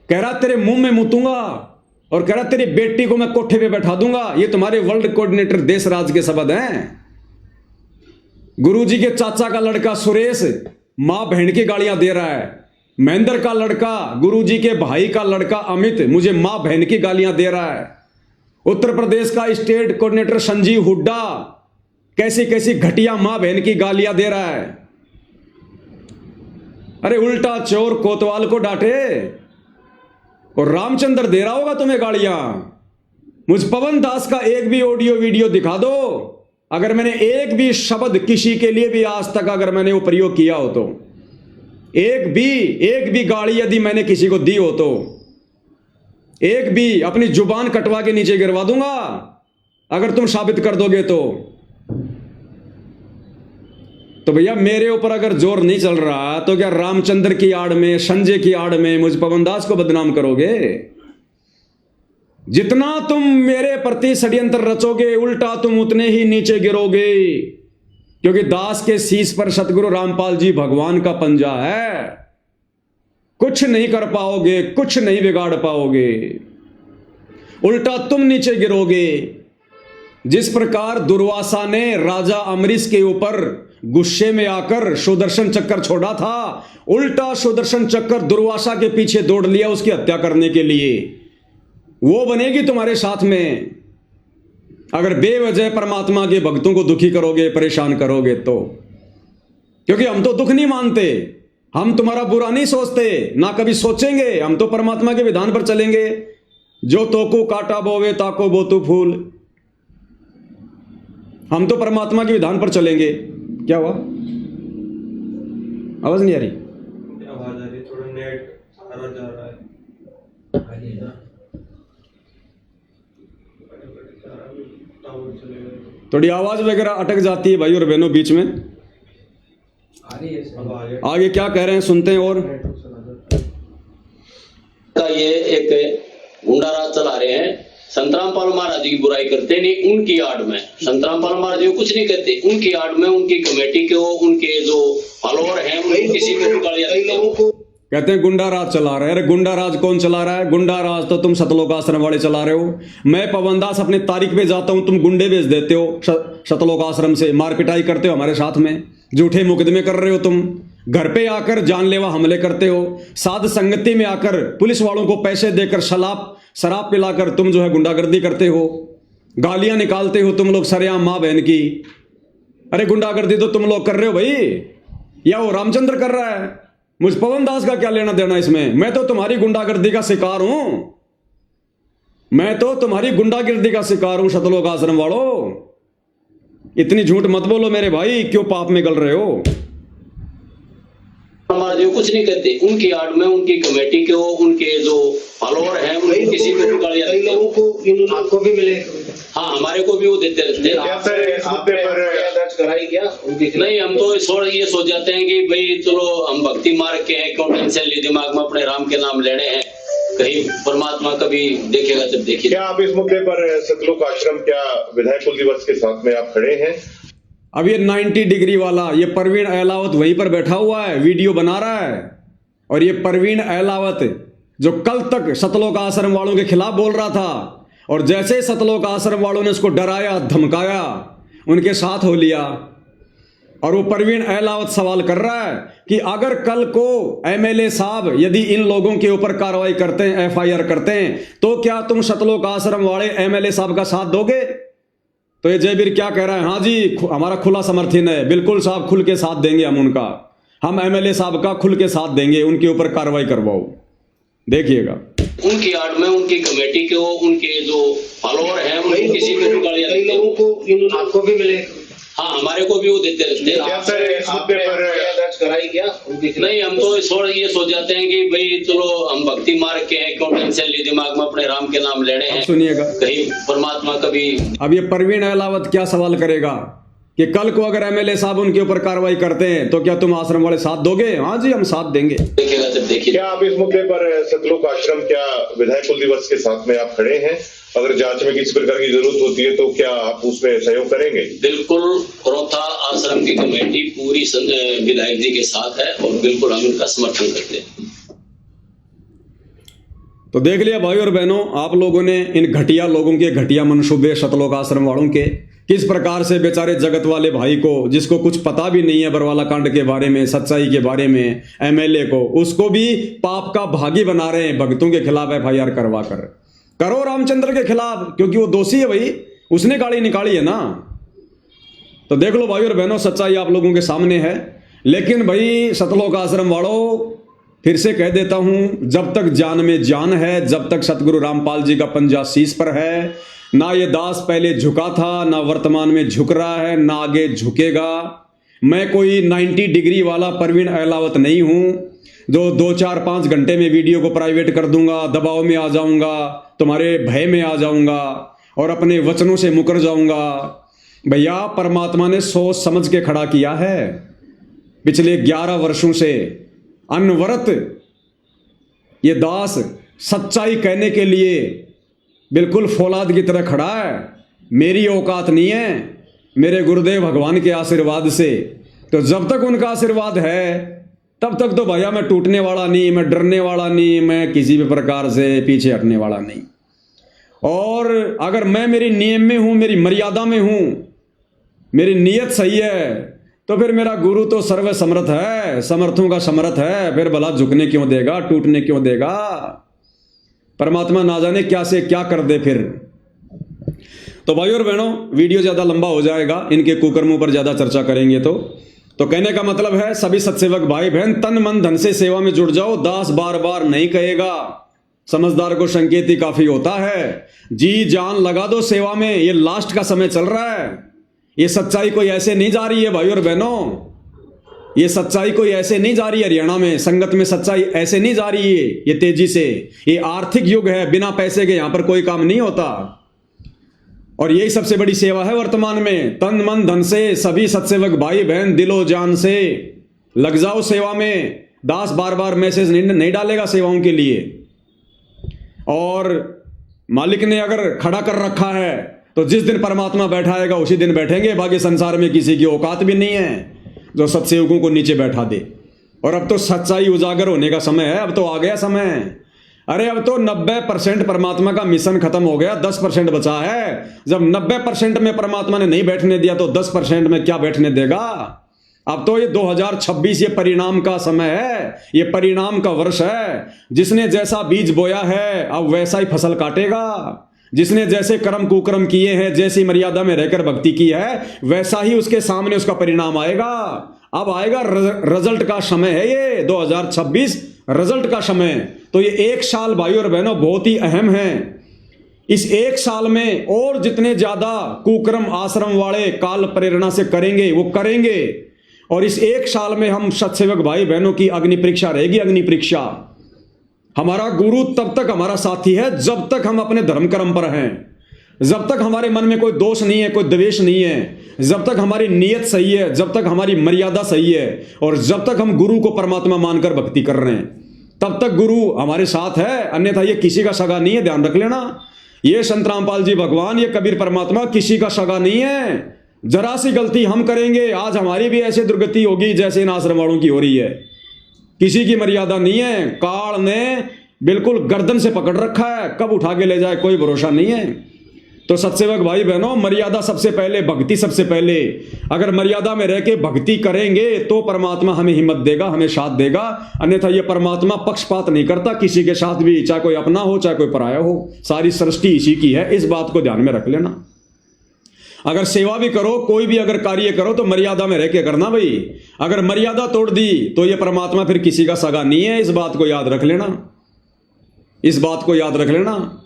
कह रहा तेरे मुंह में मुतूंगा, और कह रहा तेरी बेटी को मैं कोठे पे बैठा दूंगा। ये तुम्हारे वर्ल्ड कोऑर्डिनेटर देश राज के शब्द हैं। गुरुजी के चाचा का लड़का सुरेश मां बहन की गालियां दे रहा है। महेंद्र का लड़का, गुरुजी के भाई का लड़का अमित मुझे मां बहन की गालियां दे रहा है। उत्तर प्रदेश का स्टेट कोऑर्डिनेटर संजीव हुड्डा कैसी कैसी घटिया मां बहन की गालियां दे रहा है। अरे उल्टा चोर कोतवाल को डांटे और रामचंद्र दे रहा होगा तुम्हें गालियां। मुझ पवन दास का एक भी ऑडियो वीडियो दिखा दो, अगर मैंने एक भी शब्द किसी के लिए भी आज तक अगर मैंने वो प्रयोग किया हो तो, एक भी गाली यदि मैंने किसी को दी हो तो, एक भी अपनी जुबान कटवा के नीचे गिरवा दूंगा अगर तुम साबित कर दोगे तो भैया मेरे ऊपर अगर जोर नहीं चल रहा तो क्या रामचंद्र की आड़ में, संजय की आड़ में मुझ पवन दास को बदनाम करोगे? जितना तुम मेरे प्रति षड्यंत्र रचोगे उल्टा तुम उतने ही नीचे गिरोगे, क्योंकि दास के शीश पर सतगुरु रामपाल जी भगवान का पंजा है। कुछ नहीं कर पाओगे, कुछ नहीं बिगाड़ पाओगे, उल्टा तुम नीचे गिरोगे। जिस प्रकार दुर्वासा ने राजा अमरीश के ऊपर गुस्से में आकर सुदर्शन चक्कर छोड़ा था, उल्टा सुदर्शन चक्कर दुर्वासा के पीछे दौड़ लिया उसकी हत्या करने के लिए। वो बनेगी तुम्हारे साथ में अगर बेवजह परमात्मा के भक्तों को दुखी करोगे, परेशान करोगे तो। क्योंकि हम तो दुख नहीं मानते, हम तुम्हारा बुरा नहीं सोचते, ना कभी सोचेंगे। हम तो परमात्मा के विधान पर चलेंगे। जो तोको काटा बोवे ताको बोतु फूल, हम तो परमात्मा के विधान पर चलेंगे। क्या हुआ? आवाज नहीं आ रही? आवाज आ रही, थोड़ा नेट सारा जा रहा है। थोड़ी आवाज वगैरह अटक जाती है भाई और बहनों बीच में। आगे क्या कह रहे हैं सुनते हैं। और का ये एक गुंडा राज चला रहे हैं। संतरामपाल महाराज जी की बुराई करते नहीं, उनकी आड़ में संतरामपाल महाराज जी कुछ नहीं कहते, उनकी आड़ में उनकी कमेटी के, उनके जो फॉलोअर हैं उनको किसी को गालियां देते हैं। कहते हैं गुंडा राज चला रहे हैं। अरे गुंडा राज कौन चला रहा है? गुंडा राज तो तुम सतलोक आश्रम वाले चला रहे हो। मैं पवन दास अपने तारीख पे जाता हूं, तुम गुंडे भेज देते हो सतलोक आश्रम से, मार पिटाई करते हो हमारे साथ में, झूठे मुकदमे कर रहे हो तुम, घर पे आकर जानलेवा हमले करते हो, साध संगति में आकर पुलिस वालों को पैसे देकर शराब पिलाकर तुम जो है गुंडागर्दी करते हो, गालियां निकालते हो तुम लोग सरेआम मां बहन की। अरे गुंडागर्दी तो तुम लोग कर रहे हो भाई, या वो रामचंद्र कर रहा है? मुझ पवन दास का क्या लेना देना इसमें? मैं तो तुम्हारी गुंडागर्दी का शिकार हूं, मैं तो तुम्हारी गुंडागर्दी का शिकार हूं सतलोक आश्रम वालों। इतनी झूठ मत बोलो मेरे भाई, क्यों पाप में गल रहे हो? हमारे जो कुछ नहीं कहते, उनकी आड़ में उनकी कमेटी के, उनके जो फॉलोअर हैं उनको किसी को गालियां देते हैं। लोगों को आपको भी मिले? हाँ, हमारे को भी वो देते रहते हैं। नहीं, हम तो ये सोच जाते हैं कि भाई चलो हम भक्ति मार्ग के हैं, क्यों टेंशन ली दिमाग में, अपने राम के नाम लेने हैं, कहीं परमात्मा कभी देखेगा जब देखिए। क्या आप इस मुद्दे पर सतलोक आश्रम, क्या विधायक कुल दिवस के साथ में आप खड़े हैं? अब ये 90 डिग्री वाला ये परवीन अहलावत वहीं पर बैठा हुआ है, वीडियो बना रहा है। और ये परवीन अहलावत जो कल तक सतलोक आश्रम वालों के खिलाफ बोल रहा था, और जैसे सतलोक आश्रम वालों ने उसको डराया धमकाया, उनके साथ हो लिया। और वो परवीन अहलावत सवाल कर रहा है कि अगर कल को एमएलए साहब यदि इन लोगों के ऊपर कार्रवाई करते हैं, एफआईआर करते हैं, तो क्या तुम सतलोक आश्रम वाले एमएलए साहब का साथ दोगे? तो ये जयवीर क्या कह रहा है? हाँ जी, हमारा खुला समर्थन है, बिल्कुल साहब, खुल के साथ देंगे हम उनका, हम एमएलए साहब का खुल के साथ देंगे, उनके ऊपर कार्रवाई करवाओ। देखिएगा उनकी आड़ में उनकी कमेटी के, उनके जो फॉलोअर हैं उनको किसी को गालियां देते हैं। लोगों को आपको भी मिले? हाँ, हमारे को भी वो देते रहते हैं। नहीं, हम तो ये सोच जाते हैं कि भाई चलो हम भक्ति मार्ग के हैं, क्यों टेंशन ली दिमाग में, अपने राम के नाम लेने हैं, सुनिएगा कहीं परमात्मा कभी। अब ये परवीन अहलावत क्या सवाल करेगा कि कल को अगर एमएलए साहब उनके ऊपर कार्रवाई करते हैं तो क्या तुम आश्रम वाले साथ दोगे? हाँ जी, हम साथ देंगे। देखेगा जब देखिए। क्या आप इस मुद्दे पर सतलोक आश्रम, क्या विधायक कुल दिवस के साथ में आप खड़े हैं? अगर जांच में किसी प्रकार की जरूरत होती है तो क्या आप उसमें सहयोग करेंगे? बिल्कुल, क्रोथा आश्रम की कमेटी पूरी विधायक जी के साथ है और बिल्कुल हम इनका समर्थन करते हैं। तो देख लिया भाई और बहनों, आप लोगों ने इन घटिया लोगों के घटिया मनसूबे, सतलोक आश्रम वालों के, किस प्रकार से बेचारे जगत वाले भाई को, जिसको कुछ पता भी नहीं है बरवाला कांड के बारे में, सच्चाई के बारे में, एमएलए को, उसको भी पाप का भागी बना रहे हैं। भक्तों के खिलाफ एफआईआर करवा कर, करो रामचंद्र के खिलाफ, क्योंकि वो दोषी है भाई, उसने गाड़ी निकाली है ना। तो देख लो भाई और बहनों, सच्चाई आप लोगों के सामने है। लेकिन भाई सतलोक आश्रम वालों, फिर से कह देता हूं, जब तक जान में जान है, जब तक सतगुरु रामपाल जी का पंजा शीश पर है, ना ये दास पहले झुका था, ना वर्तमान में झुक रहा है, ना आगे झुकेगा। मैं कोई 90 डिग्री वाला परवीन अहलावत नहीं हूं जो 2-4-5 घंटे में वीडियो को प्राइवेट कर दूंगा, दबाव में आ जाऊंगा, तुम्हारे भय में आ जाऊंगा और अपने वचनों से मुकर जाऊंगा। भैया परमात्मा ने सोच समझ के खड़ा किया है। पिछले 11 वर्षों से अनवरत ये दास सच्चाई कहने के लिए बिल्कुल फौलाद की तरह खड़ा है। मेरी औकात नहीं है, मेरे गुरुदेव भगवान के आशीर्वाद से। तो जब तक उनका आशीर्वाद है तब तक तो भैया मैं टूटने वाला नहीं, मैं डरने वाला नहीं, मैं किसी भी प्रकार से पीछे हटने वाला नहीं। और अगर मैं मेरी नियम में हूं, मेरी मर्यादा में हूं, मेरी नीयत सही है, तो फिर मेरा गुरु तो सर्व समर्थ है, समर्थों का समर्थ है। फिर भला झुकने क्यों देगा, टूटने क्यों देगा? परमात्मा ना जाने क्या से क्या कर दे फिर। तो भाई और बहनों, वीडियो ज्यादा लंबा हो जाएगा, इनके कुकर्मों पर ज्यादा चर्चा करेंगे तो कहने का मतलब है, सभी सत्सेवक भाई बहन तन मन धन से सेवा में जुड़ जाओ। दास बार बार नहीं कहेगा, समझदार को संकेत ही काफी होता है। जी जान लगा दो सेवा में, ये लास्ट का समय चल रहा है। ये सच्चाई कोई ऐसे नहीं जा रही है भाई और बहनों, ये सच्चाई कोई ऐसे नहीं जा रही है। हरियाणा में संगत में सच्चाई ऐसे नहीं जा रही है ये तेजी से। ये आर्थिक युग है, बिना पैसे के यहां पर कोई काम नहीं होता। और यही सबसे बड़ी सेवा है वर्तमान में। तन मन धन से सभी सत्सेवक भाई बहन दिलो जान से लग जाओ सेवा में। दास बार बार मैसेज नहीं डालेगा सेवाओं के लिए। और मालिक ने अगर खड़ा कर रखा है तो जिस दिन परमात्मा बैठाएगा उसी दिन बैठेंगे। बाकी संसार में किसी की औकात भी नहीं है जो सत्सेवकों को नीचे बैठा दे। और अब तो सच्चाई उजागर होने का समय है, अब तो आ गया समय। अरे अब तो 90% परमात्मा का मिशन खत्म हो गया, 10% बचा है। जब 90% में परमात्मा ने नहीं बैठने दिया तो 10% में क्या बैठने देगा? अब तो ये 2026 ये परिणाम का समय है, ये परिणाम का वर्ष है। जिसने जैसा बीज बोया है अब वैसा ही फसल काटेगा। जिसने जैसे कर्म कुकर्म किए हैं, जैसी मर्यादा में रहकर भक्ति की है, वैसा ही उसके सामने उसका परिणाम आएगा। अब आएगा रिजल्ट का समय है ये 2026 रिजल्ट का समय। तो ये 1 साल भाई और बहनों बहुत ही अहम है। इस 1 साल में और जितने ज्यादा कुकर्म आश्रम वाले काल प्रेरणा से करेंगे वो करेंगे। और इस 1 साल में हम सत्सेवक भाई बहनों की अग्नि परीक्षा रहेगी, अग्नि परीक्षा। हमारा गुरु तब तक हमारा साथी है जब तक हम अपने धर्म कर्म पर हैं, जब तक हमारे मन में कोई दोष नहीं है, कोई द्वेष नहीं है, जब तक हमारी नीयत सही है, जब तक हमारी मर्यादा सही है, और जब तक हम गुरु को परमात्मा मानकर भक्ति कर रहे हैं, तब तक गुरु हमारे साथ है। अन्यथा ये किसी का सगा नहीं है, ध्यान रख लेना। ये संत रामपाल जी भगवान, ये कबीर परमात्मा किसी का सगा नहीं है। जरा सी गलती हम करेंगे, आज हमारी भी ऐसी दुर्गति होगी जैसे इन आश्रम वालों की हो रही है। किसी की मर्यादा नहीं है। काल ने बिल्कुल गर्दन से पकड़ रखा है, कब उठा के ले जाए कोई भरोसा नहीं है। तो सत्सेवक भाई बहनों, मर्यादा सबसे पहले, भक्ति सबसे पहले। अगर मर्यादा में रह के भक्ति करेंगे तो परमात्मा हमें हिम्मत देगा, हमें साथ देगा। अन्यथा ये परमात्मा पक्षपात नहीं करता किसी के साथ भी, चाहे कोई अपना हो चाहे कोई पराया हो। सारी सृष्टि इसी की है, इस बात को ध्यान में रख लेना। अगर सेवा भी करो, कोई भी अगर कार्य करो तो मर्यादा में रह के करना भाई। अगर मर्यादा तोड़ दी तो ये परमात्मा फिर किसी का सगा नहीं है। इस बात को याद रख लेना, इस बात को याद रख लेना।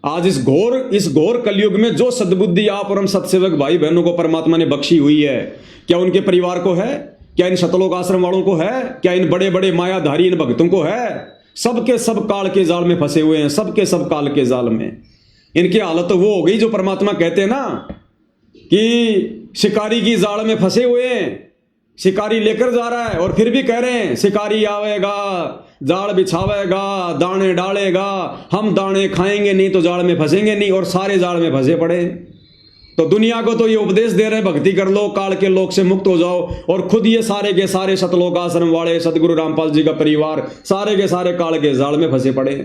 आज इस घोर कलयुग में जो सद्बुद्धि आप और हम सत्सेवक भाई बहनों को परमात्मा ने बख्शी हुई है, क्या उनके परिवार को है? क्या इन सतलोक आश्रम वालों को है? क्या इन बड़े बड़े मायाधारी इन भक्तों को है? सबके सब काल के जाल में फंसे हुए हैं, सबके सब काल के जाल में। इनकी हालत तो वो हो गई जो परमात्मा कहते हैं ना कि शिकारी की जाल में फंसे हुए हैं। शिकारी लेकर जा रहा है और फिर भी कह रहे हैं शिकारी आवेगा, जाल बिछावेगा, दाने डालेगा, हम दाने खाएंगे नहीं तो जाल में फंसेंगे नहीं, और सारे जाल में फंसे पड़े। तो दुनिया को तो ये उपदेश दे रहे हैं, भक्ति कर लो, काल के लोक से मुक्त हो जाओ। और खुद ये सारे के सारे सतलोक आश्रम वाले, सतगुरु रामपाल जी का परिवार, सारे के सारे काल के जाल में फंसे पड़े।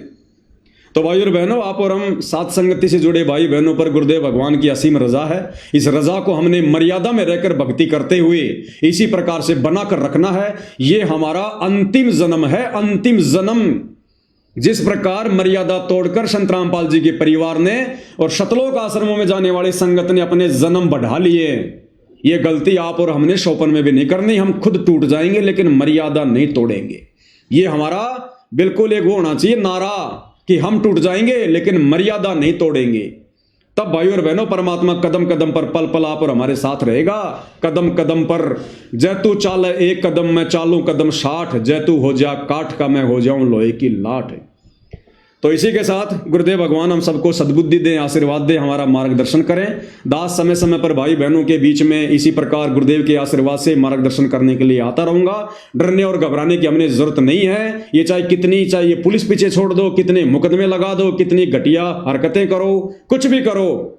तो भाई और बहनों, आप और हम साथ संगति से जुड़े भाई बहनों पर गुरुदेव भगवान की असीम रजा है। इस रजा को हमने मर्यादा में रहकर भक्ति करते हुए इसी प्रकार से बनाकर रखना है। ये हमारा अंतिम जन्म है, अंतिम जन्म। जिस प्रकार मर्यादा तोड़कर संत रामपाल जी के परिवार ने और शतलोक आश्रमों में जाने वाली संगत ने अपने जन्म बढ़ा लिए, ये गलती आप और हमने शोपन में भी नहीं करनी। हम खुद टूट जाएंगे लेकिन मर्यादा नहीं तोड़ेंगे। ये हमारा बिल्कुल एक वो होना चाहिए नारा कि हम टूट जाएंगे लेकिन मर्यादा नहीं तोड़ेंगे। तब भाई और बहनों, परमात्मा कदम कदम पर पल पल आप और हमारे साथ रहेगा। कदम कदम पर जैतू चाल एक कदम मैं चालू कदम 60, जैतू हो जा काठ का मैं हो जाऊं लोहे की लाठ। तो इसी के साथ गुरुदेव भगवान हम सबको सद्बुद्धि दें, आशीर्वाद दें, हमारा मार्गदर्शन करें। दास समय समय पर भाई बहनों के बीच में इसी प्रकार गुरुदेव के आशीर्वाद से मार्गदर्शन करने के लिए आता रहूंगा। डरने और घबराने की हमने जरूरत नहीं है। ये चाहे पुलिस पीछे छोड़ दो, कितने मुकदमे लगा दो, कितनी घटिया हरकतें करो, कुछ भी करो,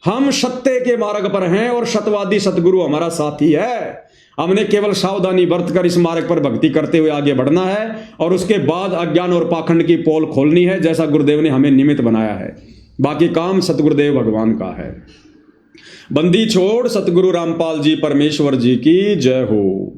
हम सत्य के मार्ग पर हैं और सत्यवादी सतगुरु हमारा साथी है। हमने केवल सावधानी बरतकर इस मार्ग पर भक्ति करते हुए आगे बढ़ना है और उसके बाद अज्ञान और पाखंड की पोल खोलनी है, जैसा गुरुदेव ने हमें निमित्त बनाया है। बाकी काम सतगुरुदेव भगवान का है। बंदी छोड़ सतगुरु रामपाल जी परमेश्वर जी की जय हो।